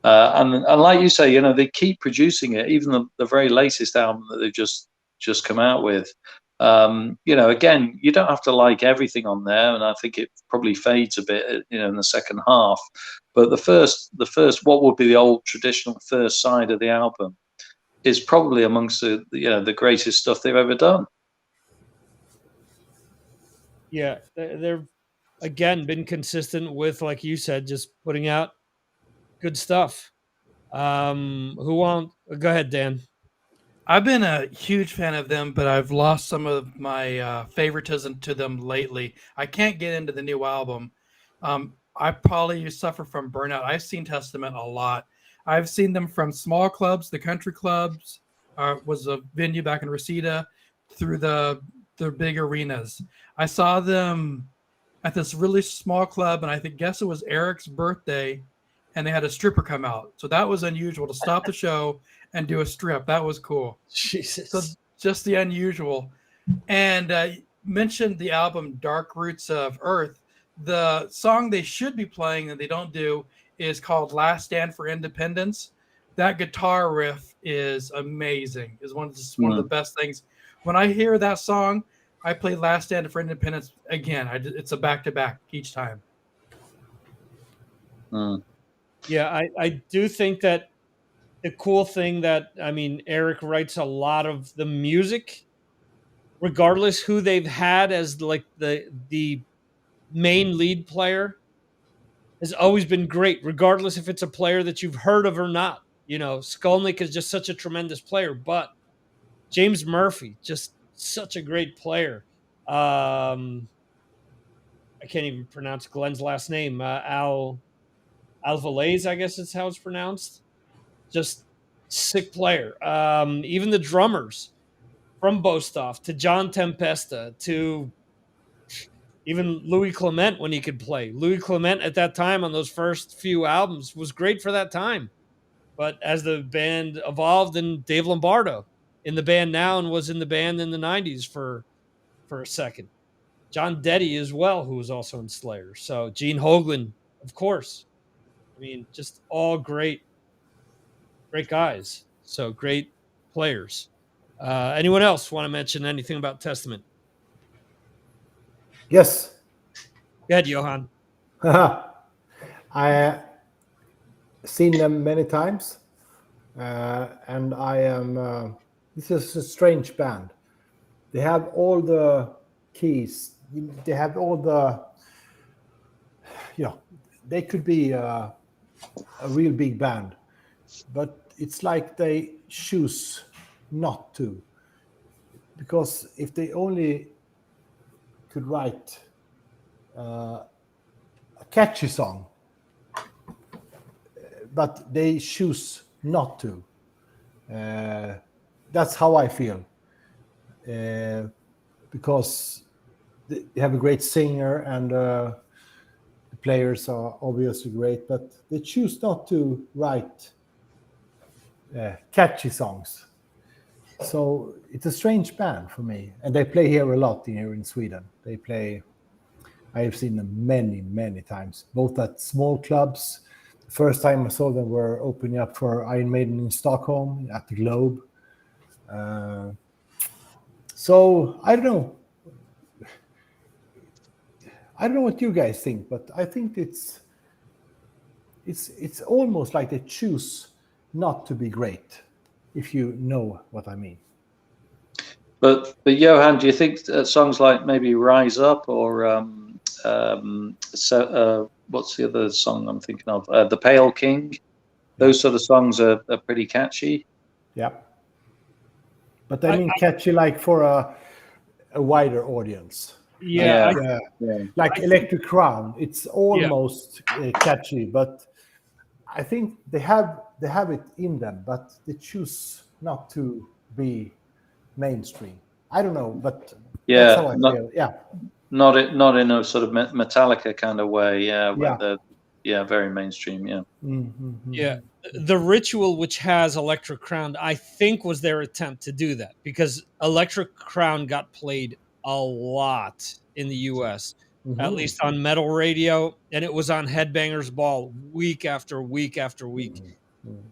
And like you say, they keep producing it. Even the very latest album that they've just come out with. Again, you don't have to like everything on there, and I think it probably fades a bit, in the second half. But the first, what would be the old traditional first side of the album, is probably amongst the greatest stuff they've ever done. Yeah, they're again been consistent with, like you said, just putting out good stuff. Who won't? Go ahead, Dan. I've been a huge fan of them, but I've lost some of my favoritism to them lately. I can't get into the new album. I probably suffer from burnout. I've seen Testament a lot. I've seen them from small clubs, the country clubs, was a venue back in Reseda, through the big arenas. I saw them at this really small club, and I guess it was Eric's birthday, and they had a stripper come out. So that was unusual to stop the show and do a strip. That was cool. Jesus. So just the unusual. And mentioned the album Dark Roots of Earth. The song they should be playing and they don't do is called Last Stand for Independence. That guitar riff is amazing. It's one of the best things. When I hear that song, I play Last Stand for Independence again. It's a back-to-back each time. Yeah, I do think that the cool thing that, Eric writes a lot of the music, regardless who they've had as like the main lead player, has always been great, regardless if it's a player that you've heard of or not. Skolnick is just such a tremendous player, but James Murphy, just such a great player. I can't even pronounce Glenn's last name. Alvarez, I guess is how it's pronounced. Just sick player. Even the drummers, from Bostoff to John Tempesta to even Louis Clement when he could play. Louis Clement at that time on those first few albums was great for that time. But as the band evolved, and Dave Lombardo in the band now and was in the band in the 90s for a second. John Deddy as well, who was also in Slayer. So Gene Hoglan, of course. Just all great guys. So great players. Anyone else want to mention anything about Testament? Yes. Go ahead, Johan. I seen them many times, and I am. This is a strange band. They have all the keys. They have all the. They could be a real big band, but it's like they choose not to, because if they only could write a catchy song, but they choose not to. That's how I feel, because they have a great singer and the players are obviously great, but they choose not to write catchy songs. So it's a strange band for me, and they play here a lot here in Sweden. They play. I have seen them many, many times, both at small clubs. The first time I saw them were opening up for Iron Maiden in Stockholm at the Globe. So I don't know. I don't know what you guys think, but I think it's almost like they choose not to be great, if you know what I mean. But Johan, do you think songs like maybe Rise Up or what's the other song I'm thinking of? The Pale King. Those sort of songs are pretty catchy. Yeah. But I mean catchy like for a wider audience. Yeah. Like Electric Crown. It's almost catchy, but I think they have it in them, but they choose not to be mainstream. I don't know, but that's how I feel. Yeah. Not in a sort of Metallica kind of way. very mainstream. Yeah. Yeah. The Ritual, which has Electric Crown, I think was their attempt to do that, because Electric Crown got played a lot in the US, at least on metal radio, and it was on Headbangers Ball week after week after week.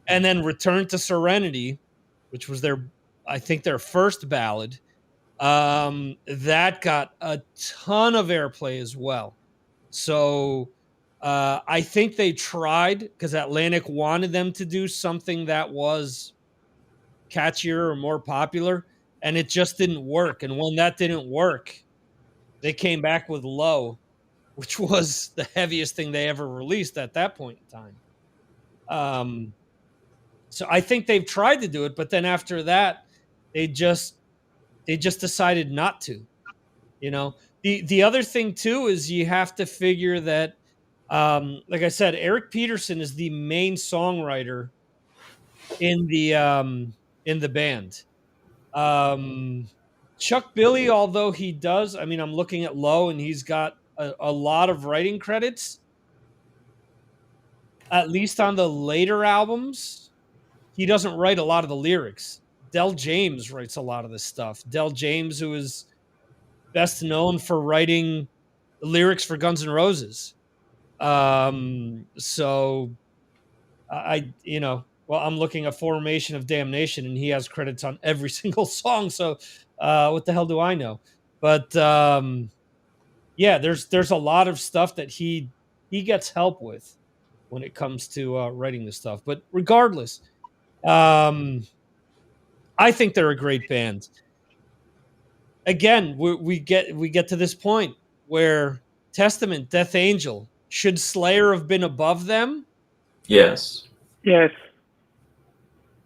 And then Return to Serenity, which was I think their first ballad, that got a ton of airplay as well. So I think they tried, because Atlantic wanted them to do something that was catchier or more popular, and it just didn't work. And when that didn't work, they came back with Low, which was the heaviest thing they ever released at that point in time. So I think they've tried to do it, but then after that, they just decided not to. You know, the other thing too is you have to figure that, like I said, Eric Peterson is the main songwriter in the band. Chuck Billy, although he does, I mean, I'm looking at Low, and he's got a lot of writing credits, at least on the later albums. He doesn't write a lot of the lyrics. Del James writes a lot of this stuff. Del James, who is best known for writing the lyrics for Guns N' Roses. So I'm looking at Formation of Damnation, and he has credits on every single song. So, what the hell do I know? But yeah, there's a lot of stuff that he gets help with when it comes to writing this stuff. But regardless, I think they're a great band. Again, we get to this point where Testament, Death Angel, should Slayer have been above them? Yes. Yes.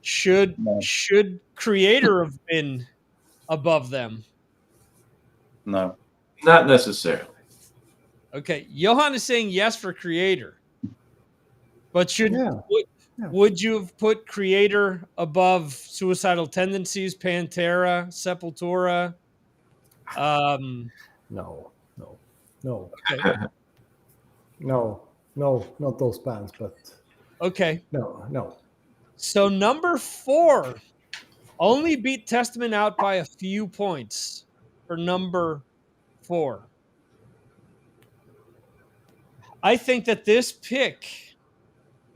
Should Creator have been above them? No. Not necessarily. Okay, Johan is saying yes for Creator, but Yeah. would you have put Creator above Suicidal Tendencies, Pantera, Sepultura? No. Okay. No, not those bands, but Okay. no. So number 4 only beat Testament out by a few points for number 4. I think that this pick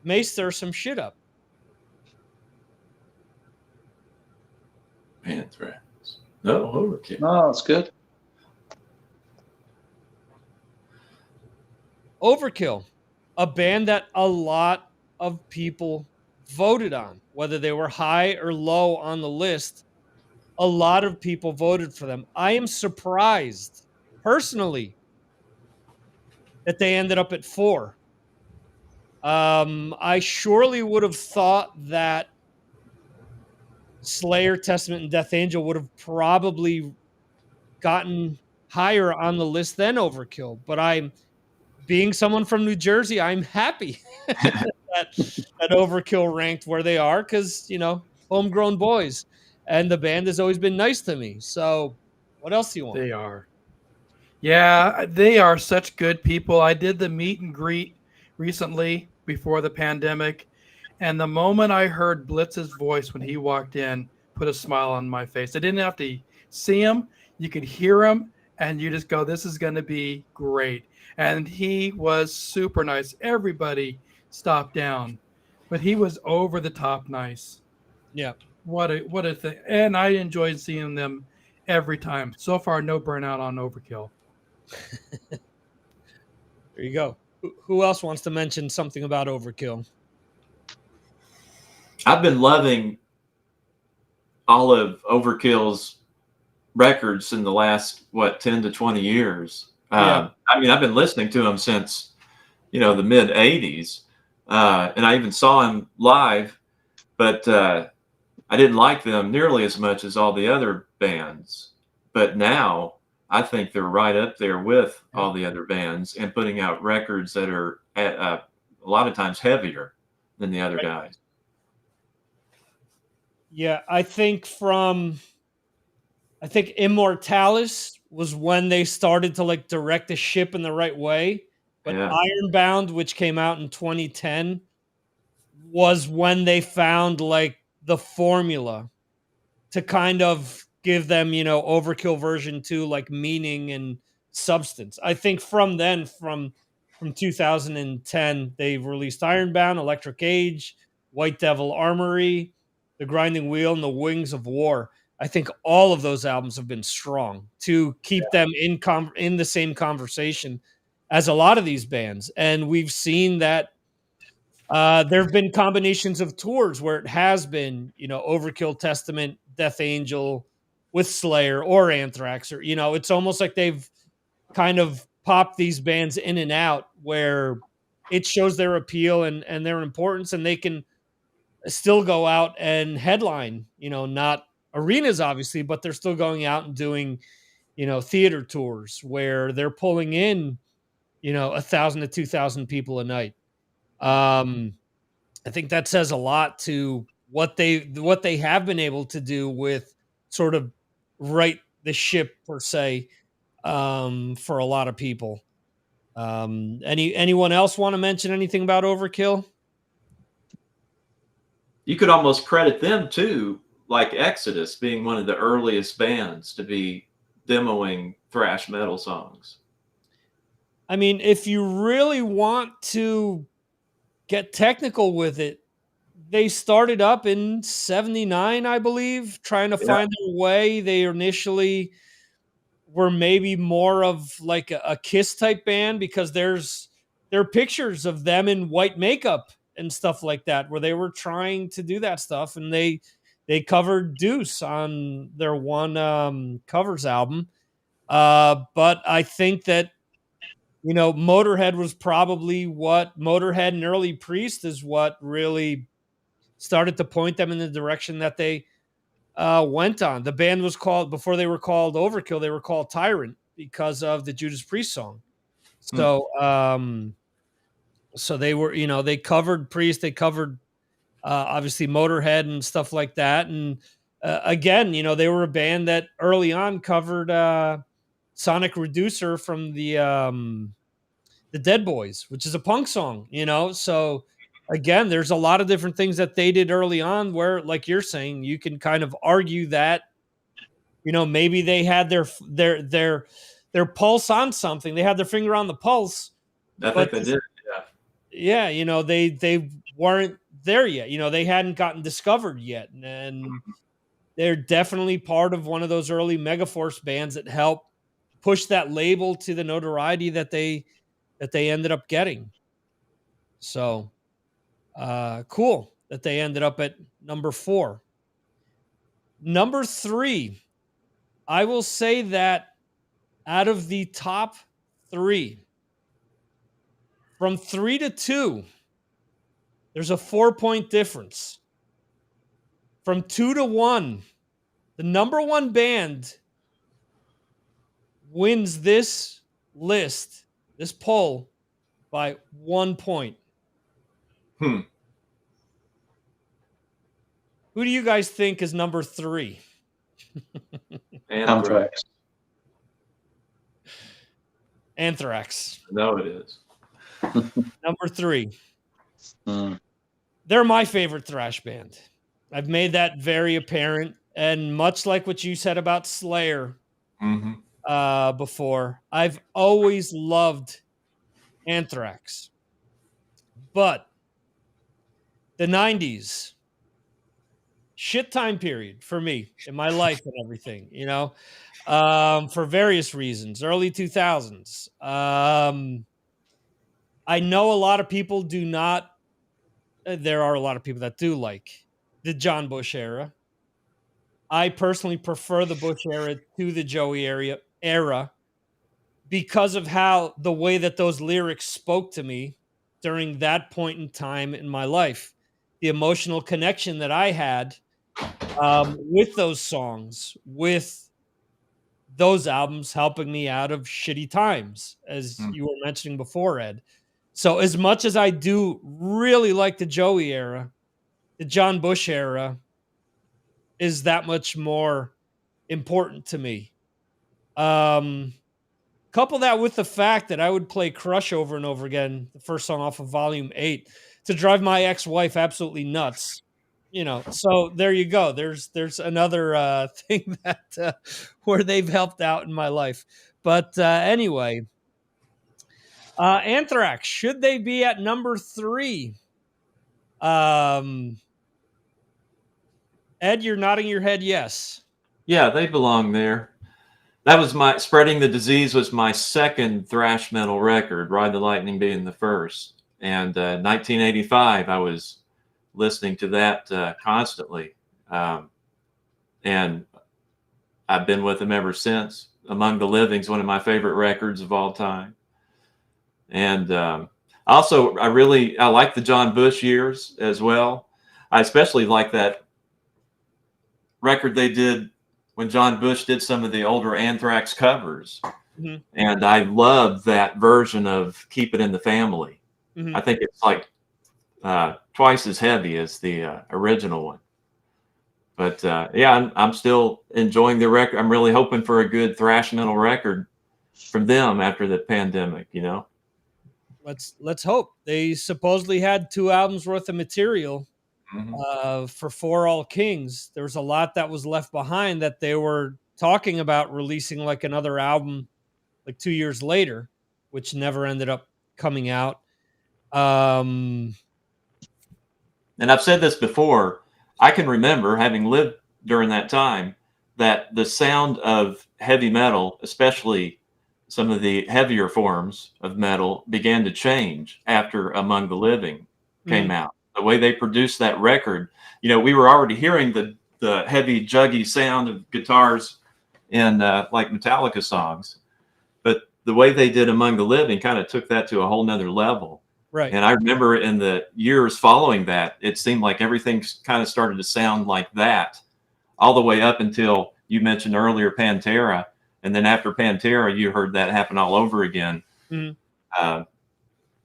may stir some shit up. Anthrax. No, Overkill. No, that's good. Overkill, a band that a lot of people voted on, whether they were high or low on the list. A lot of people voted for them. I am surprised, personally, that they ended up at 4. I surely would have thought that Slayer, Testament, and Death Angel would have probably gotten higher on the list than Overkill. But being someone from New Jersey, I'm happy that Overkill ranked where they are, because, homegrown boys. And the band has always been nice to me. So what else do you want? They are. Yeah, they are such good people. I did the meet and greet recently before the pandemic, and the moment I heard Blitz's voice when he walked in, put a smile on my face. I didn't have to see him. You could hear him, and you just go, this is going to be great. And he was super nice. Everybody stopped down, but he was over the top nice. Yeah. What a thing. And I enjoyed seeing them every time. So far, no burnout on Overkill. There you go. Who else wants to mention something about Overkill? I've been loving all of Overkill's records in the last 10 to 20 years. Yeah. I mean, I've been listening to him since the mid 80s, and I even saw him live, but I didn't like them nearly as much as all the other bands. But now I think they're right up there with all the other bands, and putting out records that are a lot of times heavier than the other guys. Yeah, I think Immortalis was when they started to direct the ship in the right way. But Yeah. Ironbound, which came out in 2010, was when they found like the formula to kind of give them, Overkill version 2 like meaning and substance. I think from then, from 2010, they've released Ironbound, Electric Age, White Devil Armory, The Grinding Wheel, and The Wings of War. I think all of those albums have been strong to keep them in the same conversation as a lot of these bands. And we've seen that there have been combinations of tours where it has been, Overkill, Testament, Death Angel with Slayer or Anthrax, or it's almost like they've kind of popped these bands in and out where it shows their appeal and their importance, and they can still go out and headline, not arenas obviously, but they're still going out and doing, theater tours where they're pulling in, 1,000 to 2,000 people a night. I think that says a lot to what they have been able to do with sort of right the ship per se, for a lot of people. Anyone else want to mention anything about Overkill? You could almost credit them too, like Exodus being one of the earliest bands to be demoing thrash metal songs. I mean, if you really want to get technical with it, they started up in 79, I believe, trying to find their way. They initially were maybe more of like a Kiss type band, because there are pictures of them in white makeup and stuff like that, where they were trying to do that stuff, and they covered Deuce on their one covers album. But I think that Motorhead was probably what Motorhead and early Priest is what really started to point them in the direction that they went on. The band was called, before they were called Overkill, they were called Tyrant because of the Judas Priest song. So, so they were, they covered Priest, they covered obviously Motorhead and stuff like that. And again, they were a band that early on covered Sonic Reducer from the Dead Boys, which is a punk song, So again, there's a lot of different things that they did early on where, like you're saying, you can kind of argue that, maybe they had their pulse on something. They had their finger on the pulse. I think they did. Yeah. They weren't there yet. They hadn't gotten discovered yet. And they're definitely part of one of those early Megaforce bands that helped push that label to the notoriety that they ended up getting. So cool that they ended up at number 4. Number 3, I will say that out of the top 3, from 3 to 2, there's a 4-point difference. From 2 to 1, the number 1 band wins this list, this poll, by 1 point. Who do you guys think is number 3? Anthrax. Anthrax. No, it is. Number 3. They're my favorite thrash band. I've made that very apparent. And much like what you said about Slayer before, I've always loved Anthrax. But the 90s, shit time period for me in my life and everything, for various reasons. Early 2000s. I know a lot of people do not. There are a lot of people that do like the John Bush era. I personally prefer the Bush era to the Joey era because of how the way that those lyrics spoke to me during that point in time in my life, the emotional connection that I had with those songs, with those albums helping me out of shitty times, as you were mentioning before, Ed. So as much as I do really like the Joey era, the John Bush era is that much more important to me. couple that with the fact that I would play Crush over and over again, the first song off of Volume 8, to drive my ex-wife absolutely nuts. So there you go. There's another thing that where they've helped out in my life. But anyway, Anthrax, should they be at number 3? Ed, you're nodding your head yes. Yeah, they belong there. That was my Spreading the Disease was my second thrash metal record, Ride the Lightning being the first. And 1985, I was listening to that constantly. And I've been with them ever since. Among the Living's one of my favorite records of all time. And also, I like the John Bush years as well. I especially like that record they did when John Bush did some of the older Anthrax covers. Mm-hmm. And I love that version of Keep It in the Family. Mm-hmm. I think it's like twice as heavy as the original one. But yeah, I'm still enjoying the record. I'm really hoping for a good thrash metal record from them after the pandemic, Let's hope. They supposedly had 2 albums worth of material for For All Kings. There was a lot that was left behind that they were talking about releasing like another album like 2 years later, which never ended up coming out. And I've said this before, I can remember, having lived during that time, that the sound of heavy metal, especially some of the heavier forms of metal, began to change after Among the Living came out. The way they produced that record, we were already hearing the heavy, juggy sound of guitars in like Metallica songs, but the way they did Among the Living kind of took that to a whole nother level. Right. And I remember in the years following that, it seemed like everything kind of started to sound like that, all the way up until you mentioned earlier Pantera. And then after Pantera, you heard that happen all over again,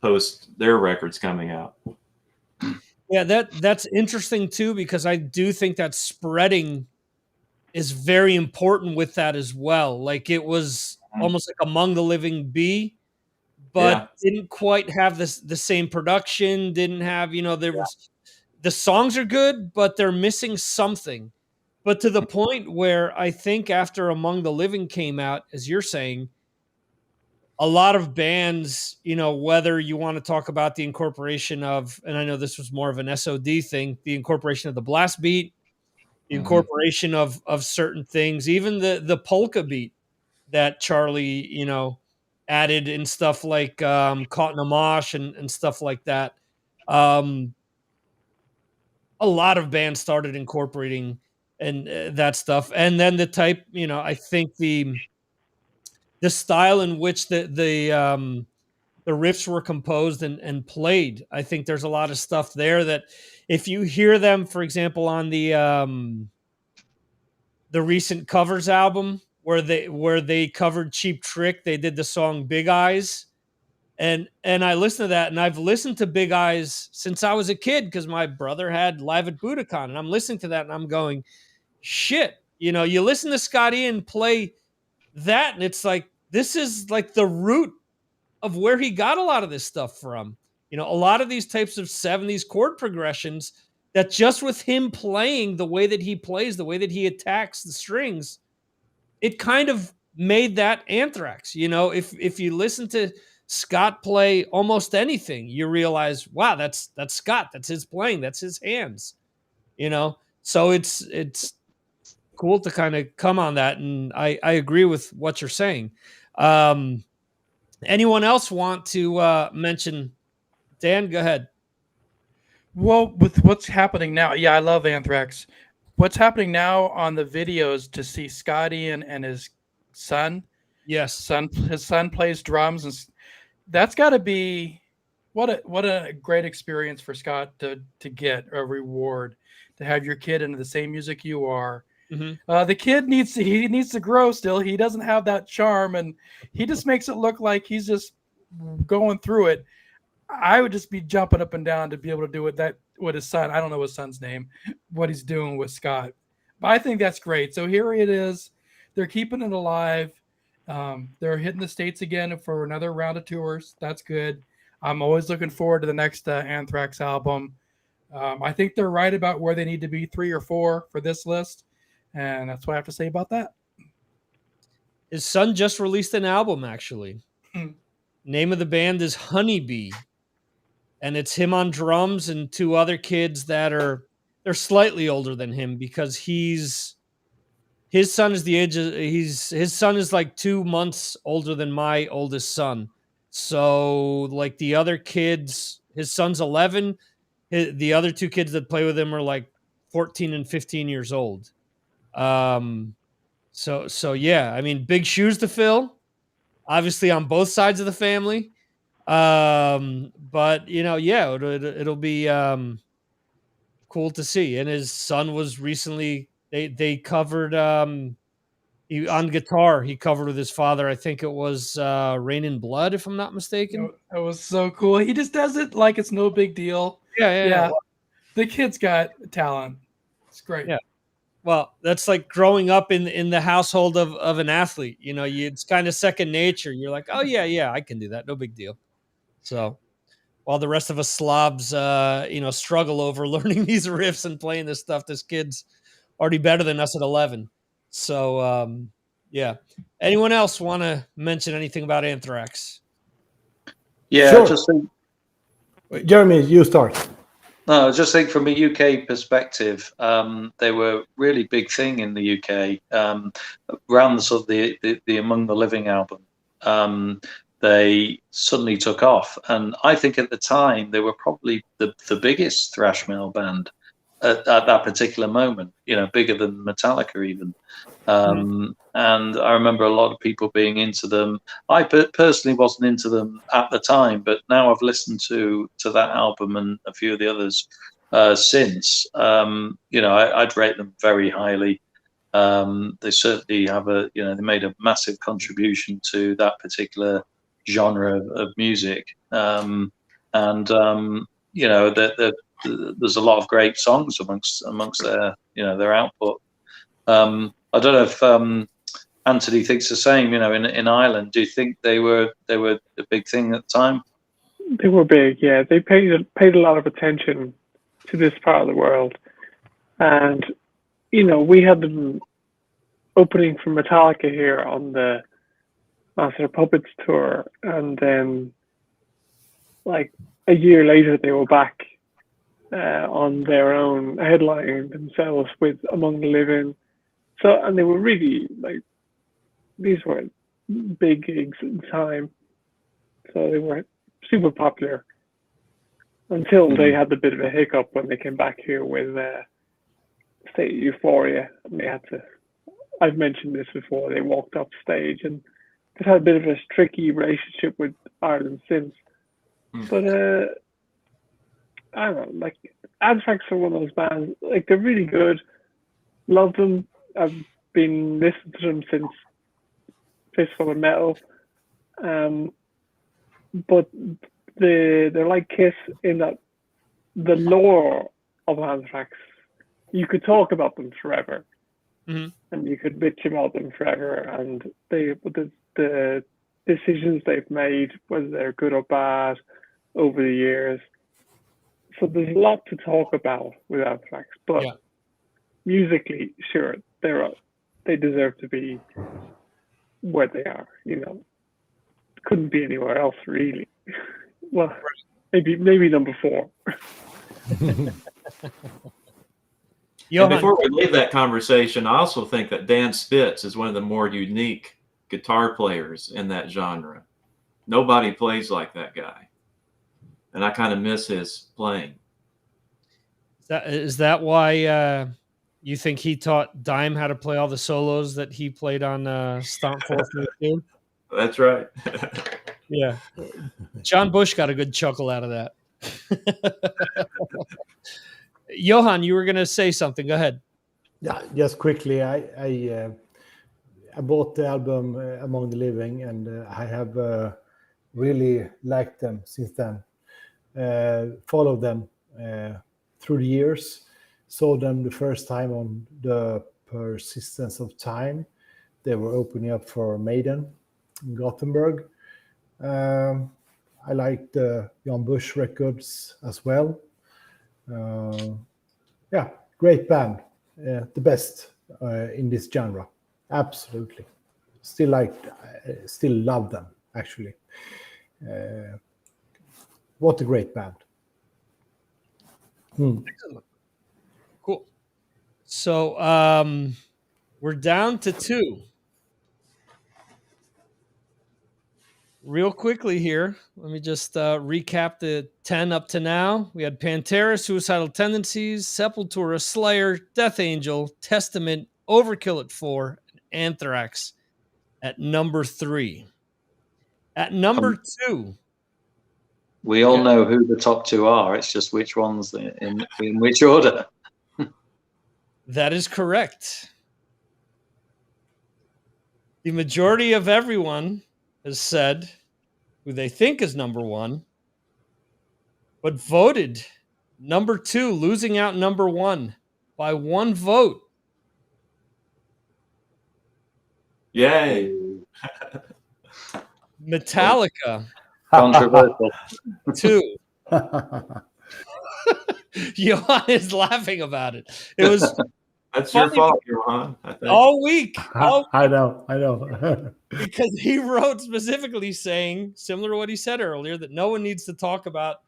post their records coming out. Yeah, that's interesting too, because I do think that spreading is very important with that as well. Like it was almost like Among the Living B, but didn't quite have the same production, didn't have, was the songs are good, but they're missing something. But to the point where I think after Among the Living came out, as you're saying, a lot of bands, whether you want to talk about the incorporation of, and I know this was more of an SOD thing, the incorporation of the blast beat, the incorporation of certain things, even the polka beat that Charlie, added in stuff like Caught in a Mosh and stuff like that. A lot of bands started incorporating and that stuff. And then the type, I think the style in which the riffs were composed and played. I think there's a lot of stuff there that if you hear them, for example, on the recent covers album where they covered Cheap Trick, they did the song Big Eyes. And I listened to that, and I've listened to Big Eyes since I was a kid because my brother had Live at Budokan, and I'm listening to that and I'm going, shit, you listen to Scott Ian play that, and it's like, this is like the root of where he got a lot of this stuff from. A lot of these types of 70s chord progressions that just with him playing the way that he plays, the way that he attacks the strings, it kind of made that Anthrax. If you listen to Scott play almost anything, you realize, wow, that's Scott. That's his playing. That's his hands. So it's cool to kind of come on that, and I agree with what you're saying. Anyone else want to mention? Dan, go ahead. Well, with what's happening now, I love Anthrax. What's happening now on the videos to see Scott Ian and his son? Yes, his son plays drums, and that's got to be what a great experience for Scott to get a reward, to have your kid into the same music you are. The kid needs to grow still. He doesn't have that charm, and he just makes it look like he's just going through it. I would just be jumping up and down to be able to do it that with his son. I don't know his son's name, what he's doing with Scott, but I think that's great. So here it is. They're keeping it alive. They're hitting the States again for another round of tours. That's good. I'm always looking forward to the next Anthrax album. I think they're right about where they need to be, 3 or 4 for this list. And that's what I have to say about that. His son just released an album, actually. Name of the band is Honeybee. And it's him on drums and 2 other kids they're slightly older than him, because his son is the age of, his son is like 2 months older than my oldest son. So like the other kids, his son's 11, the other 2 kids that play with him are like 14 and 15 years old. So yeah, I mean, big shoes to fill, obviously on both sides of the family. But yeah, it'll be cool to see. And his son was recently, they covered on guitar, he covered with his father. I think it was Rain in Blood, if I'm not mistaken. It was so cool. He just does it like it's no big deal. Yeah. The kid's got talent. It's great. Yeah. Well, that's like growing up in the household of an athlete. It's kind of second nature. You're like, oh yeah, I can do that. No big deal. So while the rest of us slobs, struggle over learning these riffs and playing this stuff, this kid's already better than us at 11. So yeah. Anyone else want to mention anything about Anthrax? Yeah, Sure. just think, Jeremy, you start. no, just think from a UK perspective, they were a really big thing in the UK around the sort of the Among the Living album. They suddenly took off, and I think at the time they were probably the biggest thrash metal band at that particular moment. Bigger than Metallica even. And I remember a lot of people being into them. I personally wasn't into them at the time, but now I've listened to that album and a few of the others since. I'd rate them very highly. They certainly have they made a massive contribution to that particular genre of music. There's a lot of great songs amongst their output. I don't know if Anthony thinks the same. In Ireland, do you think they were a big thing at the time? They were big, yeah. They paid a lot of attention to this part of the world, and we had them opening for Metallica here on the Master of Puppets tour, and then like a year later they were back on their own, headlining themselves with Among the Living. So, and they were really these were big gigs at the time. So they were super popular until they had a bit of a hiccup when they came back here with State of Euphoria, and they had to. I've mentioned this before. They walked off stage, and they've had a bit of a tricky relationship with Ireland since. But I don't know. Anthrax are one of those bands. They're really good. Love them. I've been listening to them since Fistful of Metal. But they're like Kiss in that the lore of Anthrax, you could talk about them forever, and you could bitch about them forever, and the decisions they've made, whether they're good or bad, over the years. So there's a lot to talk about with Anthrax, but musically, sure, they deserve to be where they are. Couldn't be anywhere else, really. Well, maybe number 4. And before we leave that conversation, I also think that Dan Spitz is one of the more unique guitar players in that genre. Nobody plays like that guy, and I kind of miss his playing. Is that why you think he taught Dime how to play all the solos that he played on Stomp 432? That's right. Yeah. John Bush got a good chuckle out of that. Johan, you were going to say something. Go ahead. Yeah, just quickly. I bought the album Among the Living, and I have really liked them since then. Followed them through the years. Saw them the first time on the Persistence of Time They were opening up for Maiden in Gothenburg. I liked the Jan Busch records as well. Yeah, great band. The best in this genre. Absolutely. Still love them, actually. What a great band. Cool. So we're down to 2. Real quickly here, let me just recap the 10 up to now. We had Pantera, Suicidal Tendencies, Sepultura, Slayer, Death Angel, Testament, Overkill at 4, and Anthrax at number 3. At number 2, We all know who the top 2 are. It's just which ones in which order. that is correct. The majority of everyone has said who they think is number 1, but voted number 2, losing out number 1 by 1 vote. Yay. Metallica, Controversial. 2. Johan is laughing about it. It was That's your funny fault, Johan, I think. all week. I know. Because he wrote specifically saying, similar to what he said earlier, that no one needs to talk about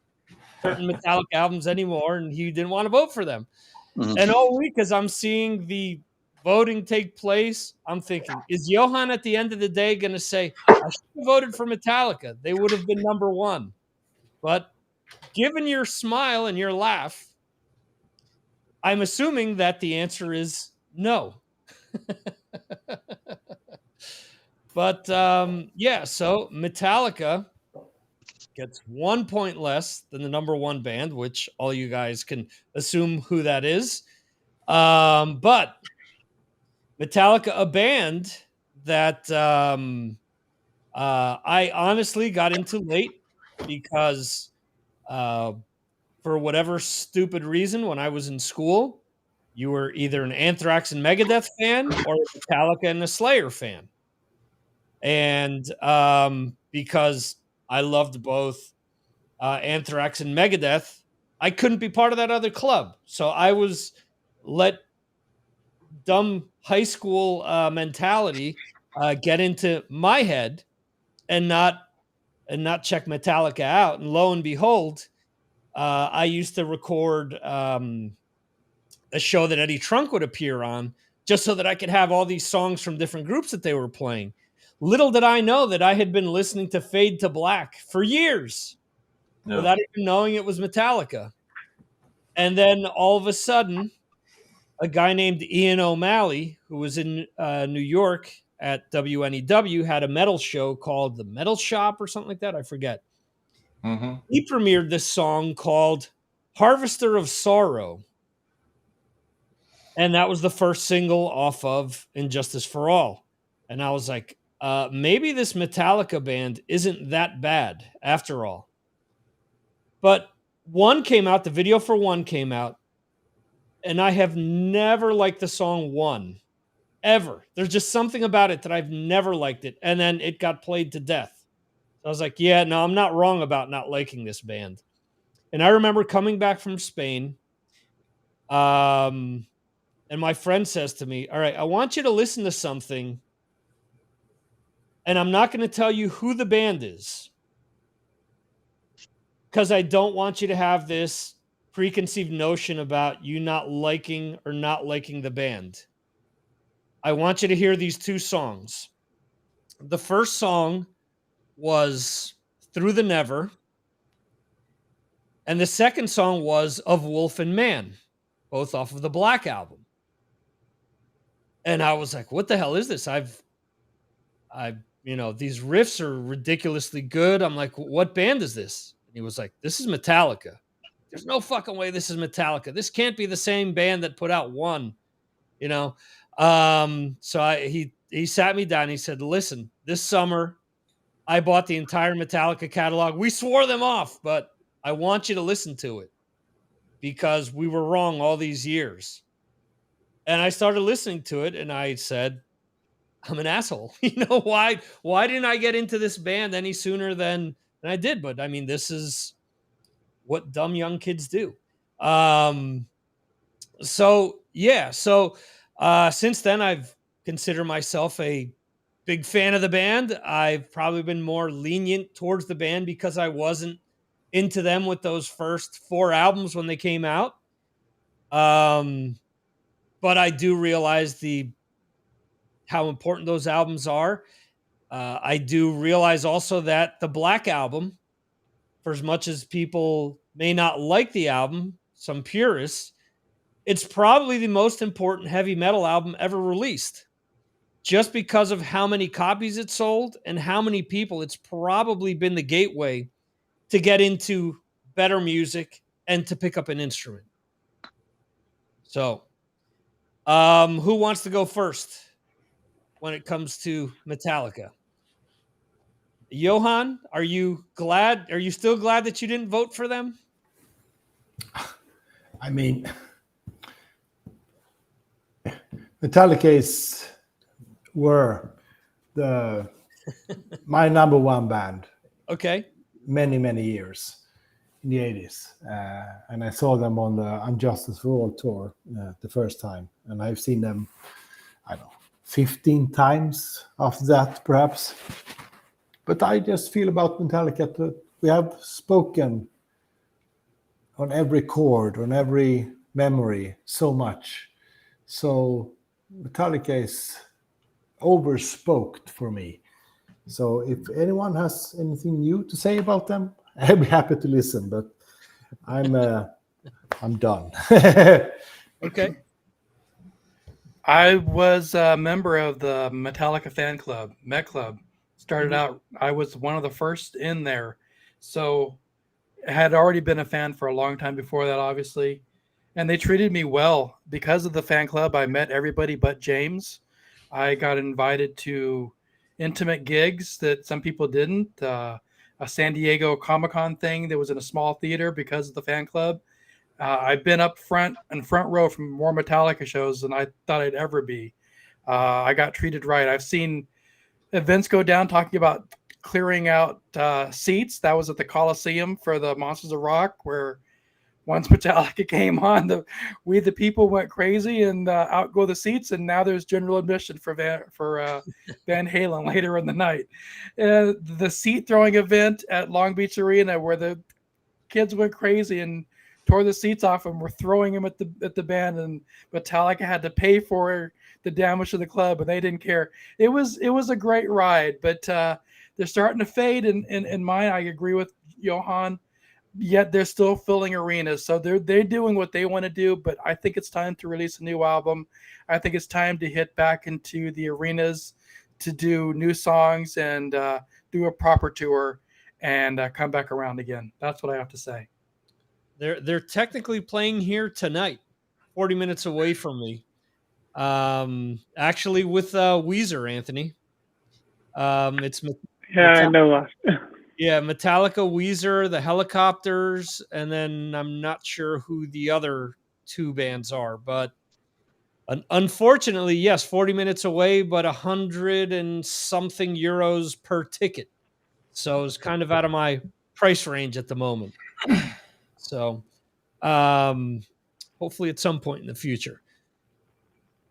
certain Metallica albums anymore, and he didn't want to vote for them. Mhm. And all week, as I'm seeing the voting take place, I'm thinking, is Johan at the end of the day going to say, I should have voted for Metallica? They would have been number 1. But given your smile and your laugh, I'm assuming that the answer is no. But yeah, so Metallica gets 1 point less than the number 1 band, which all you guys can assume who that is. But Metallica, a band that I honestly got into late because for whatever stupid reason, when I was in school, you were either an Anthrax and Megadeth fan or a Metallica and a Slayer fan. And because I loved both Anthrax and Megadeth, I couldn't be part of that other club. So I was let dumb high school mentality get into my head and not check Metallica out. And lo and behold, I used to record a show that Eddie Trunk would appear on just so that I could have all these songs from different groups that they were playing. Little did I know that I had been listening to Fade to Black for years without even knowing it was Metallica. And then all of a sudden, a guy named Ian O'Malley, who was in New York at WNEW, had a metal show called The Metal Shop or something like that. I forget. Mm-hmm. He premiered this song called Harvester of Sorrow. And that was the first single off of Injustice for All. And I was like, maybe this Metallica band isn't that bad after all. But one came out, the video for one came out, and I have never liked the song One, ever. There's just something about it that I've never liked it. And then it got played to death. So I was like, yeah, no, I'm not wrong about not liking this band. And I remember coming back from Spain, and my friend says to me, all right, I want you to listen to something, and I'm not going to tell you who the band is, because I don't want you to have this preconceived notion about you not liking or not liking the band. I want you to hear these two songs. The first song was Through the Never, and the second song was Of Wolf and Man, both off of the Black Album. And I was like, what the hell is this? These riffs are ridiculously good. I'm like, what band is this? And he was like, this is Metallica. There's no fucking way this is Metallica. This can't be the same band that put out One, So he sat me down. He said, listen, this summer I bought the entire Metallica catalog. We swore them off, but I want you to listen to it because we were wrong all these years. And I started listening to it, and I said, I'm an asshole. You know, why didn't I get into this band any sooner than I did? But I mean, this is what dumb young kids do. So yeah, so since then I've considered myself a big fan of the band. I've probably been more lenient towards the band because I wasn't into them with those first 4 albums when they came out. But I do realize the how important those albums are. I do realize also that the Black Album, for as much as people may not like the album, some purists, it's probably the most important heavy metal album ever released. Just because of how many copies it sold and how many people, it's probably been the gateway to get into better music and to pick up an instrument. So, who wants to go first when it comes to Metallica? Johan, are you glad? Are you still glad that you didn't vote for them? I mean, Metallica were my number one band. Okay. Many years in the 80s. And I saw them on the Unjustice for All tour the first time. And I've seen them, I don't know, 15 times after that, perhaps. But I just feel about Metallica that we have spoken on every chord, on every memory, so much. So Metallica is overspoked for me. So if anyone has anything new to say about them, I'd be happy to listen. But I'm done. Okay. I was a member of the Metallica fan club, Met Club. Started out, I was one of the first in there. So I had already been a fan for a long time before that, obviously. And they treated me well. Because of the fan club, I met everybody but James. I got invited to intimate gigs that some people didn't. A San Diego Comic-Con thing that was in a small theater because of the fan club. I've been up front row from more Metallica shows than I thought I'd ever be. I got treated right. I've seen events go down talking about clearing out seats. That was at the Coliseum for the Monsters of Rock, where once Metallica came on, we the people went crazy and out go the seats, and now there's general admission for Van Halen later in the night. The seat throwing event at Long Beach Arena, where the kids went crazy and tore the seats off and were throwing them at the band, and Metallica had to pay for the damage to the club, and they didn't care. It was a great ride, but they're starting to fade. In mine, I agree with Johan. Yet they're still filling arenas, so they're doing what they want to do. But I think it's time to release a new album. I think it's time to hit back into the arenas to do new songs and do a proper tour and come back around again. That's what I have to say. They're technically playing here tonight, 40 minutes away from me. Actually with Weezer, Anthony. It's I know that. Yeah, Metallica, Weezer, the Helicopters, and then I'm not sure who the other 2 bands are, but unfortunately, yes, 40 minutes away, but 100 and something euros per ticket. So it's kind of out of my price range at the moment. So hopefully at some point in the future.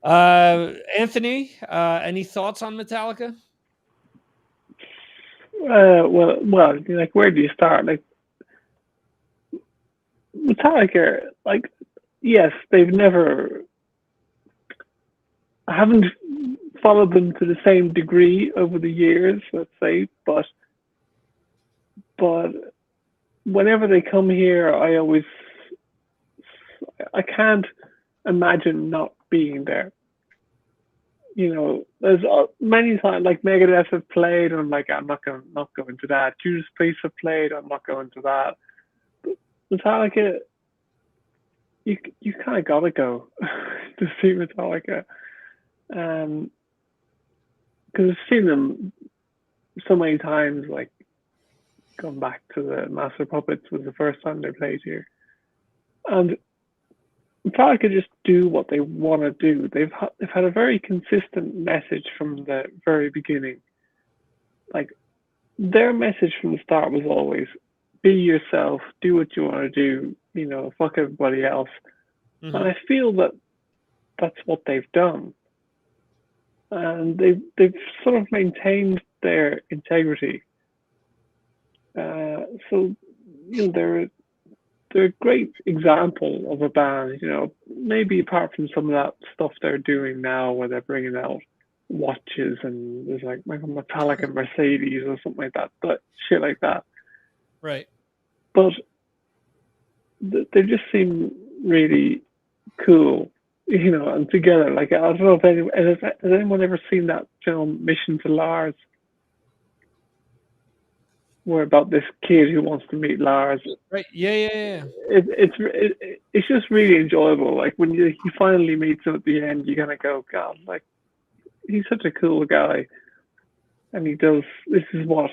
Anthony, any thoughts on Metallica? Well, like, where do you start? Like, Metallica, like, yes, they've never. I haven't followed them to the same degree over the years, let's say, but whenever they come here, I can't imagine not being there. You know, there's many times like Megadeth have played, and I'm like, I'm not going to that. Judas Priest have played, I'm not going to that. But Metallica, you kind of gotta go to see Metallica, because I've seen them so many times. Like, going back to the Master Puppets was the first time they played here, and Metallica just do what they want to do. They've had a very consistent message from the very beginning. Like their message from the start was always be yourself, do what you want to do, fuck everybody else. Mm-hmm. And I feel that that's what they've done. And they've sort of maintained their integrity. So they're a great example of a band. Maybe apart from some of that stuff they're doing now, where they're bringing out watches and there's like Metallica Mercedes or something like that, but shit like that. Right. But they just seem really cool, and together. Like I don't know if has anyone ever seen that film Mission to Mars, where about this kid who wants to meet Lars. Right. Yeah. It's just really enjoyable. Like when you finally meet him at the end, you're gonna go, God, like he's such a cool guy, and he does. This is what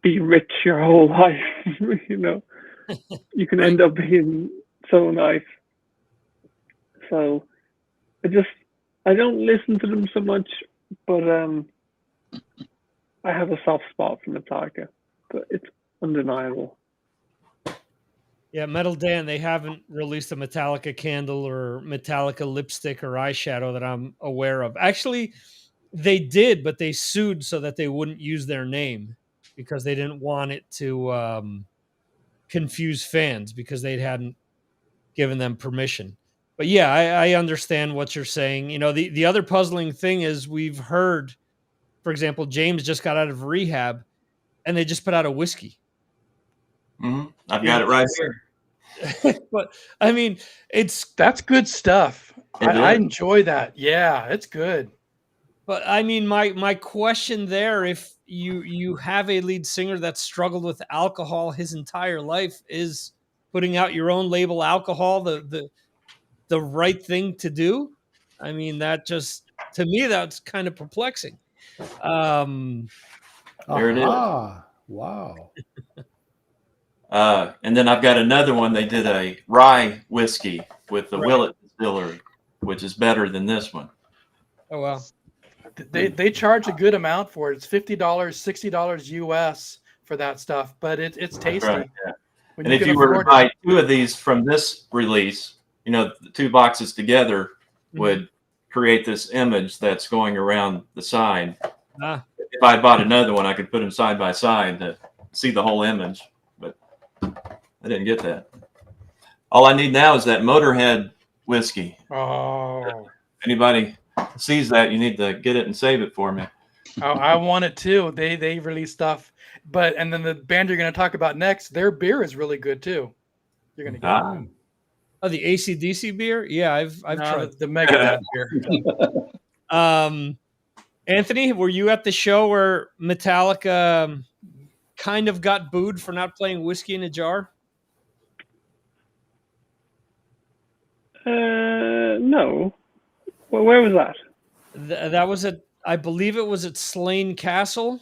be rich your whole life. You can end up being so nice. So I don't listen to them so much, but I have a soft spot for Metallica, but it's undeniable. Yeah, Metal Dan, they haven't released a Metallica candle or Metallica lipstick or eyeshadow that I'm aware of. Actually, they did, but they sued so that they wouldn't use their name because they didn't want it to confuse fans because they hadn't given them permission. But yeah, I understand what you're saying. The other puzzling thing is we've heard, for example, James just got out of rehab and they just put out a whiskey. Mm-hmm. I've got it right here. But I mean, that's good stuff. I enjoy that. Yeah, it's good. But I mean, my question there, if you have a lead singer that struggled with alcohol his entire life, is putting out your own label alcohol the right thing to do? I mean, that just, to me, that's kind of perplexing. There it is. Wow. And then I've got another one. They did a rye whiskey with the Willet Distillery, which is better than this one. Oh, wow. They charge a good amount for it. It's $50, $60 US for that stuff, but it's tasty. Right, yeah. And if you were to buy two of these from this release, the two boxes together would create this image that's going around the side. If I bought another one, I could put them side by side to see the whole image, but I didn't get that. All I need now is that Motorhead whiskey. Oh. Anybody sees that, you need to get it and save it for me. I want it too. They release stuff, and then the band you're going to talk about next, their beer is really good too. You're going to get it. Oh, the AC/DC beer? Yeah, I've tried the Megadeth beer. Anthony, were you at the show where Metallica kind of got booed for not playing Whiskey in a Jar? No. Well, where was that? That was I believe it was at Slane Castle.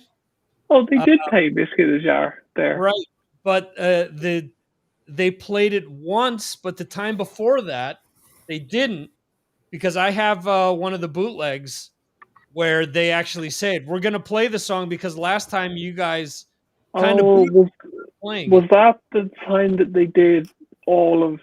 Oh, they did play Whiskey in a Jar there. Right. But they played it once, but the time before that, they didn't, because I have one of the bootlegs where they actually said, we're going to play the song because last time you guys kind of playing. Was that the time that they did all of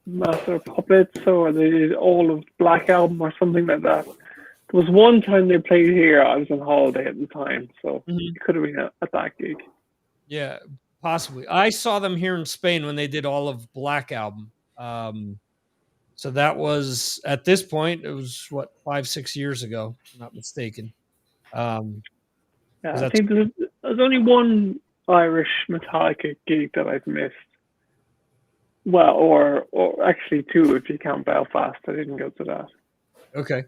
Master of Puppets, or they did all of Black Album or something like that? There was one time they played here. I was on holiday at the time, so it could have been at that gig. Yeah, possibly. I saw them here in Spain when they did all of Black Album. So that was, at this point, it was 5-6 years ago, if I'm not mistaken. I think there's only one Irish Metallica gig that I've missed. Well, or actually two if you count Belfast. I didn't go to that. Okay.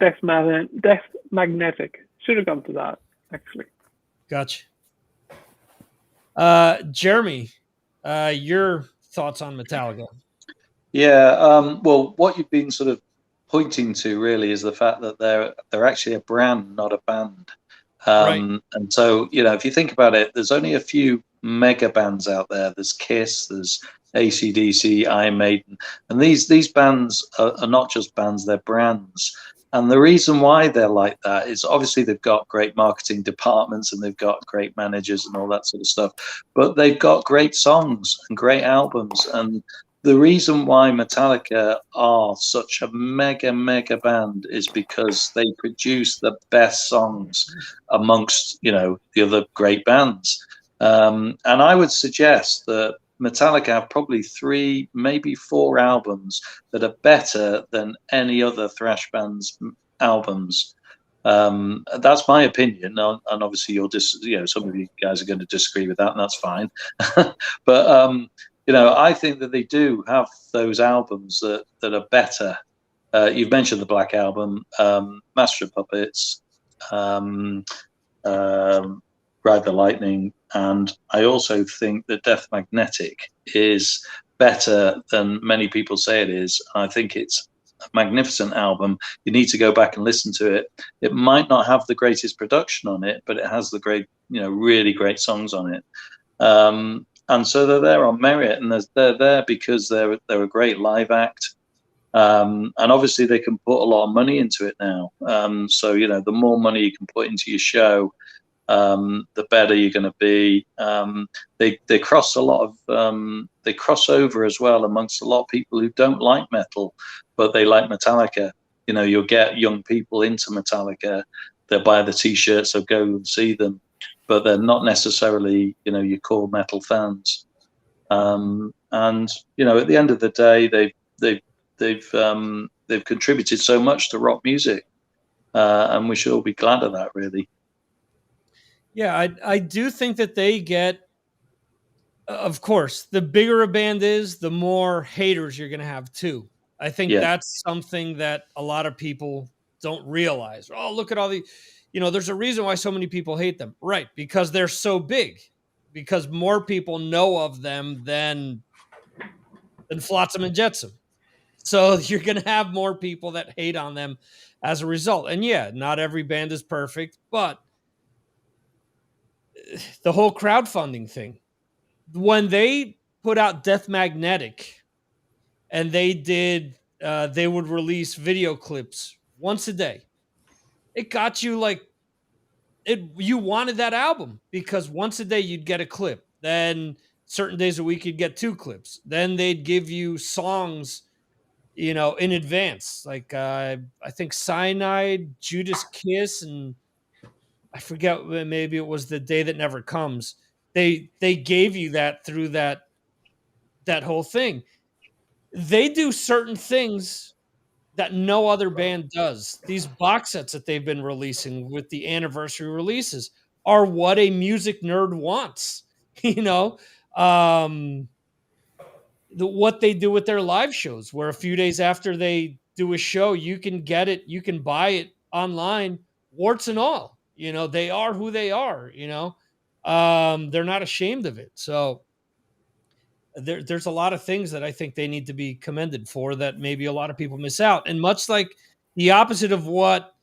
Death Magnetic. Should have gone to that, actually. Gotcha. Jeremy, your thoughts on Metallica? Yeah, well, what you've been sort of pointing to really is the fact that they're actually a brand, not a band. Right. And so, if you think about it, there's only a few mega bands out there. There's Kiss, there's AC/DC, Iron Maiden, and these bands are not just bands; they're brands. And the reason why they're like that is obviously they've got great marketing departments and they've got great managers and all that sort of stuff, but they've got great songs and great albums. And the reason why Metallica are such a mega band is because they produce the best songs amongst, the other great bands. And I would suggest that Metallica have probably 3, maybe 4 albums that are better than any other thrash band's albums. That's my opinion, and obviously some of you guys are going to disagree with that, and that's fine. But I think that they do have those albums that are better. You've mentioned the Black Album, Master of Puppets, Ride the Lightning, and I also think that Death Magnetic is better than many people say it is. I think it's a magnificent album. You need to go back and listen to it. It might not have the greatest production on it, but it has the great, really great songs on it. And so they're there on merit, and they're there because they're a great live act. And obviously they can put a lot of money into it now. So, the more money you can put into your show, the better you're going to be. They cross a lot of they cross over as well amongst a lot of people who don't like metal, but they like Metallica. You'll get young people into Metallica. They'll buy the T-shirts, they'll go and see them, but they're not necessarily your core metal fans. And at the end of the day, they've contributed so much to rock music, and we should all be glad of that, really. Yeah, I do think that they get, of course, the bigger a band is, the more haters you're going to have too. I think that's something that a lot of people don't realize. Oh, look at all the, there's a reason why so many people hate them. Right, because they're so big, because more people know of them than Flotsam and Jetsam. So you're going to have more people that hate on them as a result. And yeah, not every band is perfect, but the whole crowdfunding thing, when they put out Death Magnetic and they would release video clips once a day, it got you you wanted that album because once a day you'd get a clip. Then certain days a week you'd get 2 clips. Then they'd give you songs, in advance. Like I think Cyanide, Judas Kiss, and I forget, maybe it was The Day That Never Comes. They gave you that through that whole thing. They do certain things that no other band does. These box sets that they've been releasing with the anniversary releases are what a music nerd wants. What they do with their live shows, where a few days after they do a show, you can get it, you can buy it online, warts and all. They are who they are. They're not ashamed of it. So there's a lot of things that I think they need to be commended for that maybe a lot of people miss out. And much like the opposite of what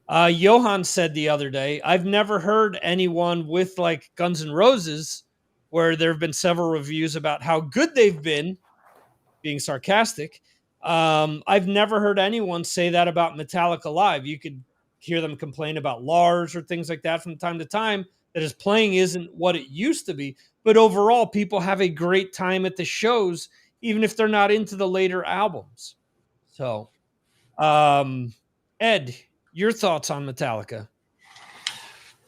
Johan said the other day, I've never heard anyone with like Guns N' Roses, where there have been several reviews about how good they've been, being sarcastic. I've never heard anyone say that about Metallica live. You could hear them complain about Lars or things like that from time to time, that his playing isn't what it used to be. But overall, people have a great time at the shows, even if they're not into the later albums. So, Ed, your thoughts on Metallica?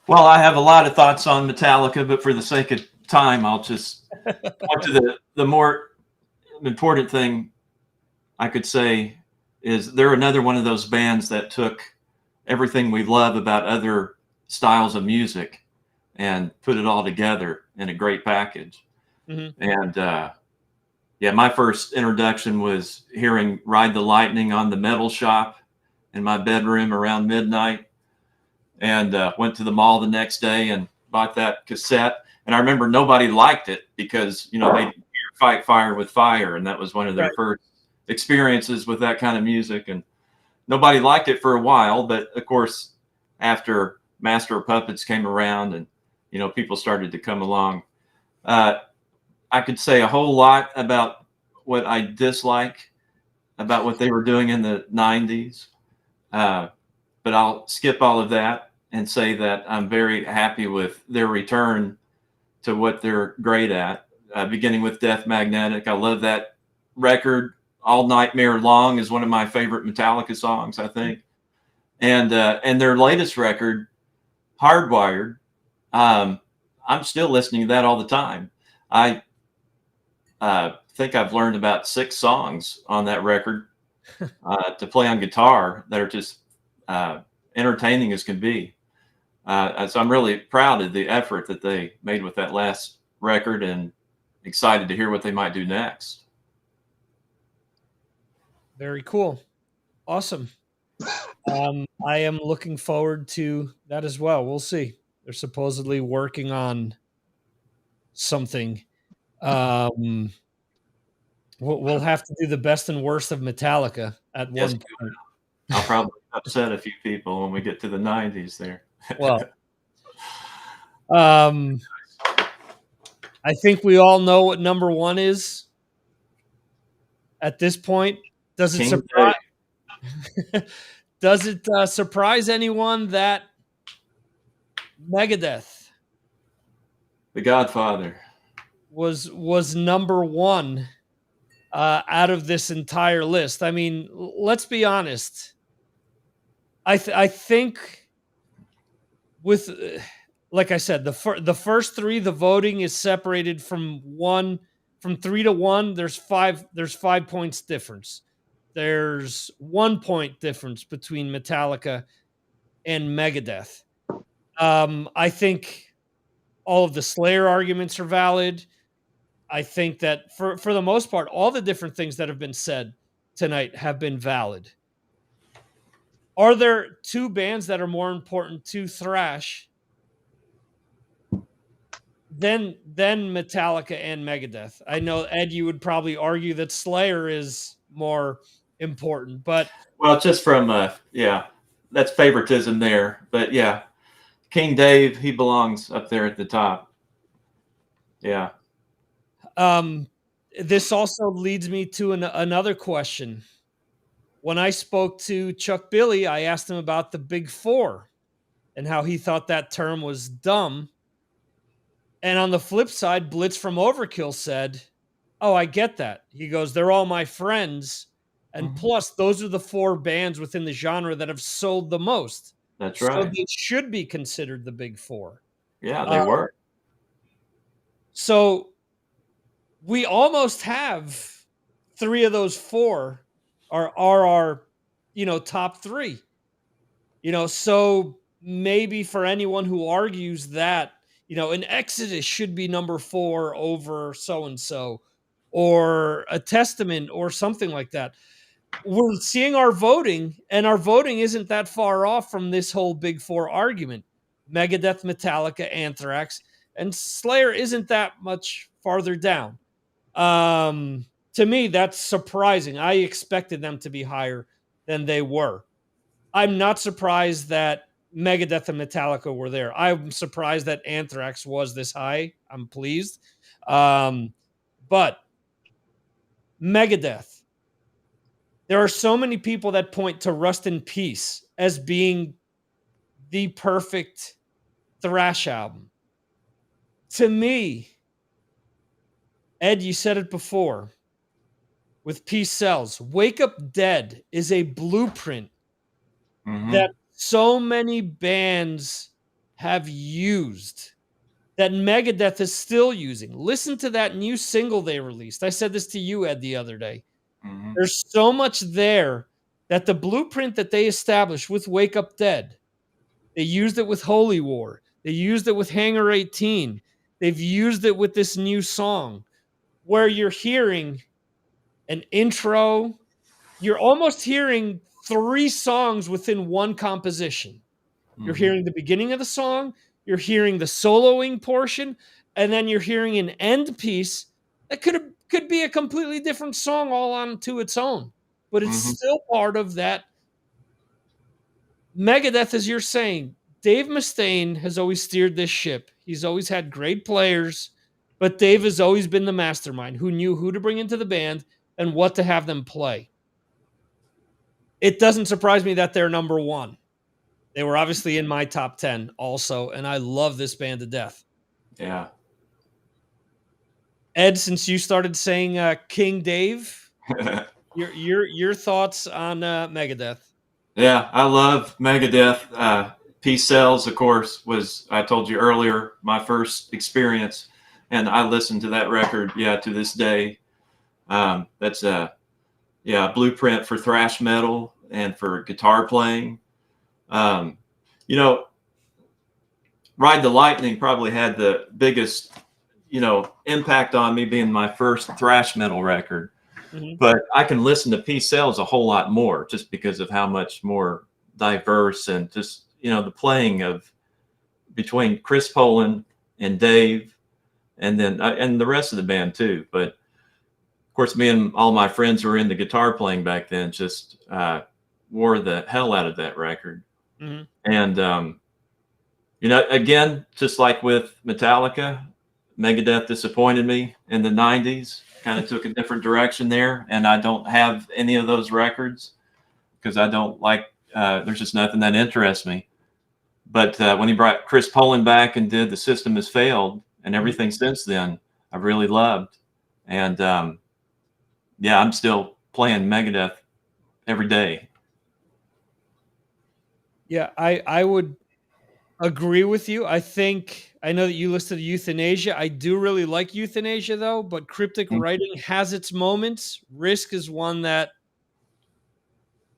Well, I have a lot of thoughts on Metallica, but for the sake of time, I'll just talk to the more important thing I could say is they're another one of those bands that took everything we love about other styles of music and put it all together in a great package. Mm-hmm. And my first introduction was hearing Ride the Lightning on the Metal Shop in my bedroom around midnight, and went to the mall the next day and bought that cassette. And I remember nobody liked it because, they fight fire with fire, and that was one of their first experiences with that kind of music, and nobody liked it for a while. But of course, after Master of Puppets came around and people started to come along, I could say a whole lot about what I dislike about what they were doing in the 90s. But I'll skip all of that and say that I'm very happy with their return to what they're great at, beginning with Death Magnetic. I love that record. All Nightmare Long is one of my favorite Metallica songs, I think. And their latest record, Hardwired, I'm still listening to that all the time. I think I've learned about 6 songs on that record to play on guitar that are just entertaining as can be. So I'm really proud of the effort that they made with that last record and excited to hear what they might do next. Very cool. Awesome. I am looking forward to that as well. We'll see. They're supposedly working on something. We'll have to do the best and worst of Metallica at Yes, one point. I'll probably upset a few people when we get to the 90s there. Well, I think we all know what number 1 is at this point. Does it King surprise? Does it surprise anyone that Megadeth The Godfather was number 1 out of this entire list? I mean, let's be honest. I think with like I said, the first 3, the voting is separated from 3 to 1. There's 5 points difference. There's 1 point difference between Metallica and Megadeth. I think all of the Slayer arguments are valid. I think that for the most part, all the different things that have been said tonight have been valid. Are there 2 bands that are more important to thrash than Metallica and Megadeth? I know, Ed, you would probably argue that Slayer is more important, but well, just from that's favoritism there. But yeah, King Dave, he belongs up there at the top. Yeah. This also leads me to another question. When I spoke to Chuck Billy, I asked him about the Big Four and how he thought that term was dumb. And on the flip side, Blitz from Overkill said, "Oh, I get that." He goes, "They're all my friends. And plus, those are the 4 bands within the genre that have sold the most. That's So right. they should be considered the Big Four." Yeah, they were. So we almost have 3 of those 4 are our, top 3. So maybe for anyone who argues that, an Exodus should be number 4 over so and so, or a Testament or something like that. We're seeing our voting, and our voting isn't that far off from this whole Big Four argument. Megadeth, Metallica, Anthrax, and Slayer isn't that much farther down. To me, that's surprising. I expected them to be higher than they were. I'm not surprised that Megadeth and Metallica were there. I'm surprised that Anthrax was this high. I'm pleased. But Megadeth, there are so many people that point to Rust in Peace as being the perfect thrash album. To me, Ed, you said it before with Peace Sells. Wake Up Dead is a blueprint that so many bands have used, that Megadeth is still using. Listen to that new single they released. I said this to you, Ed, the other day. There's so much there that the blueprint that they established with Wake Up Dead, they used it with Holy War. They used it with Hangar 18. They've used it with this new song where you're hearing an intro. You're almost hearing 3 songs within one composition. You're hearing the beginning of the song, you're hearing the soloing portion, and then you're hearing an end piece that could be a completely different song all on to its own, but it's still part of that. Megadeth, as you're saying, Dave Mustaine has always steered this ship. He's always had great players, but Dave has always been the mastermind who knew who to bring into the band and what to have them play. It doesn't surprise me that they're number one. They were obviously in my top 10 also, and I love this band to death. Yeah. Ed, since you started saying King Dave, your thoughts on Megadeth? Yeah, I love Megadeth. Peace Cells, of course, was, I told you earlier, my first experience, and I listened to that record, to this day. That's a blueprint for thrash metal and for guitar playing. You know, Ride the Lightning probably had the biggest, impact on me, being my first thrash metal record. Mm-hmm. But I can listen to Peace Cells a whole lot more just because of how much more diverse and just, the playing of between Chris Poland and Dave, and then and the rest of the band too. But of course, me and all my friends who were into guitar playing back then just wore the hell out of that record. Mm-hmm. And, again, just like with Metallica, Megadeth disappointed me in the 90s, kind of took a different direction there. And I don't have any of those records because I don't like, there's just nothing that interests me. But when he brought Chris Poland back and did The System Has Failed and everything since then, I've really loved. And I'm still playing Megadeth every day. Yeah, I would agree with you. I know that you listed Euthanasia. I do really like Euthanasia though, but Cryptic Writing has its moments. Risk is one that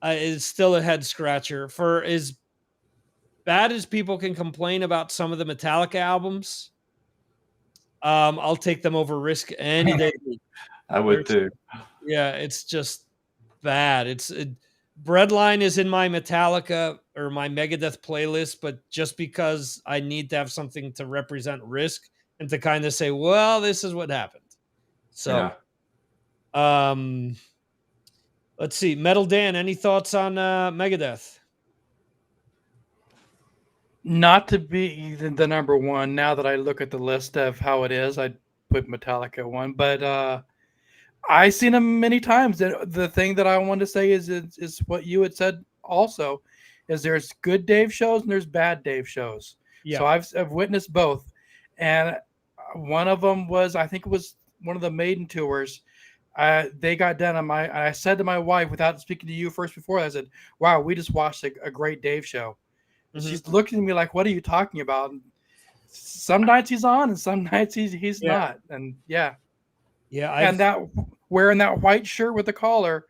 is still a head scratcher. For as bad as people can complain about some of the Metallica albums, I'll take them over Risk any day. I would too. Yeah, it's just bad. Breadline is in my Metallica or my Megadeth playlist, but just because I need to have something to represent Risk and to kind of say, well, this is what happened. So, let's see. Metal Dan, any thoughts on Megadeth? Not to be the number one. Now that I look at the list of how it is, I'd put Metallica one, but I've seen them many times. The thing that I want to say is what you had said also, is there's good Dave shows and there's bad Dave shows. Yeah. So I've witnessed both. And one of them was, I think it was one of the Maiden tours. They got done on I said to my wife, without speaking to you first before, I said, wow, we just watched a great Dave show. Mm-hmm. She's looking at me like, what are you talking about? And some nights he's on and some nights he's not. And yeah. And that wearing that white shirt with the collar,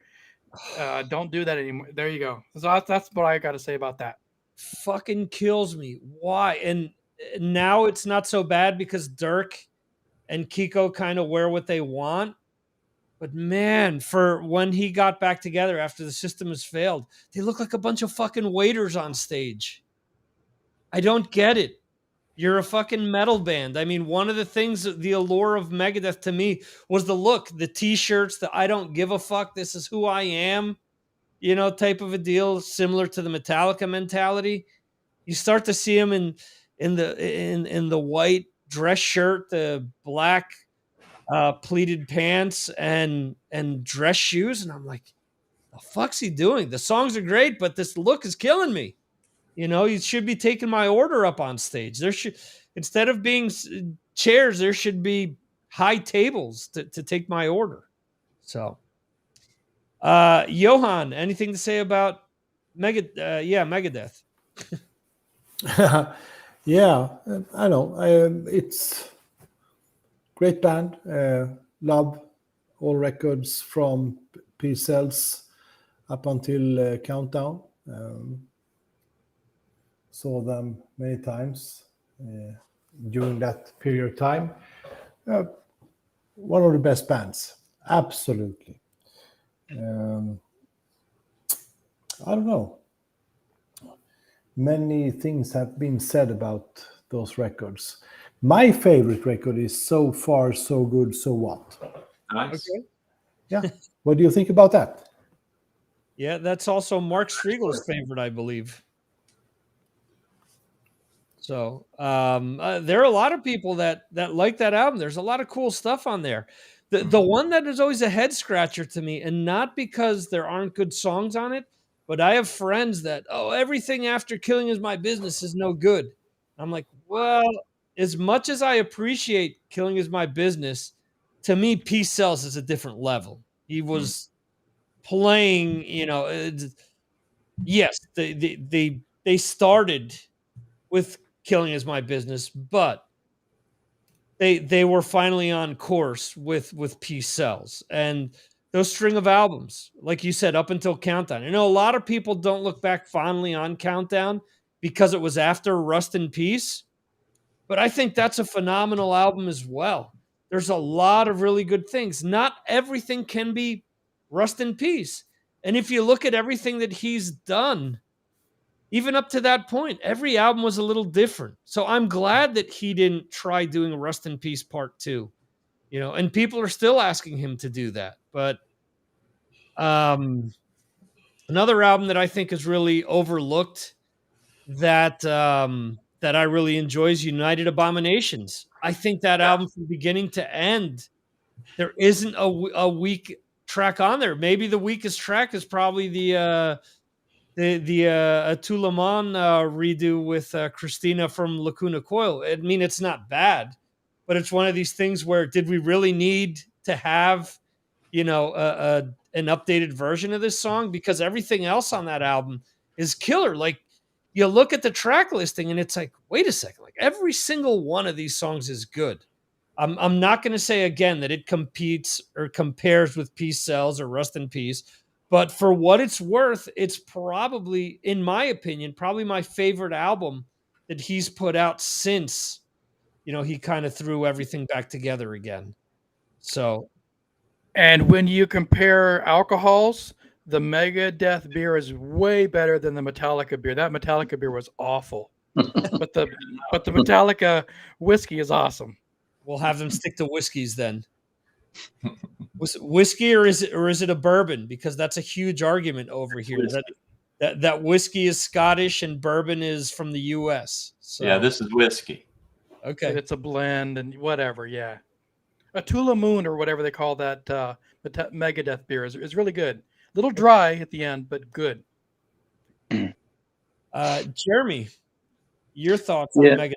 don't do that anymore. There you go. So that's what I got to say about that. Fucking kills me. Why? And now it's not so bad because Dirk and Kiko kind of wear what they want. But man, for when he got back together after The System Has Failed, they look like a bunch of fucking waiters on stage. I don't get it. You're a fucking metal band. I mean, one of the things, the allure of Megadeth to me was the look, the t-shirts, the I don't give a fuck, this is who I am, type of a deal, similar to the Metallica mentality. You start to see them in the white dress shirt, the black pleated pants and dress shoes. And I'm like, the fuck's he doing? The songs are great, but this look is killing me. You should be taking my order up on stage. There should, instead of being chairs, there should be high tables to take my order. So, Johan, anything to say about Megadeth? Yeah, I know. It's great band. Love all records from Peace Cells up until Countdown. Saw them many times during that period of time. One of the best bands, absolutely. I don't know. Many things have been said about those records. My favorite record is So Far, So Good, So What. Nice. Okay. Yeah. What do you think about that? Yeah, that's also Mark Striegel's favorite, I believe. So there are a lot of people that like that album. There's a lot of cool stuff on there. The one that is always a head scratcher to me, and not because there aren't good songs on it, but I have friends that, oh, everything after Killing Is My Business is no good. I'm like, well, as much as I appreciate Killing Is My Business, to me, Peace Sells is a different level. He was playing, yes, they started with Killing Is My Business, but they were finally on course with Peace Sells, and those string of albums, like you said, up until Countdown. I know a lot of people don't look back fondly on Countdown because it was after Rust in Peace, but I think that's a phenomenal album as well. There's a lot of really good things. Not everything can be Rust in Peace. And if you look at everything that he's done, even up to that point, every album was a little different. So I'm glad that he didn't try doing Rust in Peace Part 2, and people are still asking him to do that. But another album that I think is really overlooked that I really enjoy is United Abominations. I think that album from beginning to end, there isn't a weak track on there. Maybe the weakest track is probably the Tulaman redo with Christina from Lacuna Coil. I mean, it's not bad, but it's one of these things where, did we really need to have, an updated version of this song? Because everything else on that album is killer. Like, you look at the track listing and it's like, wait a second, like every single one of these songs is good. I'm not going to say again that it competes or compares with Peace Sells or Rust in Peace, but for what it's worth, it's probably, in my opinion, probably my favorite album that he's put out since, he kind of threw everything back together again. So, And when you compare alcohols, the Megadeth beer is way better than the Metallica beer. That Metallica beer was awful, but the Metallica whiskey is awesome. we'll have them stick to whiskeys then. Whiskey, or is it a bourbon? Because that's a huge argument over here. That whiskey is Scottish and bourbon is from the U.S. So, Yeah, this is whiskey. Okay, It's a blend and whatever. Yeah, a Tula Moon or whatever they call that Megadeth beer is really good. A little dry at the end, but good. Jeremy, your thoughts on Yeah. Megadeth?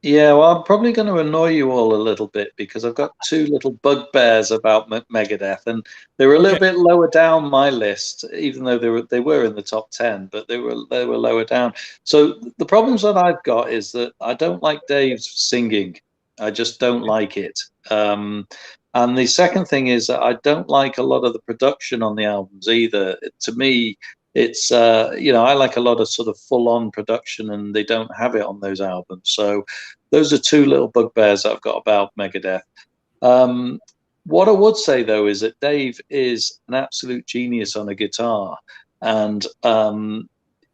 Yeah, well, I'm probably going to annoy you all a little bit because I've got two little bugbears about Megadeth, and they were a little bit lower down my list, even though they were in the top 10, but they were lower down. So the problems that I've got is that I don't like Dave's singing. I just don't like it. And the second thing is that I don't like a lot of the production on the albums either. To me, it's I like a lot of sort of full-on production, and they don't have it on those albums. So those are two little bugbears that I've got about Megadeth. What I would say though is that Dave is an absolute genius on a guitar, and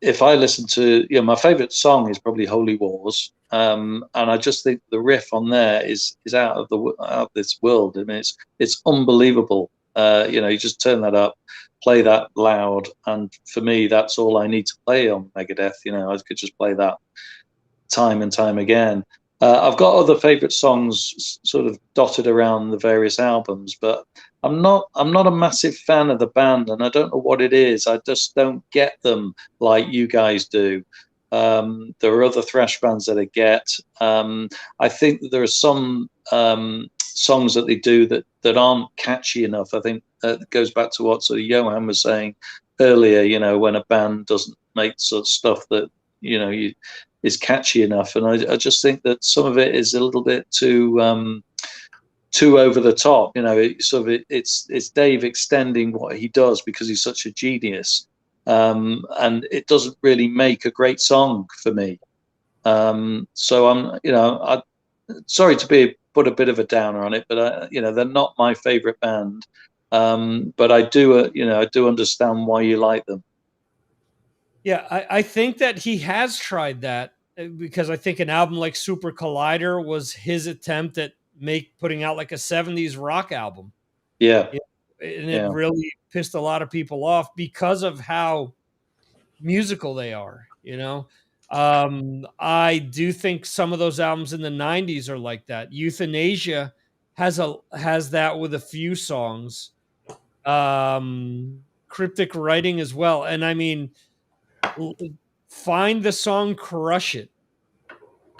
if I listen to, my favorite song is probably Holy Wars, and I just think the riff on there is out of this world. I mean, it's unbelievable. You just turn that up, play that loud, and for me, that's all I need to play on Megadeth. I could just play that time and time again. I've got other favorite songs sort of dotted around the various albums, but I'm not a massive fan of the band, and I don't know what it is. I just don't get them like you guys do. There are other thrash bands that I get. I think that there are some songs that they do that aren't catchy enough. I think it goes back to what sort of Johan was saying earlier, when a band doesn't make sort of stuff that is catchy enough, and I just think that some of it is a little bit too over the top. It's Dave extending what he does because he's such a genius, and it doesn't really make a great song for me. So I'm sorry to put a bit of a downer on it, but they're not my favorite band. But I do understand why you like them. Yeah, I think that he has tried that, because I think an album like Super Collider was his attempt at putting out like a 70s rock album. Yeah. And it really pissed a lot of people off because of how musical they are, I do think some of those albums in the 90s are like that. Euthanasia has that with a few songs. Cryptic Writing as well. And I mean, find the song Crush It.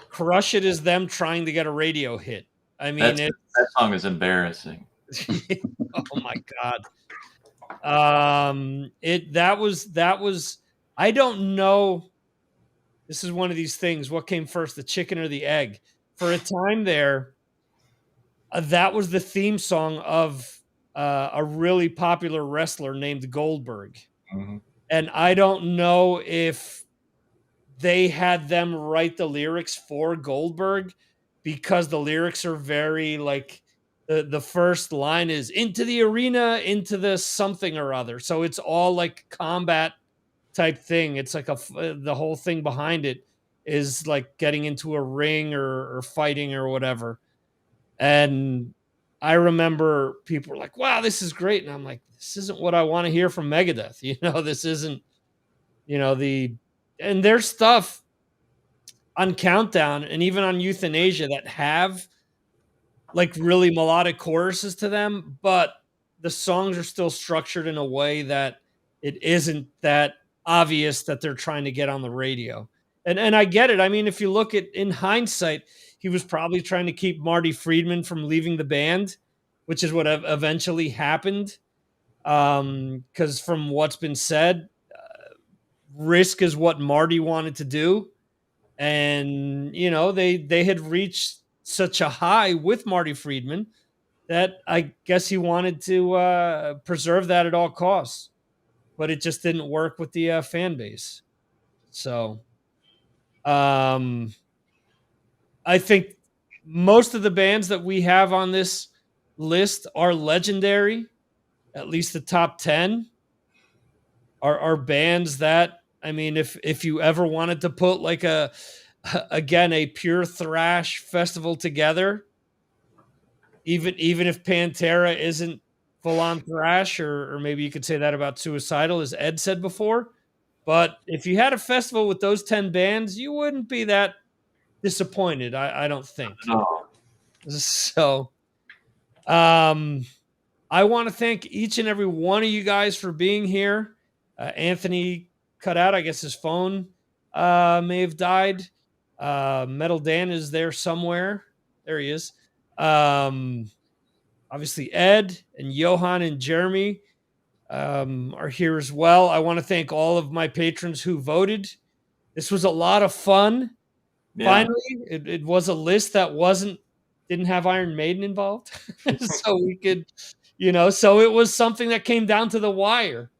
Crush It is them trying to get a radio hit. I mean, that song is embarrassing. oh my God. That was I don't know. This is one of these things. What came first, the chicken or the egg? For a time there, that was the theme song of a really popular wrestler named Goldberg. Mm-hmm. And I don't know if they had them write the lyrics for Goldberg, because the lyrics are very like the first line is into the arena, into the something or other. So it's all like combat type thing. It's like the whole thing behind it is like getting into a ring or fighting or whatever. And I remember people were like, wow, this is great. And I'm like, this isn't what I want to hear from Megadeth. This isn't, and there's stuff on Countdown and even on Euthanasia that have like really melodic choruses to them, but the songs are still structured in a way that it isn't that obvious that they're trying to get on the radio. And I get it. I mean, if you look at in hindsight, he was probably trying to keep Marty Friedman from leaving the band, which is what eventually happened. Because from what's been said, Risk is what Marty wanted to do. And, they had reached such a high with Marty Friedman that I guess he wanted to preserve that at all costs. But it just didn't work with the fan base. So I think most of the bands that we have on this list are legendary. At least the top 10 are bands that, I mean, if you ever wanted to put like a pure thrash festival together, even if Pantera isn't full on thrash, or maybe you could say that about Suicidal, as Ed said before. But if you had a festival with those 10 bands, you wouldn't be that disappointed, I don't think. No. So, I want to thank each and every one of you guys for being here. Anthony cut out. I guess his phone may have died. Metal Dan is there somewhere. There he is. Obviously, Ed and Johan and Jeremy are here as well. I want to thank all of my patrons who voted. This was a lot of fun. Yeah. Finally, it was a list that didn't have Iron Maiden involved. So we could, so it was something that came down to the wire.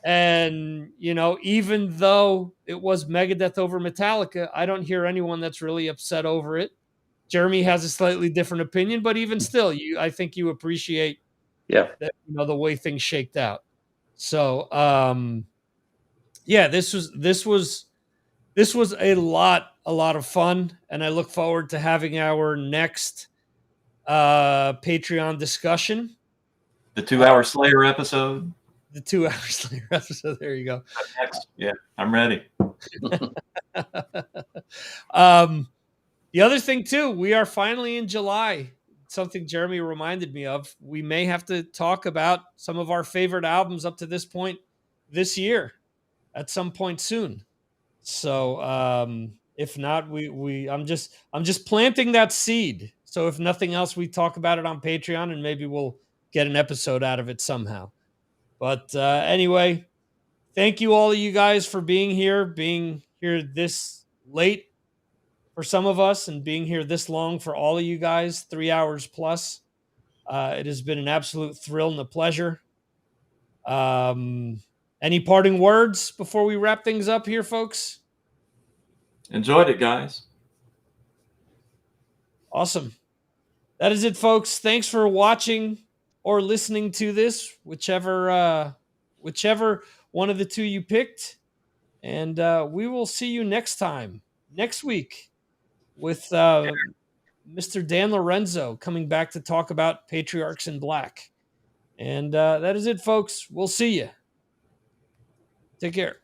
And, even though it was Megadeth over Metallica, I don't hear anyone that's really upset over it. Jeremy has a slightly different opinion, but even still, I think you appreciate that, the way things shaked out. So, this was a lot of fun, and I look forward to having our next Patreon discussion. The 2-hour Slayer episode. The 2-hour Slayer episode. There you go. Next. Yeah, I'm ready. The other thing too, we are finally in July. Something Jeremy reminded me of. We may have to talk about some of our favorite albums up to this point this year at some point soon. So if not, I'm just planting that seed. So if nothing else, we talk about it on Patreon, and maybe we'll get an episode out of it somehow. But anyway, thank you all of you guys for being here this late for some of us, and being here this long for all of you guys, 3 hours plus. It has been an absolute thrill and a pleasure. Any parting words before we wrap things up here, folks? Enjoyed it, guys. Awesome. That is it, folks. Thanks for watching or listening to this, whichever one of the two you picked. And we will see you next week, with Mr. Dan Lorenzo coming back to talk about Patriarchs in Black. And that is it, folks. We'll see you. Take care.